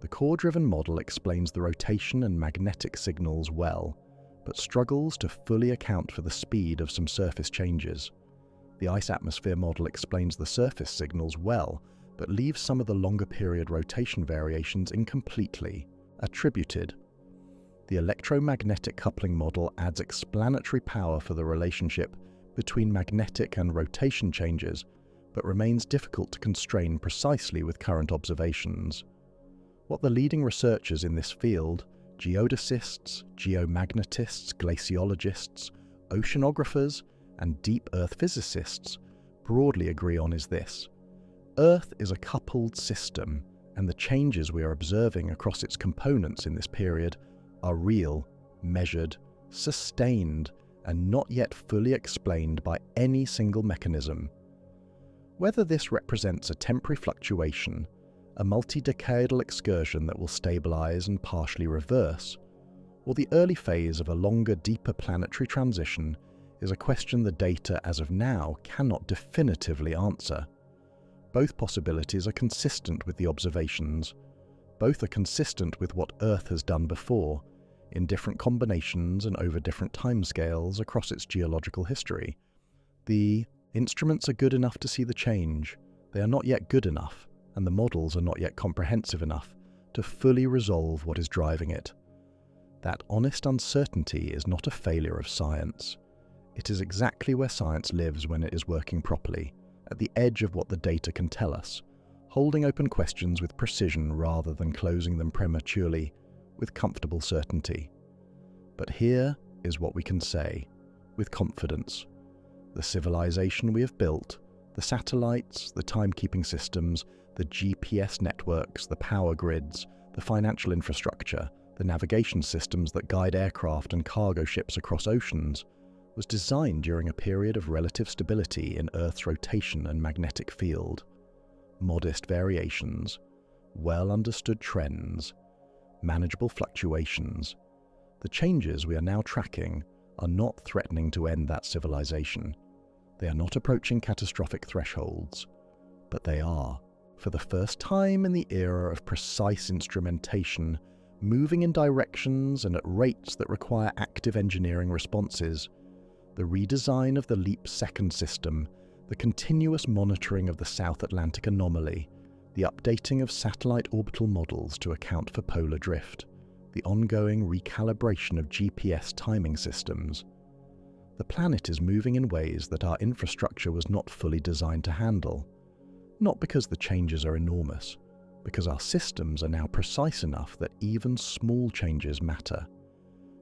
The core-driven model explains the rotation and magnetic signals well, but struggles to fully account for the speed of some surface changes. The ice-atmosphere model explains the surface signals well, but leaves some of the longer period rotation variations incompletely attributed. The electromagnetic coupling model adds explanatory power for the relationship between magnetic and rotation changes, but remains difficult to constrain precisely with current observations. What the leading researchers in this field, geodesists, geomagnetists, glaciologists, oceanographers, and deep Earth physicists, broadly agree on is this: Earth is a coupled system, and the changes we are observing across its components in this period are real, measured, sustained, and not yet fully explained by any single mechanism. Whether this represents a temporary fluctuation, a multi-decadal excursion that will stabilize and partially reverse, or the early phase of a longer, deeper planetary transition is a question the data as of now cannot definitively answer. Both possibilities are consistent with the observations. Both are consistent with what Earth has done before, in different combinations and over different timescales across its geological history. The instruments are good enough to see the change. They are not yet good enough, and the models are not yet comprehensive enough to fully resolve what is driving it. That honest uncertainty is not a failure of science. It is exactly where science lives when it is working properly, at the edge of what the data can tell us, holding open questions with precision rather than closing them prematurely with comfortable certainty. But here is what we can say, with confidence. The civilization we have built, the satellites, the timekeeping systems, the GPS networks, the power grids, the financial infrastructure, the navigation systems that guide aircraft and cargo ships across oceans, was designed during a period of relative stability in Earth's rotation and magnetic field. Modest variations, well-understood trends, manageable fluctuations. The changes we are now tracking are not threatening to end that civilization. They are not approaching catastrophic thresholds, but they are, for the first time in the era of precise instrumentation, moving in directions and at rates that require active engineering responses. The redesign of the leap second system, the continuous monitoring of the South Atlantic anomaly, the updating of satellite orbital models to account for polar drift, the ongoing recalibration of GPS timing systems. The planet is moving in ways that our infrastructure was not fully designed to handle. Not because the changes are enormous, because our systems are now precise enough that even small changes matter.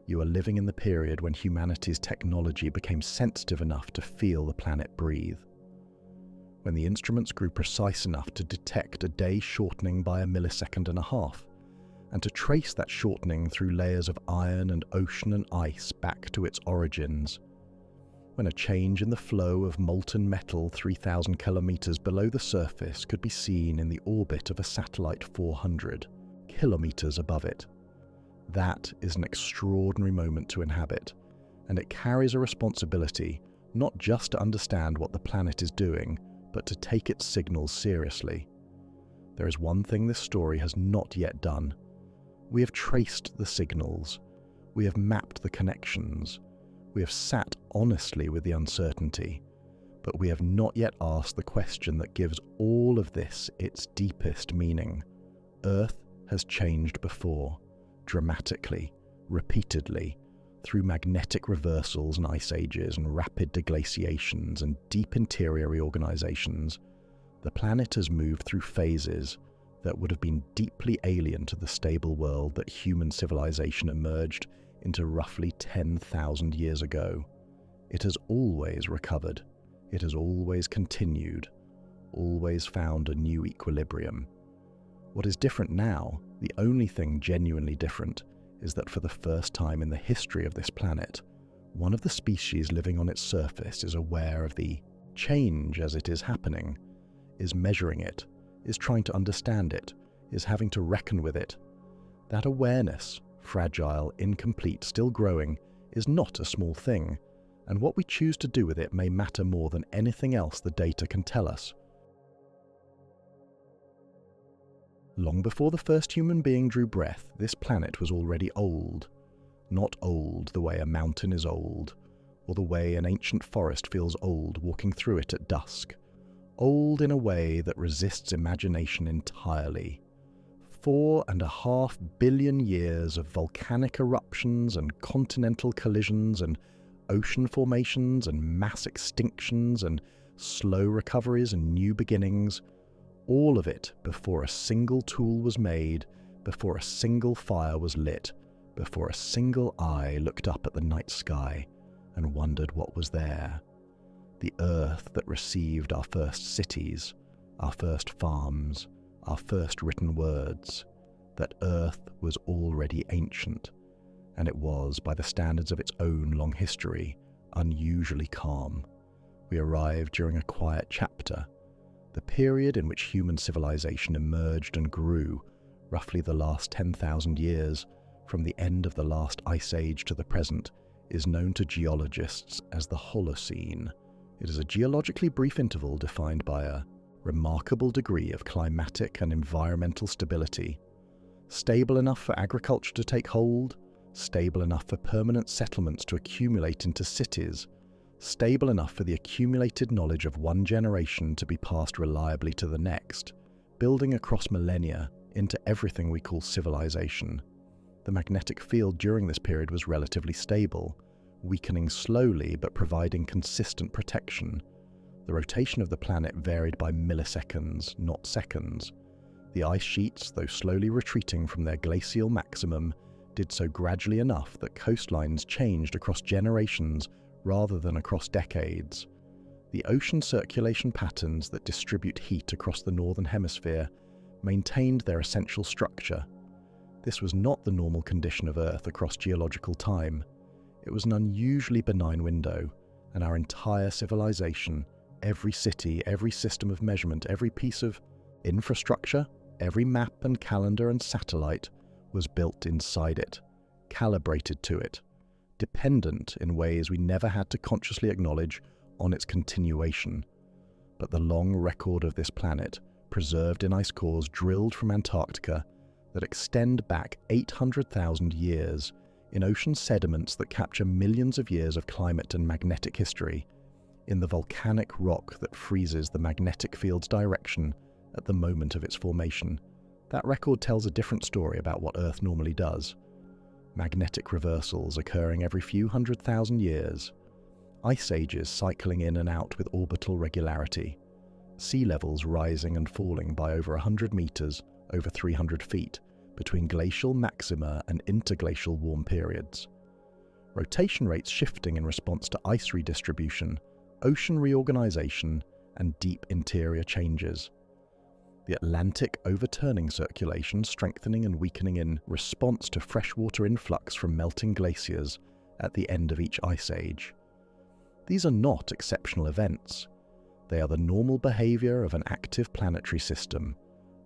You are living in the period when humanity's technology became sensitive enough to feel the planet breathe. When the instruments grew precise enough to detect a day shortening by a millisecond and a half, and to trace that shortening through layers of iron and ocean and ice back to its origins. When a change in the flow of molten metal 3,000 kilometers below the surface could be seen in the orbit of a satellite 400 kilometers above it. That is an extraordinary moment to inhabit, and it carries a responsibility not just to understand what the planet is doing, but to take its signals seriously. There is one thing this story has not yet done. We have traced the signals. We have mapped the connections. We have sat honestly with the uncertainty, but we have not yet asked the question that gives all of this its deepest meaning. Earth has changed before, dramatically, repeatedly, through magnetic reversals and ice ages and rapid deglaciations and deep interior reorganizations. The planet has moved through phases that would have been deeply alien to the stable world that human civilization emerged into roughly 10,000 years ago. It has always recovered. It has always continued, always found a new equilibrium. What is different now, the only thing genuinely different, is that for the first time in the history of this planet, one of the species living on its surface is aware of the change as it is happening, is measuring it, is trying to understand it, is having to reckon with it. That awareness, fragile, incomplete, still growing, is not a small thing, and what we choose to do with it may matter more than anything else the data can tell us. Long before the first human being drew breath, this planet was already old. Not old the way a mountain is old, or the way an ancient forest feels old walking through it at dusk. Old in a way that resists imagination entirely. 4.5 billion years of volcanic eruptions and continental collisions and ocean formations and mass extinctions and slow recoveries and new beginnings, all of it before a single tool was made, before a single fire was lit, before a single eye looked up at the night sky and wondered what was there. The earth that received our first cities, our first farms, our first written words. That earth was already ancient, and it was, by the standards of its own long history, unusually calm. We arrived during a quiet chapter. The period in which human civilization emerged and grew, roughly the last 10,000 years, from the end of the last ice age to the present, is known to geologists as the Holocene. It is a geologically brief interval defined by a remarkable degree of climatic and environmental stability, stable enough for agriculture to take hold, stable enough for permanent settlements to accumulate into cities, stable enough for the accumulated knowledge of one generation to be passed reliably to the next, building across millennia into everything we call civilization. The magnetic field during this period was relatively stable, weakening slowly but providing consistent protection. The rotation of the planet varied by milliseconds, not seconds. The ice sheets, though slowly retreating from their glacial maximum, did so gradually enough that coastlines changed across generations rather than across decades. The ocean circulation patterns that distribute heat across the northern hemisphere maintained their essential structure. This was not the normal condition of Earth across geological time. It was an unusually benign window, and our entire civilization, every city, every system of measurement, every piece of infrastructure, every map and calendar and satellite was built inside it, calibrated to it, dependent in ways we never had to consciously acknowledge on its continuation. But the long record of this planet, preserved in ice cores drilled from Antarctica, that extend back 800,000 years, in ocean sediments that capture millions of years of climate and magnetic history, in the volcanic rock that freezes the magnetic field's direction at the moment of its formation. That record tells a different story about what Earth normally does. Magnetic reversals occurring every few 100,000 years, ice ages cycling in and out with orbital regularity, sea levels rising and falling by over 100 meters, over 300 feet, between glacial maxima and interglacial warm periods. rotation rates shifting in response to ice redistribution, ocean reorganization, and deep interior changes. The Atlantic overturning circulation strengthening and weakening in response to freshwater influx from melting glaciers at the end of each ice age. These are not exceptional events. They are the normal behavior of an active planetary system.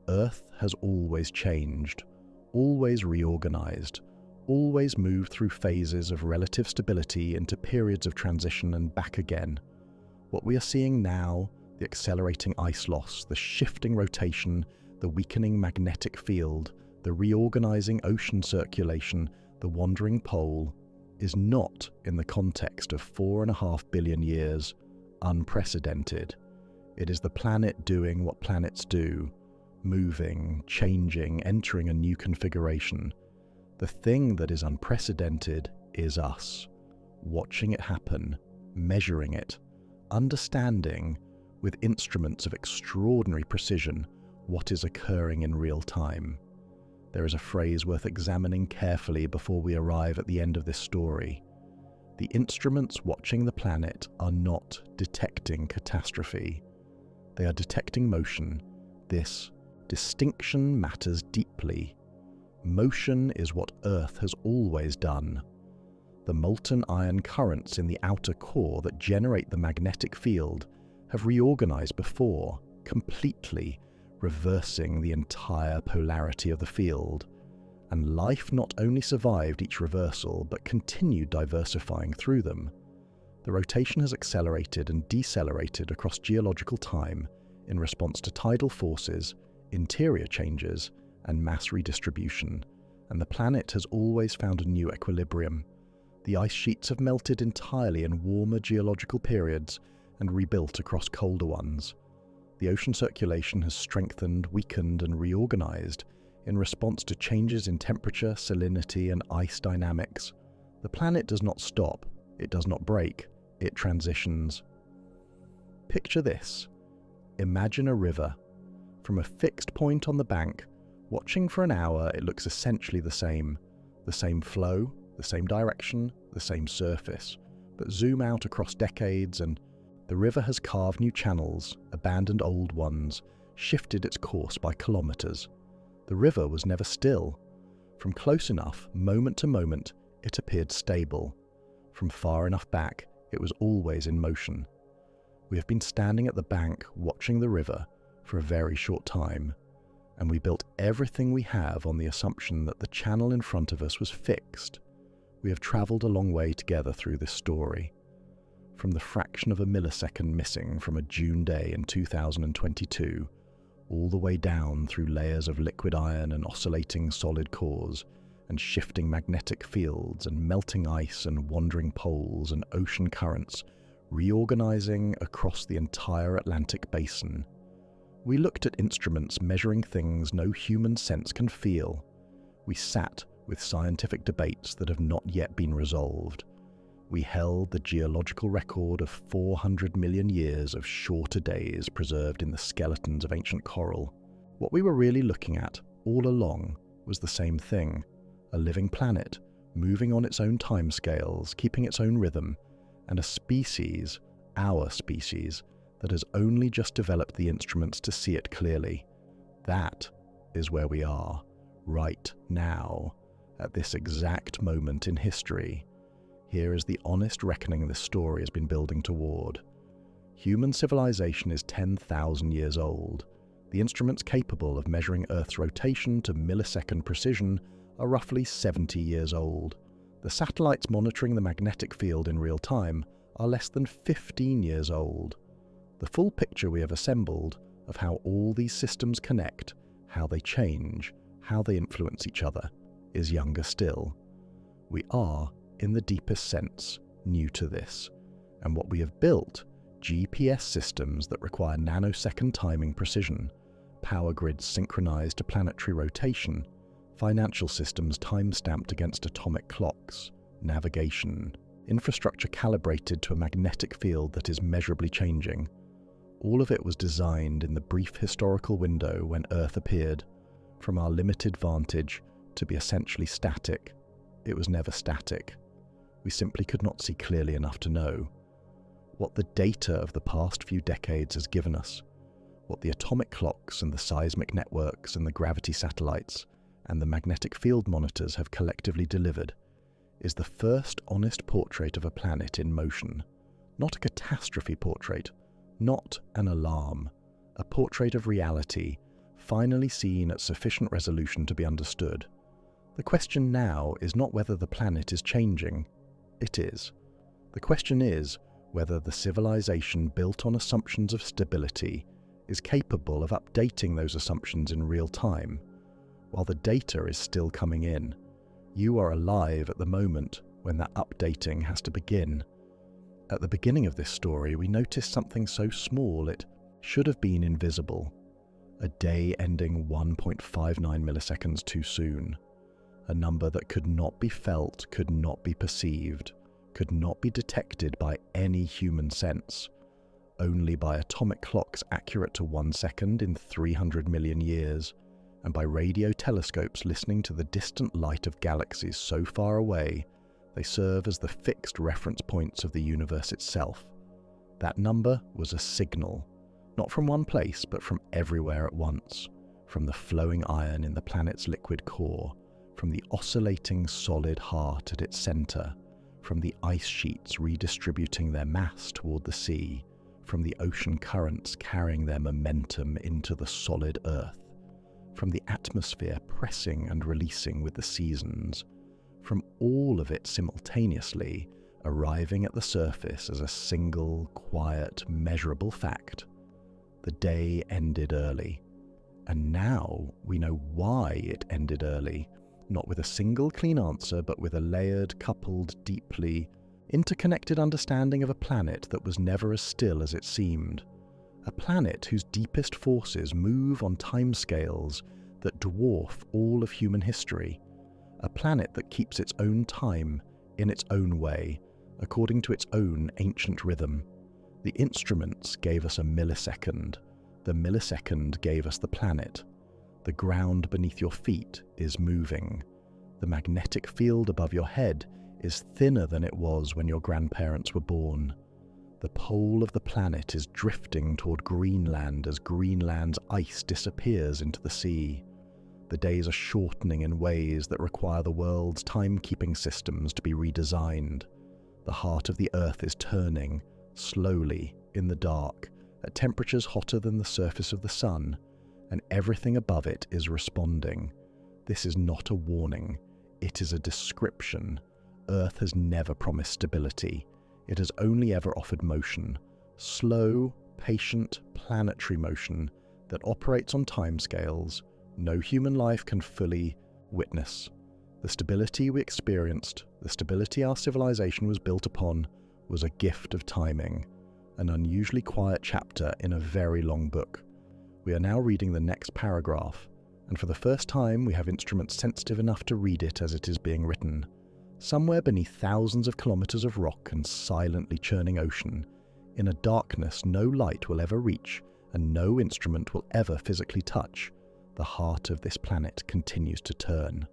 Earth has always changed, always reorganized, always moved through phases of relative stability into periods of transition and back again. What we are seeing now, the accelerating ice loss, the shifting rotation, the weakening magnetic field, the reorganizing ocean circulation, the wandering pole, is not, in the context of 4.5 billion years, unprecedented. It is the planet doing what planets do, moving, changing, entering a new configuration. The thing that is unprecedented is us, watching it happen, measuring it, understanding, with instruments of extraordinary precision, what is occurring in real time. There is a phrase worth examining carefully before we arrive at the end of this story. The instruments watching the planet are not detecting catastrophe. They are detecting motion. This distinction matters deeply. Motion is what Earth has always done. The molten iron currents in the outer core that generate the magnetic field have reorganized before, completely reversing the entire polarity of the field, and life not only survived each reversal but continued diversifying through them. The rotation has accelerated and decelerated across geological time in response to tidal forces, interior changes, and mass redistribution, and the planet has always found a new equilibrium. The ice sheets have melted entirely in warmer geological periods and rebuilt across colder ones. The ocean circulation has strengthened, weakened, and reorganized in response to changes in temperature, salinity, and ice dynamics. The planet does not stop, it does not break, it transitions. Picture this. Imagine a river. From a fixed point on the bank, watching for an hour, it looks essentially the same flow, the same direction, the same surface. But zoom out across decades and the river has carved new channels, abandoned old ones, shifted its course by kilometers. The river was never still. From close enough, moment to moment, it appeared stable. From far enough back, it was always in motion. We have been standing at the bank watching the river for a very short time, and we built everything we have on the assumption that the channel in front of us was fixed. We have traveled a long way together through this story. From the fraction of a millisecond missing from a June day in 2022, all the way down through layers of liquid iron and oscillating solid cores, and shifting magnetic fields and melting ice and wandering poles and ocean currents, reorganizing across the entire Atlantic basin. We looked at instruments measuring things no human sense can feel. We sat with scientific debates that have not yet been resolved. We held the geological record of 400 million years of shorter days preserved in the skeletons of ancient coral. What we were really looking at, all along, was the same thing: a living planet, moving on its own timescales, keeping its own rhythm, and a species, our species, that has only just developed the instruments to see it clearly. That is where we are, right now, at this exact moment in history. Here is the honest reckoning this story has been building toward. Human civilization is 10,000 years old. The instruments capable of measuring Earth's rotation to millisecond precision are roughly 70 years old. The satellites monitoring the magnetic field in real time are less than 15 years old. The full picture we have assembled of how all these systems connect, how they change, how they influence each other, is younger still. We are, in the deepest sense, new to this, and what we have built, GPS systems that require nanosecond timing precision, power grids synchronized to planetary rotation, financial systems time-stamped against atomic clocks, navigation, infrastructure calibrated to a magnetic field that is measurably changing. All of it was designed in the brief historical window when Earth appeared, from our limited vantage, to be essentially static. It was never static. we simply could not see clearly enough to know. What the data of the past few decades has given us, what the atomic clocks and the seismic networks and the gravity satellites and the magnetic field monitors have collectively delivered, is the first honest portrait of a planet in motion. Not a catastrophe portrait, not an alarm, a portrait of reality, finally seen at sufficient resolution to be understood. The question now is not whether the planet is changing. It is. The question is whether the civilization built on assumptions of stability is capable of updating those assumptions in real time. While the data is still coming in, you are alive at the moment when that updating has to begin. At the beginning of this story, we noticed something so small it should have been invisible. A day ending 1.59 milliseconds too soon. A number that could not be felt, could not be perceived, could not be detected by any human sense, only by atomic clocks accurate to 1 second in 300 million years, and by radio telescopes listening to the distant light of galaxies so far away, they serve as the fixed reference points of the universe itself. That number was a signal, not from one place, but from everywhere at once, from the flowing iron in the planet's liquid core, from the oscillating solid heart at its center, from the ice sheets redistributing their mass toward the sea, from the ocean currents carrying their momentum into the solid earth, from the atmosphere pressing and releasing with the seasons, from all of it simultaneously arriving at the surface as a single, quiet, measurable fact. The day ended early, and now we know why it ended early, not with a single clean answer, but with a layered, coupled, deeply interconnected understanding of a planet that was never as still as it seemed. A planet whose deepest forces move on timescales that dwarf all of human history. A planet that keeps its own time, in its own way, according to its own ancient rhythm. The instruments gave us a millisecond. The millisecond gave us the planet. The ground beneath your feet is moving. The magnetic field above your head is thinner than it was when your grandparents were born. The pole of the planet is drifting toward Greenland as Greenland's ice disappears into the sea. The days are shortening in ways that require the world's timekeeping systems to be redesigned. The heart of the Earth is turning, slowly, in the dark, at temperatures hotter than the surface of the sun, and everything above it is responding. This is not a warning, it is a description. Earth has never promised stability. It has only ever offered motion, slow, patient, planetary motion that operates on timescales no human life can fully witness. The stability we experienced, the stability our civilization was built upon, was a gift of timing, an unusually quiet chapter in a very long book. We are now reading the next paragraph, and for the first time we have instruments sensitive enough to read it as it is being written. Somewhere beneath thousands of kilometers of rock and silently churning ocean, in a darkness no light will ever reach and no instrument will ever physically touch, the heart of this planet continues to turn.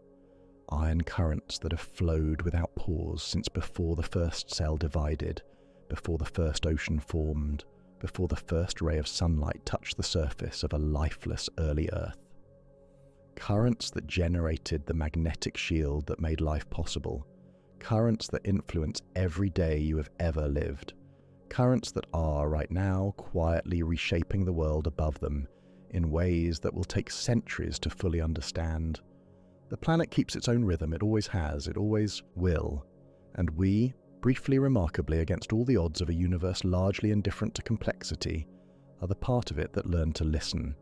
Iron currents that have flowed without pause since before the first cell divided, before the first ocean formed, before the first ray of sunlight touched the surface of a lifeless early Earth. Currents that generated the magnetic shield that made life possible. Currents that influence every day you have ever lived. Currents that are, right now, quietly reshaping the world above them in ways that will take centuries to fully understand. The planet keeps its own rhythm, it always has, it always will. And we, briefly remarkably against all the odds of a universe largely indifferent to complexity, are the part of it that learned to listen.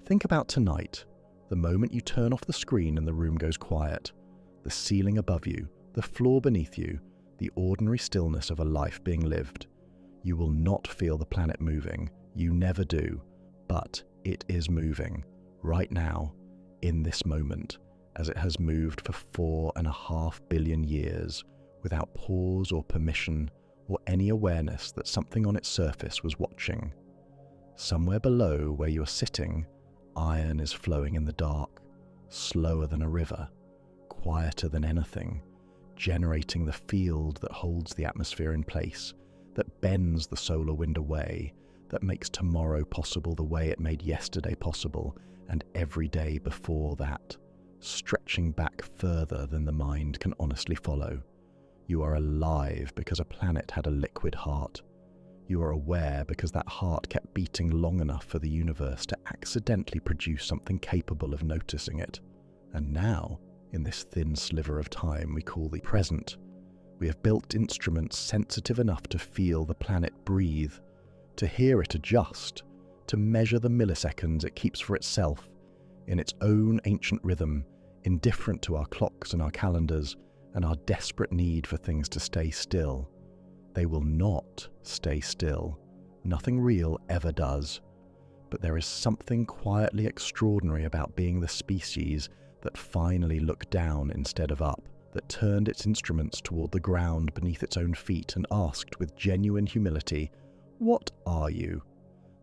Think about tonight, the moment you turn off the screen and the room goes quiet, the ceiling above you, the floor beneath you, the ordinary stillness of a life being lived. You will not feel the planet moving, you never do, but it is moving, right now, in this moment, as it has moved for 4.5 billion years, without pause or permission or any awareness that something on its surface was watching. Somewhere below where you are sitting, iron is flowing in the dark, slower than a river, quieter than anything, generating the field that holds the atmosphere in place, that bends the solar wind away, that makes tomorrow possible the way it made yesterday possible, and every day before that, stretching back further than the mind can honestly follow. You are alive because a planet had a liquid heart. You are aware because that heart kept beating long enough for the universe to accidentally produce something capable of noticing it. And now, in this thin sliver of time we call the present, we have built instruments sensitive enough to feel the planet breathe, to hear it adjust, to measure the milliseconds it keeps for itself, in its own ancient rhythm, indifferent to our clocks and our calendars, and our desperate need for things to stay still. They will not stay still. Nothing real ever does. But there is something quietly extraordinary about being the species that finally looked down instead of up, that turned its instruments toward the ground beneath its own feet and asked with genuine humility, "What are you?"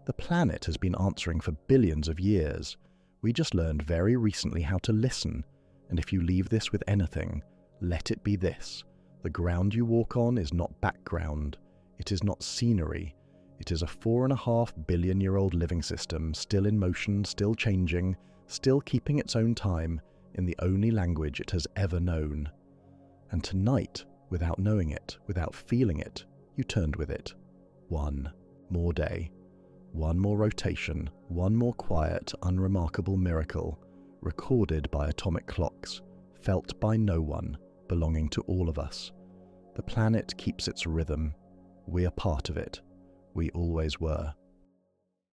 The planet has been answering for billions of years. We just learned very recently how to listen, and if you leave this with anything, let it be this. The ground you walk on is not background. It is not scenery. It is a 4.5 billion-year-old living system, still in motion, still changing, still keeping its own time, in the only language it has ever known. And tonight, without knowing it, without feeling it, you turned with it. One more day. One more rotation. One more quiet, unremarkable miracle, recorded by atomic clocks, felt by no one, belonging to all of us. The planet keeps its rhythm. We are part of it. We always were.